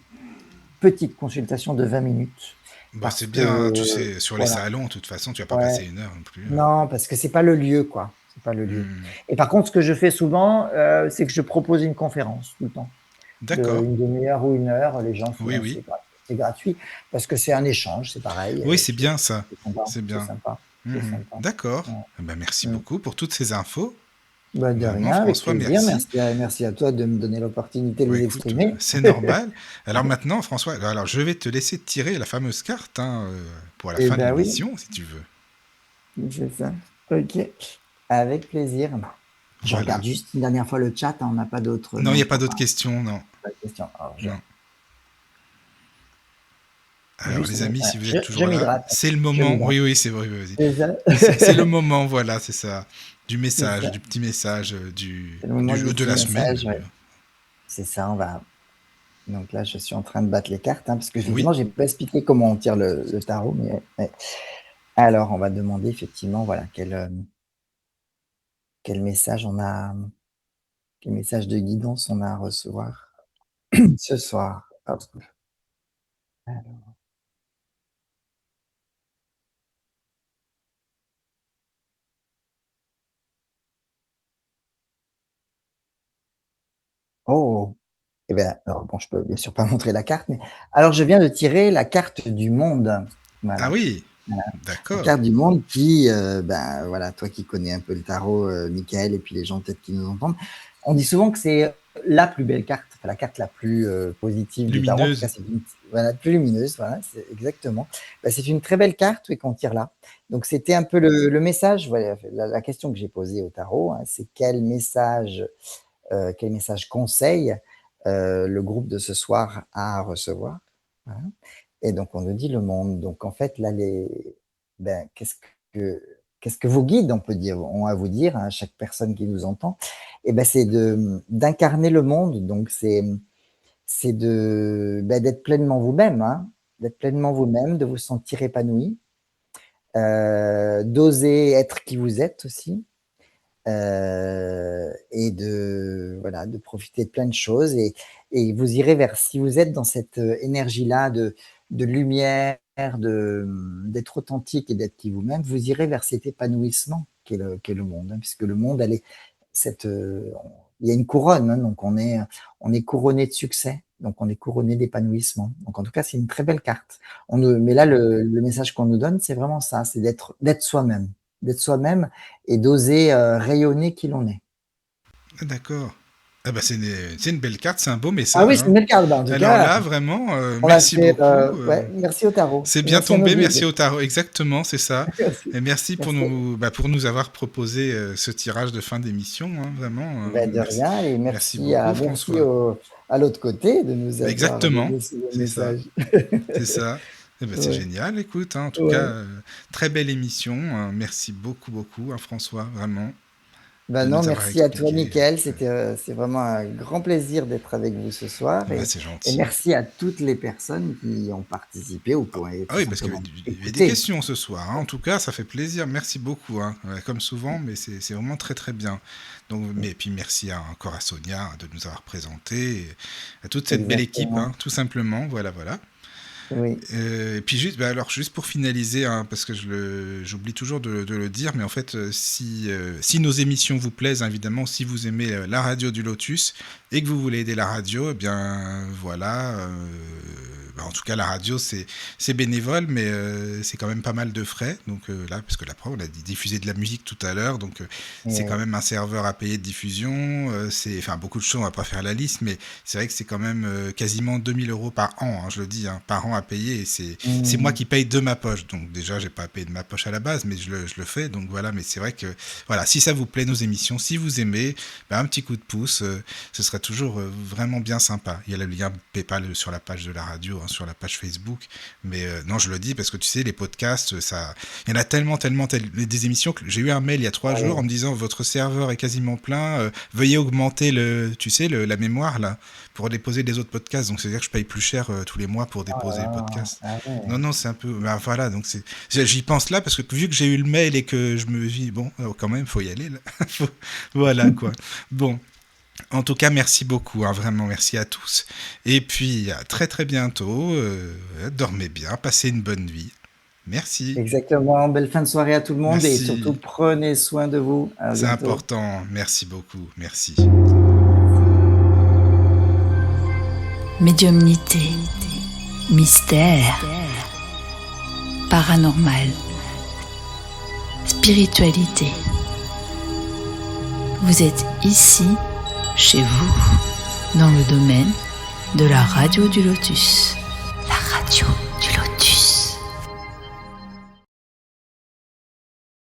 petites consultations de 20 minutes Bah, c'est parce bien, tu que, sais, sur les voilà, salons, de toute façon, tu vas pas ouais, passer une heure non plus. non, parce que c'est pas le lieu, quoi. C'est pas le lieu. Hmm. Et par contre, ce que je fais souvent, c'est que je propose une conférence tout le temps, D'accord. une demi-heure ou une heure. Les gens, Oui, souvent, oui. c'est gratuit parce que c'est un échange, c'est pareil. Oui, c'est bien ça. C'est sympa, C'est c'est bien. sympa, c'est Mhm. sympa. D'accord. Ouais. Eh ben, merci Mm. beaucoup pour toutes ces infos. Bah, de Vraiment, rien, avec François, plaisir. merci. Merci à toi de me donner l'opportunité de Bah vous écoute, exprimer. c'est normal. Alors maintenant, François, alors je vais te laisser tirer la fameuse carte hein, pour la Eh fin de ben oui, l'émission, si tu veux. c'est ça. Ok, avec plaisir. Je Voilà. regarde juste une dernière fois le chat, hein, on n'a pas d'autres. Non, il n'y Non, a je pas vois d'autres pas, questions, non. pas de question. Alors, Non. Alors juste, les amis, ouais, si vous êtes je toujours là, m'hydrate. c'est le Je moment. m'hydrate. Oui, oui, c'est vrai, vas-y. C'est ça. C'est le moment, voilà, c'est ça. Du C'est message, ça. du petit message C'est le moment du de petit la semaine message. même. Ouais. C'est ça, on va. Donc là, je suis en train de battre les cartes, hein, parce que Oui. effectivement, j'ai pas expliqué comment on tire le tarot, mais ouais. Alors, on va demander effectivement, voilà, quel message on a. Quel message de guidance on a à recevoir ce soir? Hop. Alors. Oh! Eh bien, alors bon, je peux bien sûr pas montrer la carte, mais alors je viens de tirer la carte du monde. Ah Voilà. oui, Voilà. La d'accord. carte du monde qui, ben, voilà, toi qui connais un peu le tarot, Michael, et puis les gens peut-être qui nous entendent, on dit souvent que c'est la plus belle carte, enfin, la carte la plus positive du tarot. En tout cas, Lumineuse. c'est une, voilà, plus lumineuse. Voilà, c'est exactement. Ben, c'est une très belle carte oui, qu'on tire là. Donc, c'était un peu le message. Voilà, la question que j'ai posée au tarot, hein, c'est quel message conseil le groupe de ce soir a à recevoir. Voilà. Et donc, on nous dit le monde. Donc, en fait, là, ben, que, qu'est-ce que vos guides, on peut dire, ont à vous dire, hein, chaque personne qui nous entend, et ben, c'est d'incarner le monde. Donc, c'est ben, d'être pleinement vous-même, hein, d'être pleinement vous-même, de vous sentir épanoui, d'oser être qui vous êtes aussi, et voilà, de profiter de plein de choses et vous irez vers si vous êtes dans cette, énergie-là de lumière, d'être authentique et d'être qui vous-même, vous irez vers cet épanouissement qu'est le monde, hein, puisque le monde, elle est cette, il y a une couronne, hein, donc on est couronné de succès, donc on est couronné d'épanouissement. Donc en tout cas, c'est une très belle carte. Mais là, le message qu'on nous donne, c'est vraiment ça, c'est d'être soi-même, d'être soi-même et d'oser rayonner qui l'on est. Ah, d'accord. Ah bah c'est une belle carte, c'est un beau Ah message. oui, c'est Hein. une belle carte. Bah, en tout Alors cas, là, vraiment, on l'a merci fait. beaucoup. Ouais, merci au tarot. C'est Et bien merci à nos tombé, merci guides. au tarot. Exactement, c'est ça. Merci. Et merci Merci. pour nous avoir proposé ce tirage de fin d'émission. Hein, vraiment, Ben, de merci. rien. Et Merci beaucoup, merci François. à l'autre côté de nous avoir Exactement, donné ce beau c'est ça. message. C'est ça. Eh ben, c'est Ouais, génial, écoute. Hein, en tout cas, ouais. très belle émission. Merci beaucoup, beaucoup, hein, François, vraiment. Bah de non, nous avoir merci à toi, expliqué. Mickaël. C'est vraiment un grand plaisir d'être avec vous ce soir. Bah, c'est Et gentil. merci à toutes les personnes qui ont participé ou qui ont Ah tout oui, parce qu'il simplement y avait des écouté. questions ce soir, hein. En tout cas, ça fait plaisir. Merci beaucoup, hein. Ouais, comme souvent, mais c'est vraiment très très bien. Donc, mais puis merci encore à Sonia de nous avoir présenté, et à toute cette belle équipe, hein, Exactement. tout simplement. Voilà, voilà. Oui. Et puis juste, bah alors juste pour finaliser, hein, parce que j'oublie toujours de le dire, mais en fait, si nos émissions vous plaisent, hein, évidemment, si vous aimez la radio du Lotus et que vous voulez aider la radio, eh bien voilà. Bah, en tout cas, la radio c'est bénévole, mais c'est quand même pas mal de frais. Donc là, parce que la preuve, on a diffusé de la musique tout à l'heure, donc c'est quand Oui. même un serveur à payer de diffusion. C'est, enfin, beaucoup de choses, on va pas faire la liste, mais c'est vrai que c'est quand même quasiment 2 000 € par an, hein, je le dis, hein, par an à payer. Et c'est moi Mmh. qui paye de ma poche. Donc déjà, j'ai pas à payer de ma poche à la base, mais je le fais. Donc voilà, mais c'est vrai que voilà, si ça vous plaît nos émissions, si vous aimez, ben, un petit coup de pouce, ce serait toujours vraiment bien sympa. Il y a le lien PayPal sur la page de la radio, hein, sur la page Facebook. Mais non, je le dis parce que tu sais, les podcasts, ça, il y en a tellement des émissions que j'ai eu un mail il y a 3 jours en Ouais. me disant votre serveur est quasiment plein, veuillez augmenter tu sais, la mémoire là pour déposer les autres podcasts. Donc c'est-à-dire que je paye plus cher tous les mois pour Oh déposer là le là. podcast. Ah Non, ouais. non, c'est un peu, ben, voilà, donc j'y pense là parce que vu que j'ai eu le mail et que je me dis bon, quand même, faut y aller là. Voilà quoi. Bon. En tout cas, merci beaucoup, hein, vraiment merci à tous. Et puis, à très très bientôt. Dormez bien, passez une bonne nuit. Merci. Exactement. Belle fin de soirée à tout le monde et surtout Merci. prenez soin de vous. À C'est bientôt. important. Merci beaucoup. Merci. Médiumnité, mystère, paranormal, spiritualité. Vous êtes ici, chez vous, dans le domaine de la radio du Lotus.